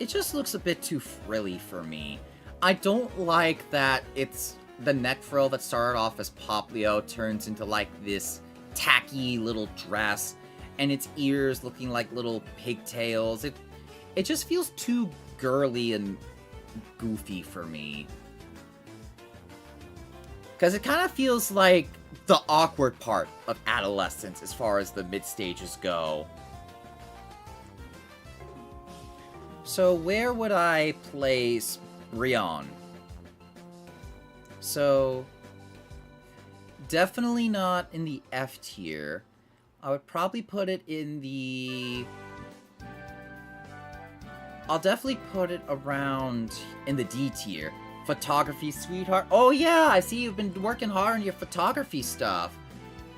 it just looks a bit too frilly for me. I don't like that it's the neck frill that started off as Poplio turns into like this tacky little dress, and its ears looking like little pigtails. It just feels too girly and goofy for me. Because it kind of feels like the awkward part of adolescence as far as the mid-stages go. So where would I place Brionne? So, definitely not in the F tier. I would probably put it in the... I'll definitely put it around in the D tier. Photography sweetheart. Oh yeah, I see you've been working hard on your photography stuff.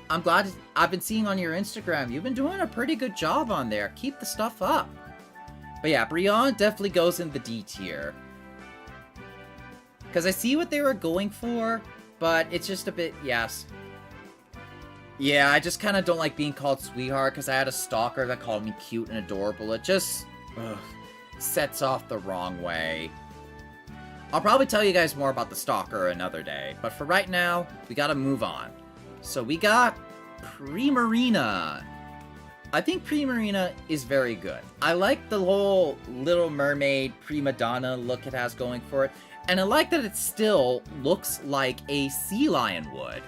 I'm glad I've been seeing on your Instagram. You've been doing a pretty good job on there. Keep the stuff up. But yeah, Brionne definitely goes in the D tier. Because I see what they were going for, but it's just a bit, yes. Yeah, I just kind of don't like being called sweetheart because I had a stalker that called me cute and adorable. It just sets off the wrong way. I'll probably tell you guys more about the stalker another day, but for right now, we gotta move on. So we got Primarina. I think Primarina is very good. I like the whole Little Mermaid prima donna look it has going for it, and I like that it still looks like a sea lion would.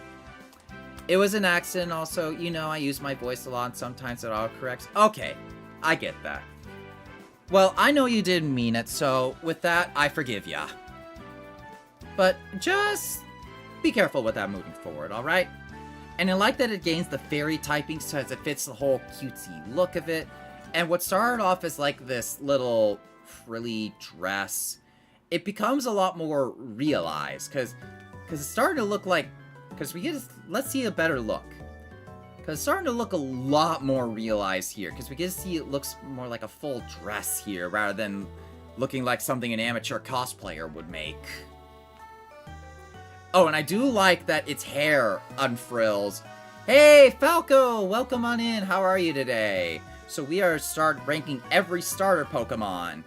It was an accident also, you know, I use my voice a lot and sometimes it autocorrects. Okay, I get that. Well, I know you didn't mean it, so with that, I forgive ya. But just be careful with that moving forward, alright? And I like that it gains the fairy typing so as it fits the whole cutesy look of it. And what started off as like this little frilly dress, it becomes a lot more realized. Because it's starting to look like... let's see a better look. Because it's starting to look a lot more realized here. Because we get to see it looks more like a full dress here rather than looking like something an amateur cosplayer would make. Oh, and I do like that its hair unfrills. Hey, Falco! Welcome on in. How are you today? So we are ranking every starter Pokemon.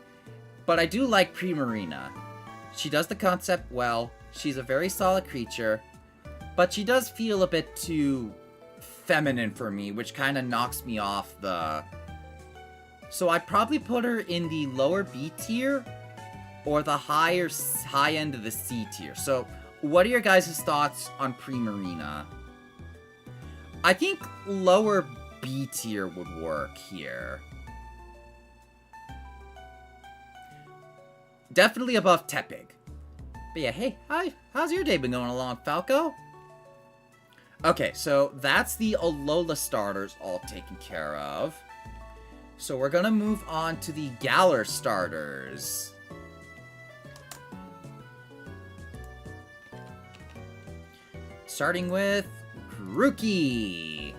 But I do like Primarina. She does the concept well. She's a very solid creature. But she does feel a bit too feminine for me, which kind of knocks me off the... So I'd probably put her in the lower B tier or the high end of the C tier. So... what are your guys' thoughts on Primarina? I think lower B tier would work here. Definitely above Tepig. But yeah, hey, hi. How's your day been going along, Falco? Okay, so that's the Alola starters all taken care of. So we're gonna move on to the Galar starters. Starting with Grookey.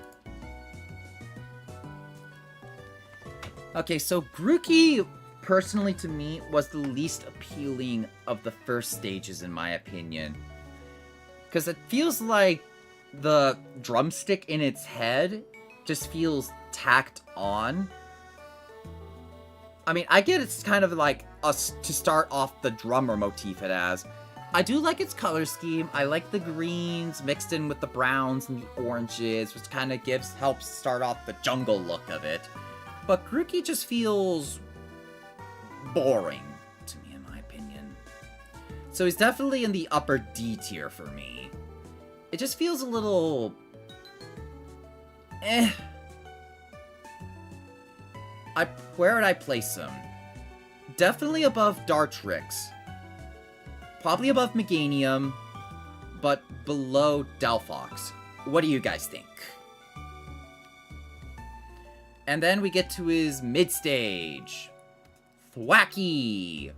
Okay, so Grookey, personally to me, was the least appealing of the first stages in my opinion. Because it feels like the drumstick in its head just feels tacked on. I mean, I get it's kind of like us to start off the drummer motif it has. I do like its color scheme. I like the greens mixed in with the browns and the oranges, which kind of helps start off the jungle look of it. But Grookey just feels boring to me, in my opinion. So he's definitely in the upper D tier for me. It just feels a little... Where would I place him? Definitely above Dartrix. Probably above Meganium, but below Delphox. What do you guys think? And then we get to his mid-stage. Thwackey.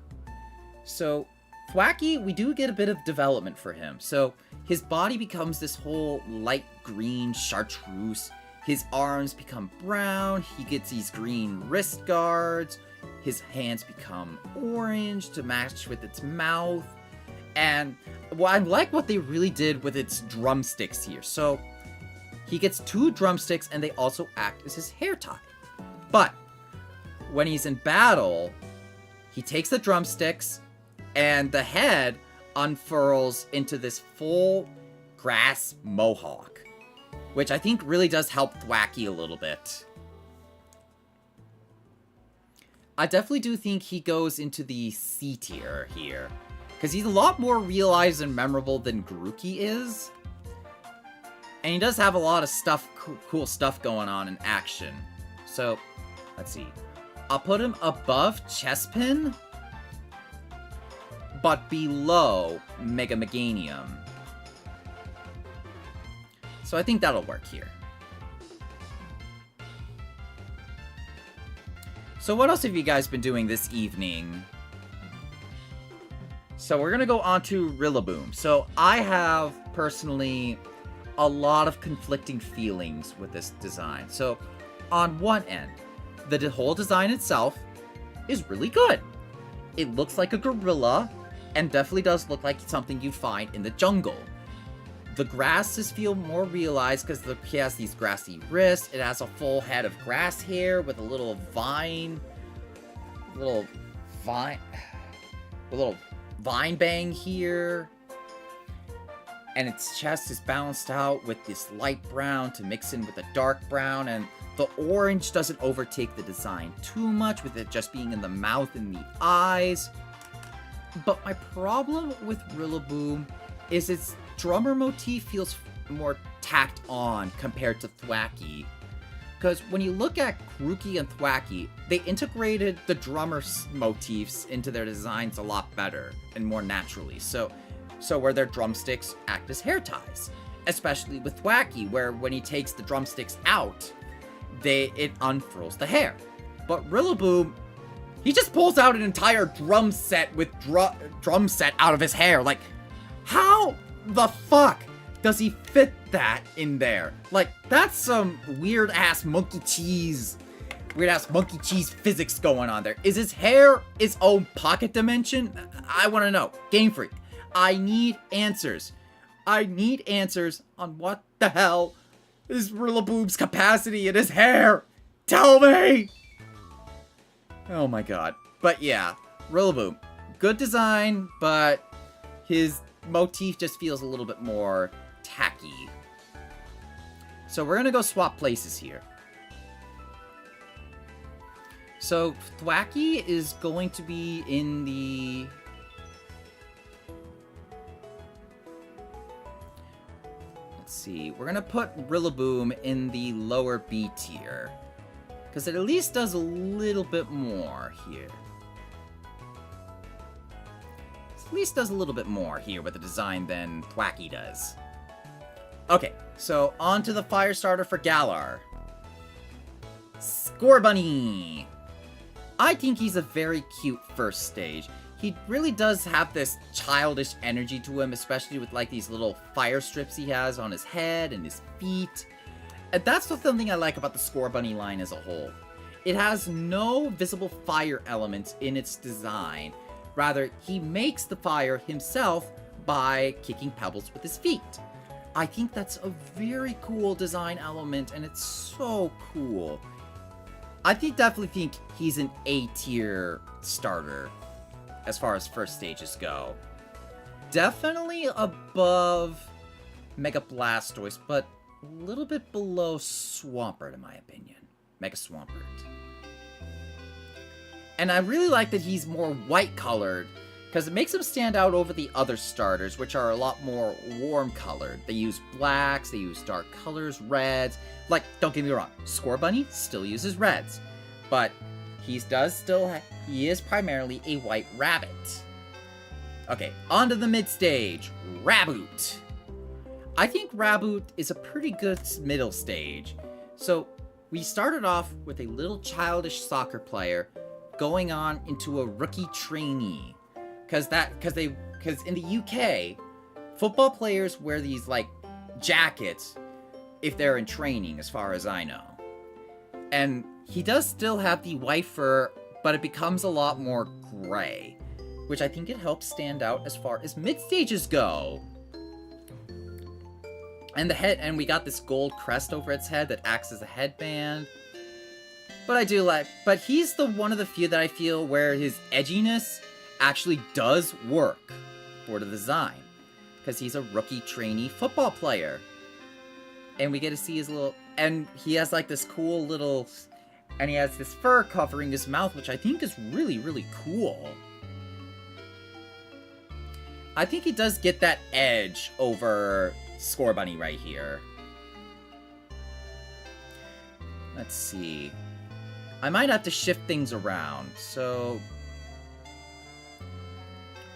So, Thwackey, we do get a bit of development for him. So, his body becomes this whole light green chartreuse. His arms become brown, he gets these green wrist guards, his hands become orange to match with its mouth, and I like what they really did with its drumsticks here. So, he gets 2 drumsticks and they also act as his hair tie. But, when he's in battle, he takes the drumsticks and the head unfurls into this full grass mohawk. Which I think really does help Thwackey a little bit. I definitely do think he goes into the C tier here. Because he's a lot more realized and memorable than Grookey is. And he does have a lot of stuff, cool stuff going on in action. So, let's see. I'll put him above Chespin, but below Mega Meganium. So I think that'll work here. So what else have you guys been doing this evening? So we're gonna go on to Rillaboom. So I have, personally, a lot of conflicting feelings with this design. So on one end, the whole design itself is really good. It looks like a gorilla, and definitely does look like something you'd find in the jungle. The grasses feel more realized because he has these grassy wrists. It has a full head of grass hair with a little vine bang here. And its chest is balanced out with this light brown to mix in with the dark brown. And the orange doesn't overtake the design too much, with it just being in the mouth and the eyes. But my problem with Rillaboom is its drummer motif feels more tacked on compared to Thwackey. Because when you look at Grookey and Thwackey, they integrated the drummer motifs into their designs a lot better and more naturally. So where their drumsticks act as hair ties. Especially with Thwackey, where when he takes the drumsticks out, it unfurls the hair. But Rillaboom, he just pulls out an entire drum set with drum set out of his hair. Like, how the fuck does he fit that in there? Like, that's some weird-ass monkey cheese physics going on there. Is his hair its own pocket dimension? I want to know. Game Freak, I need answers. I need answers on what the hell is Rillaboom's capacity in his hair. Tell me! Oh my god. But yeah, Rillaboom, good design, but his motif just feels a little bit more tacky. So we're gonna go swap places here. So Thwackey is going to be in the... Let's see, we're gonna put Rillaboom in the lower B tier. Because it at least does a little bit more here. At least does a little bit more here with the design than Thwackey does. Okay, so on to the fire starter for Galar. Scorbunny! I think he's a very cute first stage. He really does have this childish energy to him, especially with like these little fire strips he has on his head and his feet. And that's the thing I like about the Scorbunny line as a whole. It has no visible fire elements in its design. Rather, he makes the fire himself by kicking pebbles with his feet. I think that's a very cool design element, and it's so cool. I definitely think he's an A tier starter as far as first stages go. Definitely above Mega Blastoise, but a little bit below Swampert in my opinion. Mega Swampert. And I really like that he's more white colored, because it makes him stand out over the other starters, which are a lot more warm colored. They use blacks, they use dark colors, reds. Like, don't get me wrong, Scorbunny still uses reds, but he is primarily a white rabbit. Okay, on to the mid-stage, Raboot. I think Raboot is a pretty good middle stage. So, we started off with a little childish soccer player going on into a rookie trainee. Because in the UK, football players wear these, like, jackets if they're in training, as far as I know. And he does still have the white fur, but it becomes a lot more gray, which I think it helps stand out as far as mid-stages go. And we got this gold crest over its head that acts as a headband. But he's one of the few that I feel where his edginess actually does work for the design, because he's a rookie trainee football player, and we get to see his and he has like this cool little, and he has this fur covering his mouth, which I think is really, really cool. I think he does get that edge over Scorbunny right here. Let's see. I might have to shift things around, so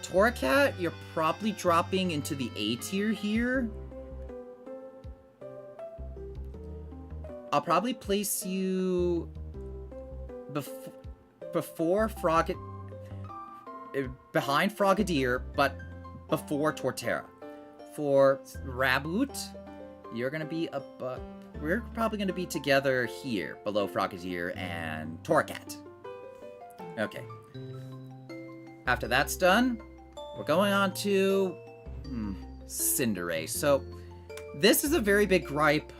Torracat, you're probably dropping into the A tier here. I'll probably place you behind Frogadier, but before Torterra. For Raboot, you're gonna be we're probably gonna be together here, below Frogadier and Torracat. Okay. After that's done, we're going on to Cinderace. So, this is a very big gripe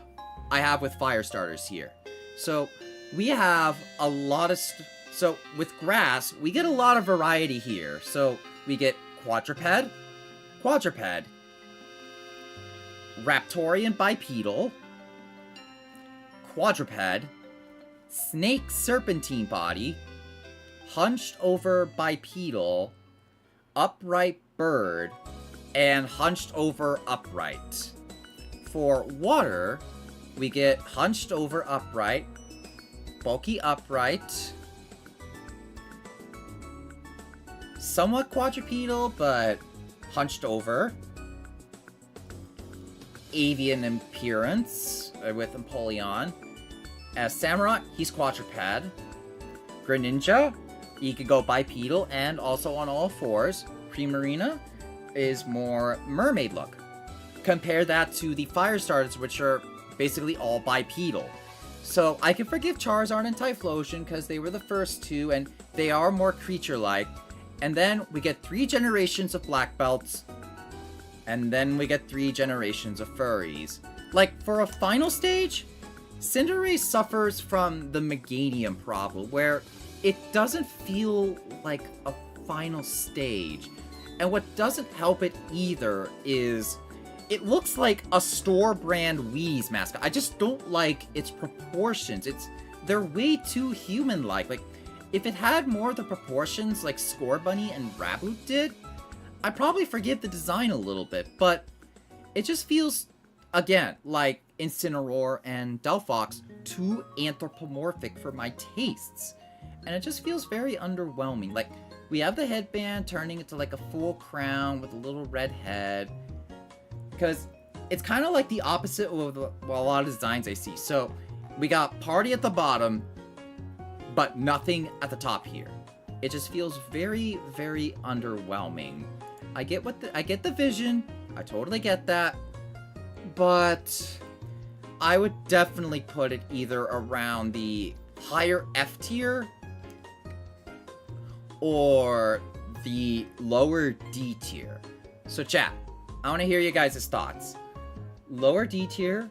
I have with fire starters here. So, we have a lot of... So, with grass, we get a lot of variety here. So, we get Quadruped, Raptorian Bipedal, Quadruped, Snake Serpentine Body, Hunched Over Bipedal, Upright Bird, and Hunched Over Upright. For water, we get Hunched Over Upright, Bulky Upright, somewhat quadrupedal, but hunched over, Avian Appearance with Empoleon. As Samurott, he's quadruped. Greninja, he could go bipedal and also on all fours. Primarina is more mermaid look. Compare that to the fire starters, which are basically all bipedal. So I can forgive Charizard and Typhlosion because they were the first two and they are more creature-like. And then we get 3 generations of black belts. And then we get 3 generations of furries. Like, for a final stage, Cinderace suffers from the Meganium problem, where it doesn't feel like a final stage. And what doesn't help it either is it looks like a store brand Wheeze mascot. I just don't like its proportions. They're way too human-like. Like, if it had more of the proportions like Scorbunny and Raboot did, I'd probably forgive the design a little bit, but it just feels, again, like Incineroar and Delphox, too anthropomorphic for my tastes. And it just feels very underwhelming. Like, we have the headband turning into like a full crown with a little red head. Because it's kind of like the opposite of a lot of designs I see. So, we got Party at the bottom, but nothing at the top here. It just feels very, very underwhelming. I get the vision. I totally get that. But I would definitely put it either around the higher F tier or the lower D tier. So chat, I want to hear you guys' thoughts. Lower D tier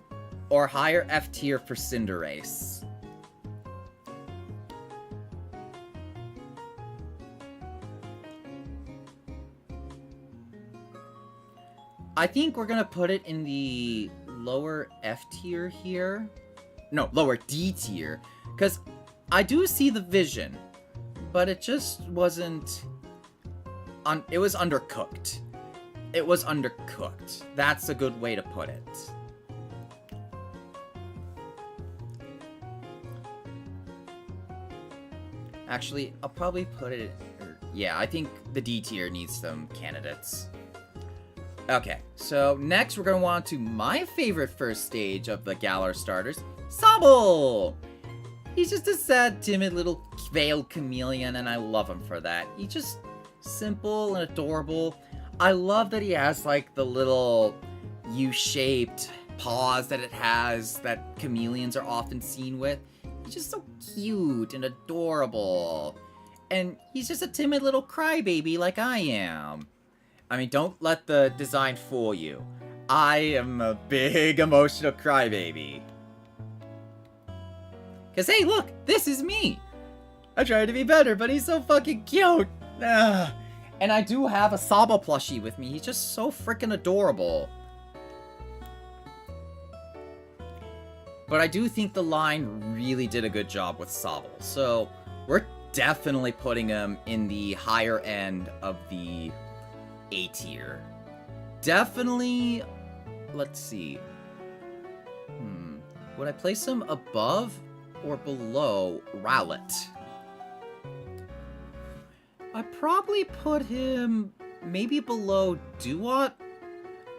or higher F tier for Cinderace? I think we're gonna put it in the lower F tier here. No, lower D tier. Because I do see the vision, but it just wasn't... it was undercooked. It was undercooked. That's a good way to put it. Actually, I'll probably put it... yeah, I think the D tier needs some candidates. Okay, so next we're going to go on to my favorite first stage of the Galar starters, Sobble! He's just a sad, timid little veiled chameleon, and I love him for that. He's just simple and adorable. I love that he has, like, the little U-shaped paws that it has that chameleons are often seen with. He's just so cute and adorable. And he's just a timid little crybaby like I am. I mean, don't let the design fool you. I am a big emotional crybaby. Cause hey, look, this is me. I tried to be better, but he's so fucking cute. And I do have a Sobble plushie with me. He's just so freaking adorable. But I do think the line really did a good job with Sobble. So we're definitely putting him in the higher end of the A tier. Definitely, let's see. Would I place him above or below Rowlet? I'd probably put him maybe below Duat,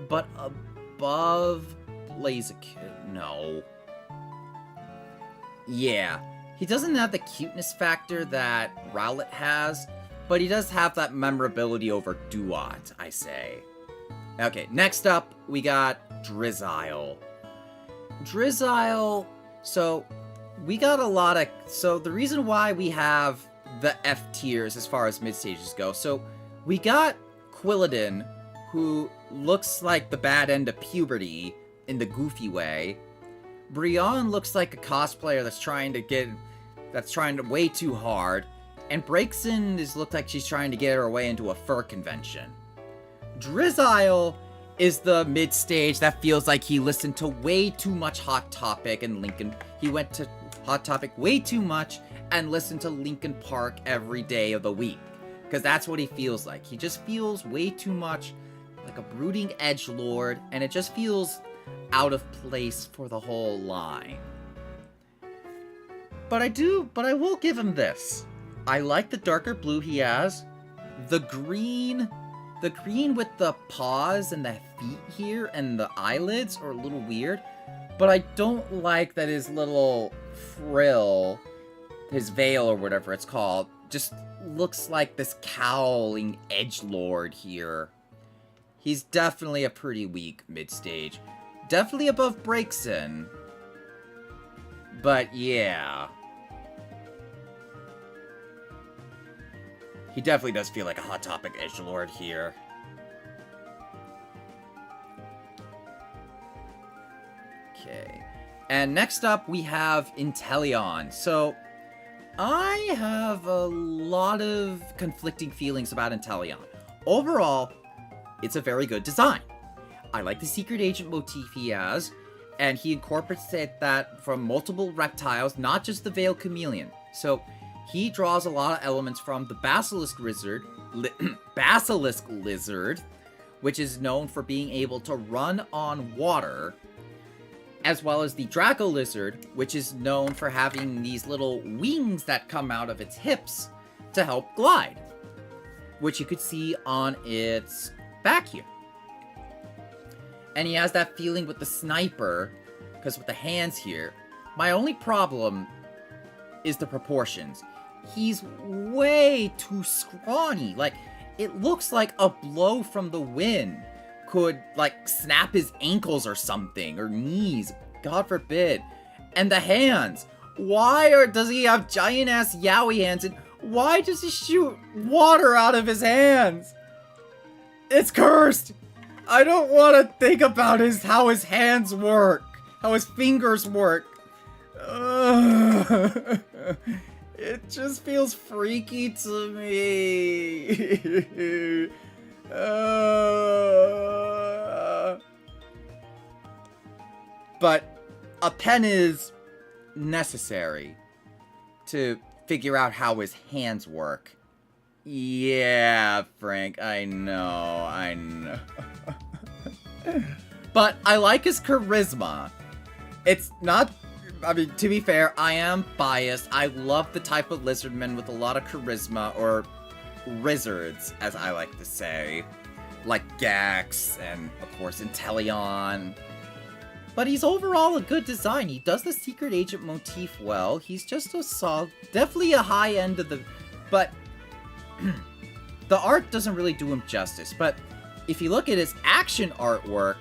but above Blaziken. No. Yeah, he doesn't have the cuteness factor that Rowlet has, but he does have that memorability over Duat, I say. Okay, next up, we got Drizzile. Drizzile, so we got a lot of... so the reason why we have the F tiers as far as mid-stages go, so we got Quilladin, who looks like the bad end of puberty in the goofy way. Brionne looks like a cosplayer that's trying to way too hard, and Braixen looked like she's trying to get her way into a fur convention. Drizzile is the mid-stage that feels like he listened to way too much Hot Topic and Linkin. He went to Hot Topic way too much and listened to Linkin Park every day of the week. Because that's what he feels like. He just feels way too much like a brooding edgelord, and it just feels out of place for the whole line. But I will give him this. I like the darker blue he has. The green with the paws and the feet here and the eyelids are a little weird. But I don't like that his little frill, his veil or whatever it's called, just looks like this cowling edgelord here. He's definitely a pretty weak mid-stage. Definitely above Braixen. But yeah. He definitely does feel like a Hot Topic edgelord here. Okay. And next up we have Inteleon. So I have a lot of conflicting feelings about Inteleon. Overall, it's a very good design. I like the secret agent motif he has, and he incorporates that from multiple reptiles, not just the veiled chameleon. So he draws a lot of elements from the basilisk lizard, which is known for being able to run on water, as well as the Draco lizard, which is known for having these little wings that come out of its hips to help glide, which you could see on its back here. And he has that feeling with the sniper, because with the hands here, my only problem is the proportions. He's way too scrawny. Like, it looks like a blow from the wind could, like, snap his ankles or something, or knees, God forbid. And the hands. Does he have giant-ass yaoi hands, and why does he shoot water out of his hands? It's cursed! I don't want to think about how his hands work, how his fingers work. It just feels freaky to me. but a pen is necessary to figure out how his hands work. Yeah, Frank, I know. But I like his charisma. It's not... I mean, to be fair, I am biased. I love the type of lizardmen with a lot of charisma, or Rizzards, as I like to say. Like Gax, and of course Inteleon. But he's overall a good design. He does the secret agent motif well. He's just a solid, definitely a high end of the... But the art doesn't really do him justice. But if you look at his action artwork,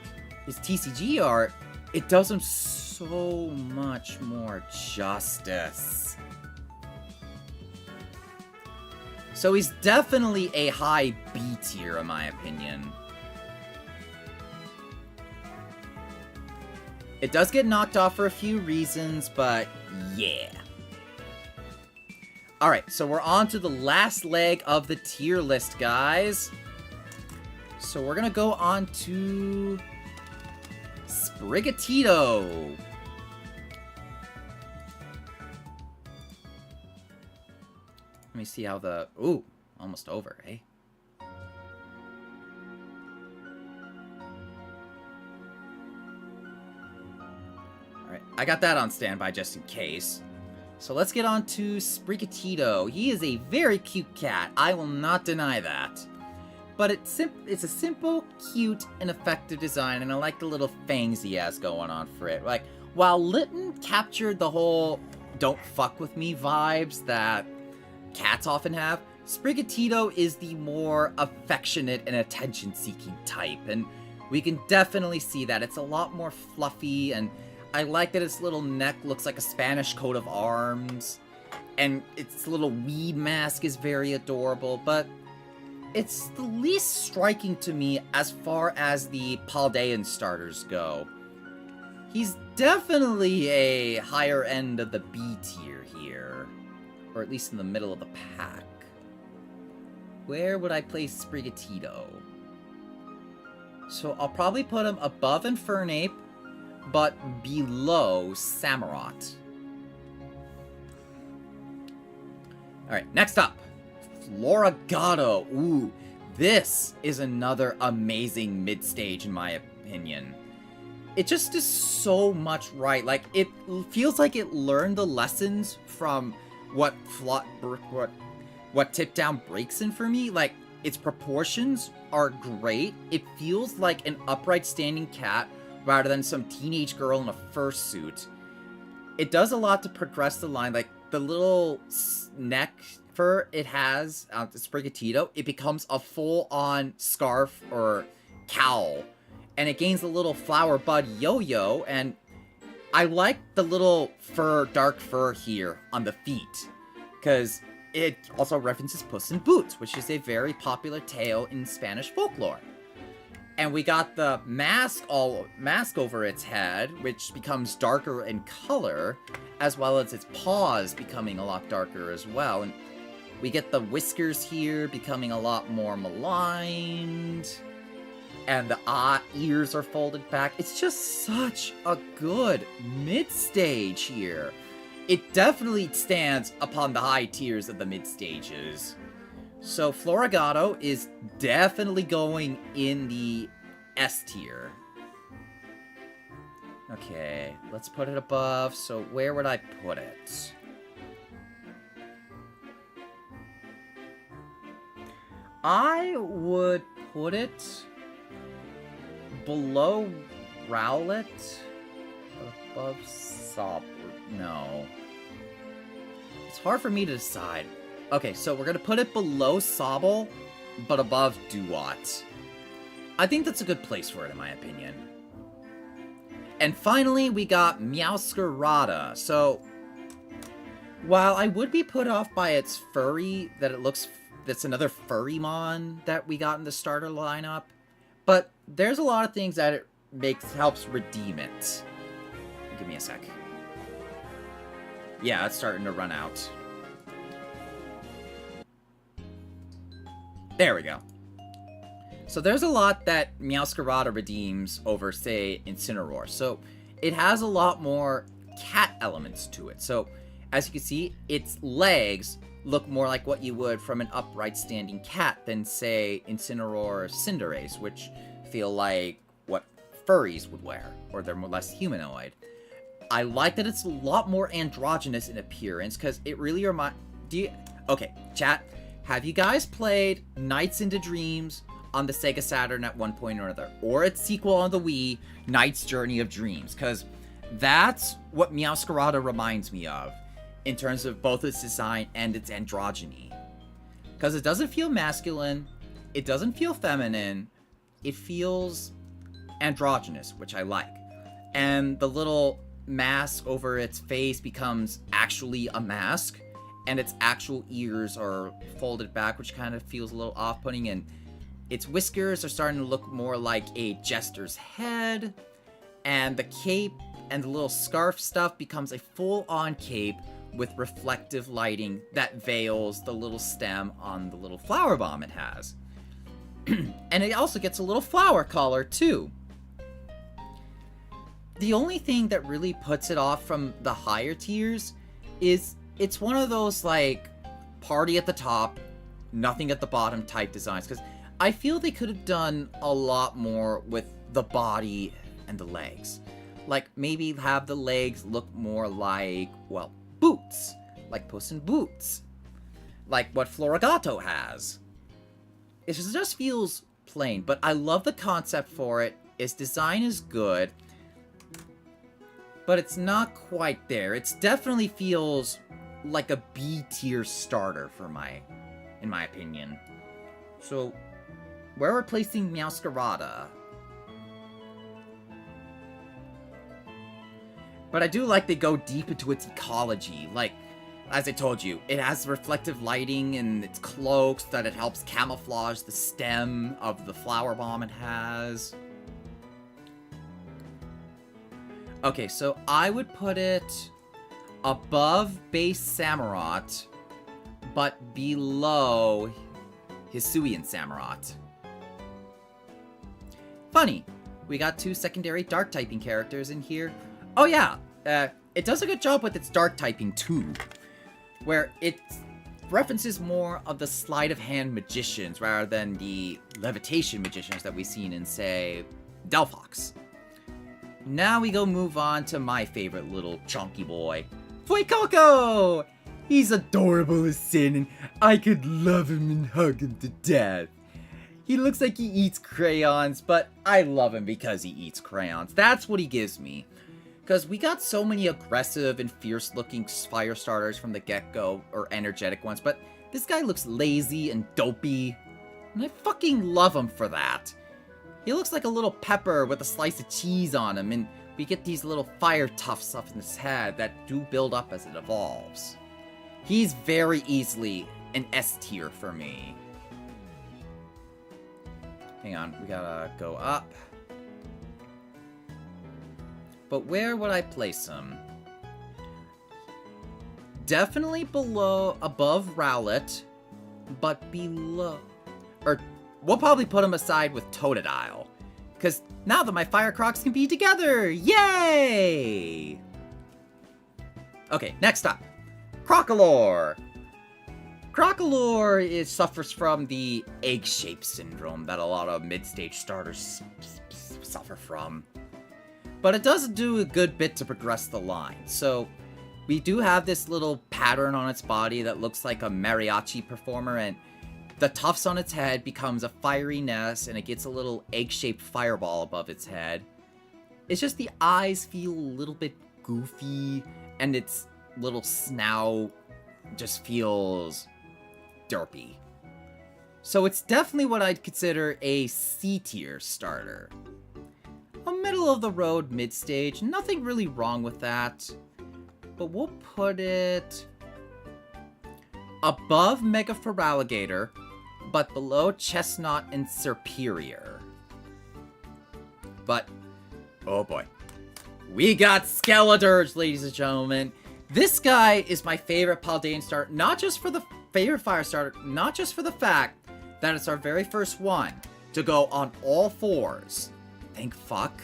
his TCG art, it does him so much more justice. So he's definitely a high B tier, in my opinion. It does get knocked off for a few reasons, but yeah. Alright, so we're on to the last leg of the tier list, guys. So we're gonna go on to Sprigatito. Let me see how the... Ooh, almost over, eh? Alright, I got that on standby just in case. So let's get on to Sprigatito. He is a very cute cat. I will not deny that. But it's a simple, cute, and effective design, and I like the little fangs he has going on for it. Like, while Litten captured the whole don't fuck with me vibes that cats often have, Sprigatito is the more affectionate and attention-seeking type, and we can definitely see that. It's a lot more fluffy, and I like that its little neck looks like a Spanish coat of arms, and its little weed mask is very adorable, but it's the least striking to me as far as the Paldean starters go. He's definitely a higher end of the B tier here, or at least in the middle of the pack. Where would I place Sprigatito? So I'll probably put him above Infernape, but below Samurott. Alright, next up, Floragato. Ooh, this is another amazing mid-stage in my opinion. It just is so much right. Like, it feels like it learned the lessons from what Tip Down breaks in for me. Like, its proportions are great. It feels like an upright standing cat rather than some teenage girl in a fursuit. It does a lot to progress the line. Like, the little neck fur it has, the Sprigatito, it becomes a full-on scarf or cowl. And it gains a little flower bud yo-yo, and I like the little fur, dark fur here on the feet, because it also references Puss in Boots, which is a very popular tale in Spanish folklore. And we got the mask over its head, which becomes darker in color, as well as its paws becoming a lot darker as well. And we get the whiskers here becoming a lot more maligned. And the ears are folded back. It's just such a good mid-stage here. It definitely stands upon the high tiers of the mid-stages. So Floragato is definitely going in the S tier. Okay, let's put it above. So where would I put it? I would put it below Rowlet, above Sob. No. It's hard for me to decide. Okay, so we're gonna put it below Sobble, but above Duat. I think that's a good place for it, in my opinion. And finally, we got Meowscarada. So, while I would be put off by its furry, that's another Furrymon that we got in the starter lineup, but there's a lot of things that it helps redeem it. Give me a sec. Yeah, it's starting to run out. There we go. So there's a lot that Meowscarada redeems over, say, Incineroar. So it has a lot more cat elements to it. So, as you can see, its legs look more like what you would from an upright standing cat than, say, Incineroar or Cinderace, which feel like what furries would wear, or they're more less humanoid. I like that it's a lot more androgynous in appearance, because it really reminds... Okay, chat, have you guys played Nights into Dreams on the Sega Saturn at one point or another? Or its sequel on the Wii, Knight's Journey of Dreams? Because that's what Meowscarada reminds me of, in terms of both its design and its androgyny. Because it doesn't feel masculine, it doesn't feel feminine, it feels androgynous, which I like. And the little mask over its face becomes actually a mask, and its actual ears are folded back, which kind of feels a little off-putting, and its whiskers are starting to look more like a jester's head, and the cape and the little scarf stuff becomes a full-on cape with reflective lighting that veils the little stem on the little flower bomb it has. And it also gets a little flower collar, too. The only thing that really puts it off from the higher tiers is it's one of those, like, party at the top, nothing at the bottom type designs, because I feel they could have done a lot more with the body and the legs. Like, maybe have the legs look more like, well, boots. Like Puss in Boots. Like what Florigato has. It just feels plain, but I love the concept for it. Its design is good, but it's not quite there. It definitely feels like a B-tier starter in my opinion. So, where we're placing Meowscarada. But I do like they go deep into its ecology. Like, as I told you, it has reflective lighting in its cloaks that it helps camouflage the stem of the flower bomb it has. Okay, so I would put it above base Samurott, but below Hisuian Samurott. Funny, we got 2 secondary dark typing characters in here. Oh yeah, it does a good job with its dark typing too, where it references more of the sleight of hand magicians rather than the levitation magicians that we've seen in, say, Delphox. Now we go move on to my favorite little chunky boy, Fuecoco! He's adorable as sin, and I could love him and hug him to death. He looks like he eats crayons, but I love him because he eats crayons. That's what he gives me. Because we got so many aggressive and fierce-looking fire starters from the get-go, or energetic ones, but this guy looks lazy and dopey, and I fucking love him for that. He looks like a little pepper with a slice of cheese on him, and we get these little fire tufts up in his head that do build up as it evolves. He's very easily an S tier for me. Hang on, we gotta go up. But where would I place him? Definitely above Rowlet, but below... Or, we'll probably put him aside with Totodile. Because now that my Fire Crocs can be together! Yay! Okay, next up. Crocolore! Crocolore suffers from the egg-shaped syndrome that a lot of mid-stage starters suffer from. But it does do a good bit to progress the line. So, we do have this little pattern on its body that looks like a mariachi performer, and the tufts on its head becomes a fiery nest, and it gets a little egg-shaped fireball above its head. It's just the eyes feel a little bit goofy, and its little snout just feels derpy. So it's definitely what I'd consider a C-tier starter. A middle-of-the-road mid-stage, nothing really wrong with that. But we'll put it above Mega Feraligatr, but below Chestnut and Serperior. But, oh boy. We got Skeledirge, ladies and gentlemen. This guy is my favorite Paldean starter, not just for the favorite fire starter, not just for the fact that it's our very first one to go on all fours. Thank fuck.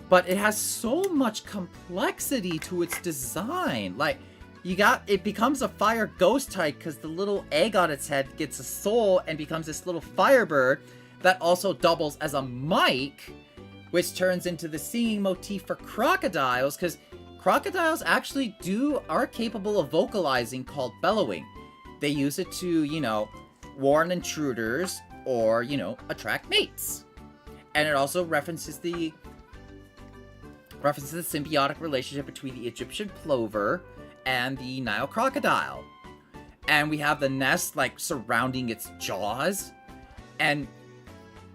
but it has so much complexity to its design. Like, it becomes a fire ghost type because the little egg on its head gets a soul and becomes this little firebird that also doubles as a mic, which turns into the singing motif for crocodiles, because crocodiles actually are capable of vocalizing, called bellowing. They use it to, warn intruders or, attract mates. And it also references the symbiotic relationship between the Egyptian plover and the Nile crocodile. And we have the nest, surrounding its jaws. And,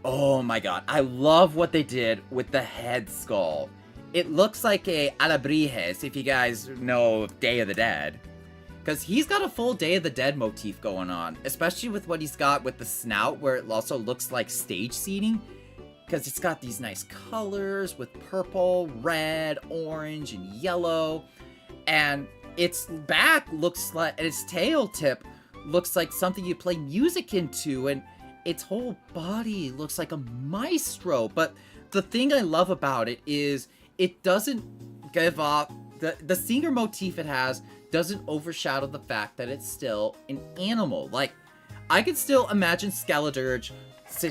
oh my god, I love what they did with the head skull. It looks like a Alabrijes, if you guys know Day of the Dead. Because he's got a full Day of the Dead motif going on. Especially with what he's got with the snout, where it also looks like stage seating. Because it's got these nice colors with purple, red, orange, and yellow. And its back looks like, and its tail tip looks like something you play music into. And its whole body looks like a maestro. But the thing I love about it is it doesn't give off, the singer motif it has doesn't overshadow the fact that it's still an animal. Like, I could still imagine Skeledirge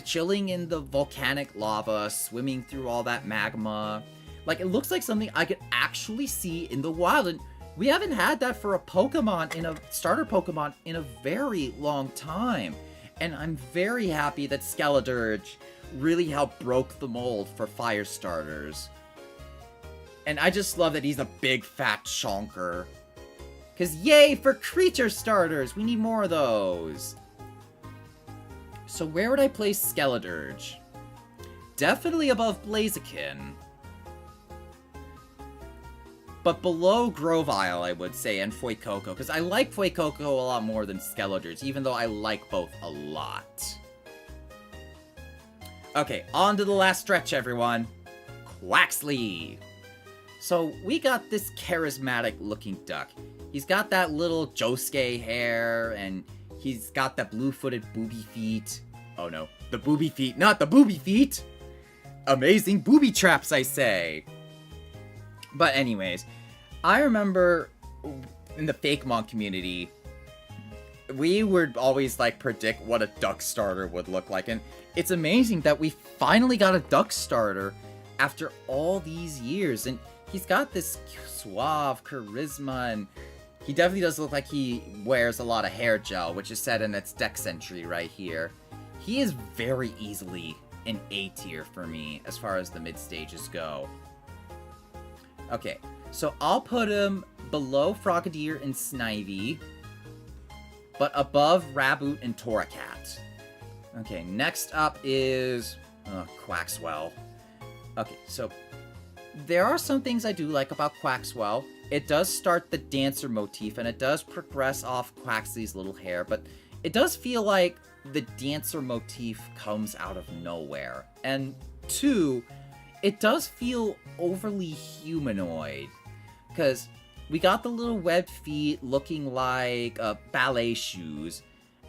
chilling in the volcanic lava, swimming through all that magma. Like, it looks like something I could actually see in the wild, and we haven't had that for a Pokemon, in a starter Pokemon, in a very long time. And I'm very happy that Skeledirge really helped broke the mold for fire starters. And I just love that he's a big fat chonker. Because yay for creature starters! We need more of those. So where would I place Skeledirge? Definitely above Blaziken. But below Grovyle, I would say, and Fuecoco. Because I like Fuecoco a lot more than Skeledirge, even though I like both a lot. Okay, on to the last stretch, everyone. Quaxly! So we got this charismatic looking duck. He's got that little Josuke hair, and he's got that blue-footed booby feet. Oh no, the booby feet, not the booby feet! Amazing booby traps, I say! But anyways, I remember in the Fakemon community, we would always predict what a duck starter would look like, and it's amazing that we finally got a duck starter after all these years, and he's got this suave charisma, and he definitely does look like he wears a lot of hair gel, which is said in its dex entry right here. He is very easily an A tier for me as far as the mid stages go. Okay, so I'll put him below Frogadier and Snivy, but above Raboot and Torracat. Okay, next up is Quaxwell. Okay, so there are some things I do like about Quaxwell. It does start the dancer motif, and it does progress off Quaxly's little hair, but it does feel like the dancer motif comes out of nowhere. And two, it does feel overly humanoid, because we got the little webbed feet looking like ballet shoes,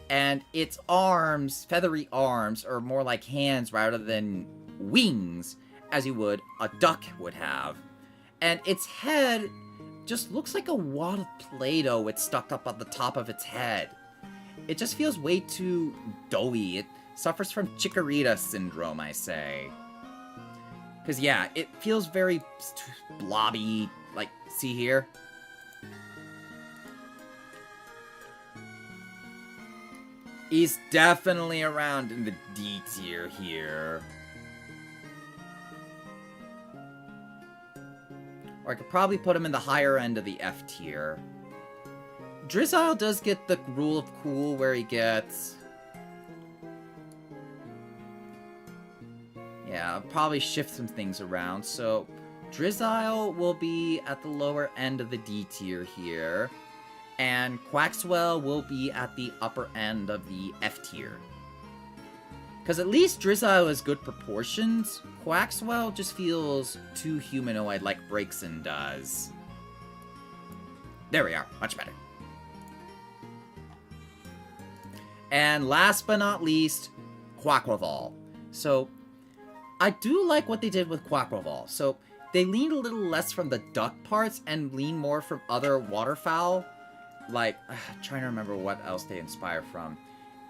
and its arms, feathery arms, are more like hands rather than wings, as you would a duck would have. And its head just looks like a wad of Play-Doh it's stuck up on the top of its head. It just feels way too doughy. It suffers from Chikorita syndrome, I say. Because yeah, it feels very blobby, like, see here? He's definitely around in the D tier here. Or I could probably put him in the higher end of the F tier. Drizzile does get the rule of cool where he gets... Yeah, I'll probably shift some things around. So, Drizzile will be at the lower end of the D tier here. And Quaxwell will be at the upper end of the F tier. Because at least Drizzile has good proportions. Quaxwell just feels too humanoid like Braixen does. There we are, much better. And last but not least, Quaquaval. So, I do like what they did with Quaquaval. So, they lean a little less from the duck parts and lean more from other waterfowl. Like, trying to remember what else they inspire from.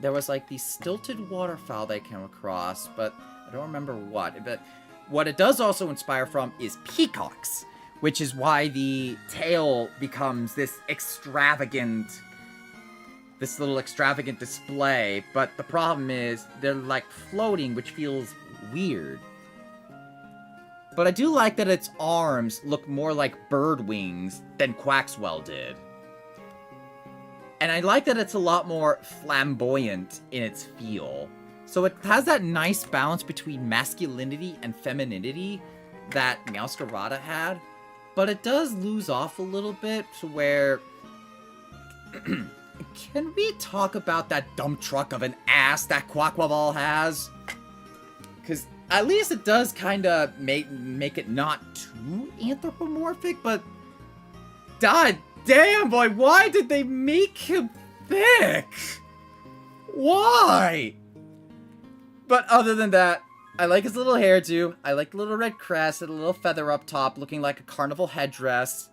There was like these stilted waterfowl that I came across, but I don't remember what. But what it does also inspire from is peacocks, which is why the tail becomes this little extravagant display. But the problem is they're like floating, which feels weird. But I do like that its arms look more like bird wings than Quaxwell did. And I like that it's a lot more flamboyant in its feel. So it has that nice balance between masculinity and femininity that Meowscarada had. But it does lose off a little bit to where... Can we talk about that dump truck of an ass that Quaquaval has? Because at least it does kind of make it not too anthropomorphic, but... God damn, boy, why did they make him thick? Why? But other than that, I like his little hairdo. I like the little red crest and a little feather up top looking like a carnival headdress.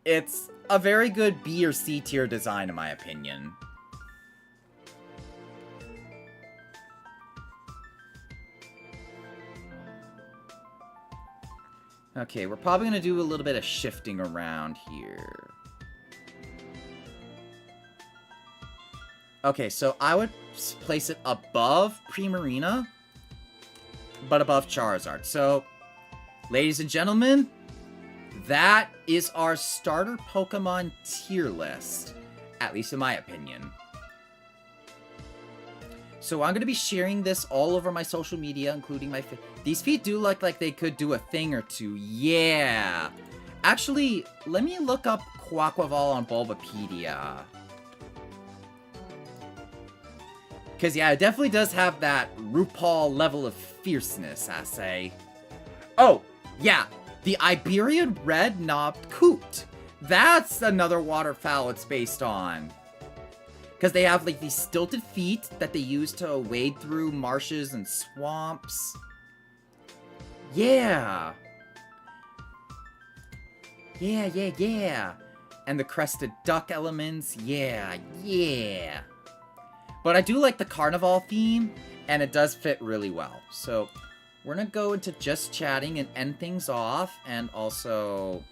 It's a very good B or C tier design in my opinion. Okay, we're probably going to do a little bit of shifting around here. Okay, so I would place it above Primarina, but above Charizard. So, ladies and gentlemen, that is our starter Pokemon tier list, at least in my opinion. So I'm going to be sharing this all over my social media, including my... These feet do look like they could do a thing or two. Yeah! Actually, let me look up Quaquaval on Bulbapedia. Because, yeah, it definitely does have that RuPaul level of fierceness, I say. Oh, yeah! The Iberian Red-Knobbed Coot. That's another waterfowl it's based on. Because they have, like, these stilted feet that they use to wade through marshes and swamps. Yeah! Yeah. And the crested duck elements. Yeah. But I do like the carnival theme, and it does fit really well. So, we're gonna go into just chatting and end things off, and also...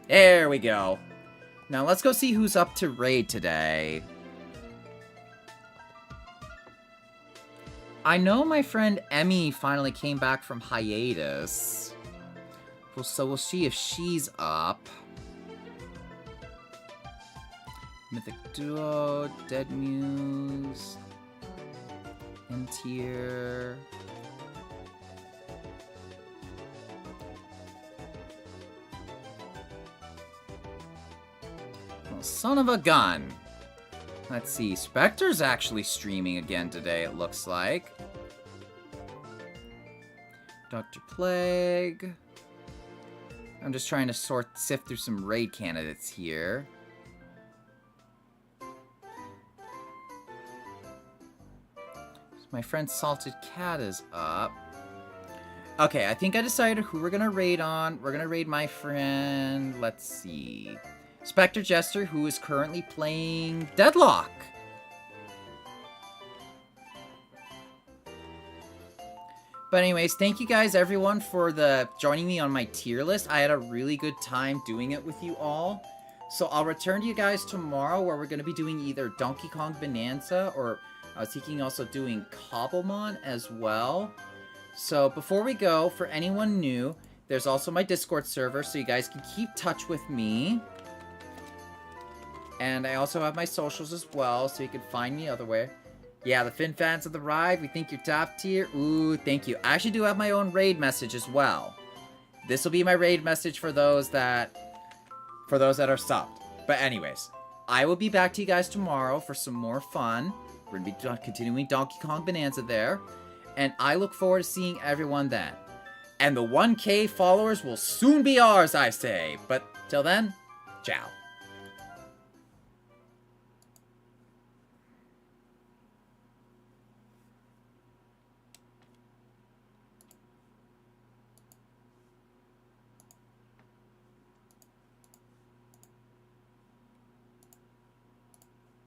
There we go. Now let's go see who's up to raid today. I know my friend Emmy finally came back from hiatus. So we'll see if she's up. Mythic Duo, Dead Muse, N-Tier. Well, son of a gun. Let's see, Spectre's actually streaming again today, it looks like. Dr. Plague. I'm just trying to sift through some raid candidates here. My friend Salted Cat is up. Okay, I think I decided who we're gonna raid on. We're gonna raid my friend, let's see, Spectre Jester, who is currently playing Deadlock. But anyways, thank you guys everyone for joining me on my tier list. I had a really good time doing it with you all. So I'll return to you guys tomorrow where we're going to be doing either Donkey Kong Bonanza or I was thinking also doing Cobblemon as well. So before we go, for anyone new, there's also my Discord server so you guys can keep touch with me. And I also have my socials as well, so you can find me otherwhere. Yeah, the Finn fans of the ride, we think you're top tier. Ooh, thank you. I actually do have my own raid message as well. This will be my raid message for those that are subbed. But anyways, I will be back to you guys tomorrow for some more fun. We're going to be continuing Donkey Kong Bonanza there. And I look forward to seeing everyone then. And the 1K followers will soon be ours, I say. But till then, ciao.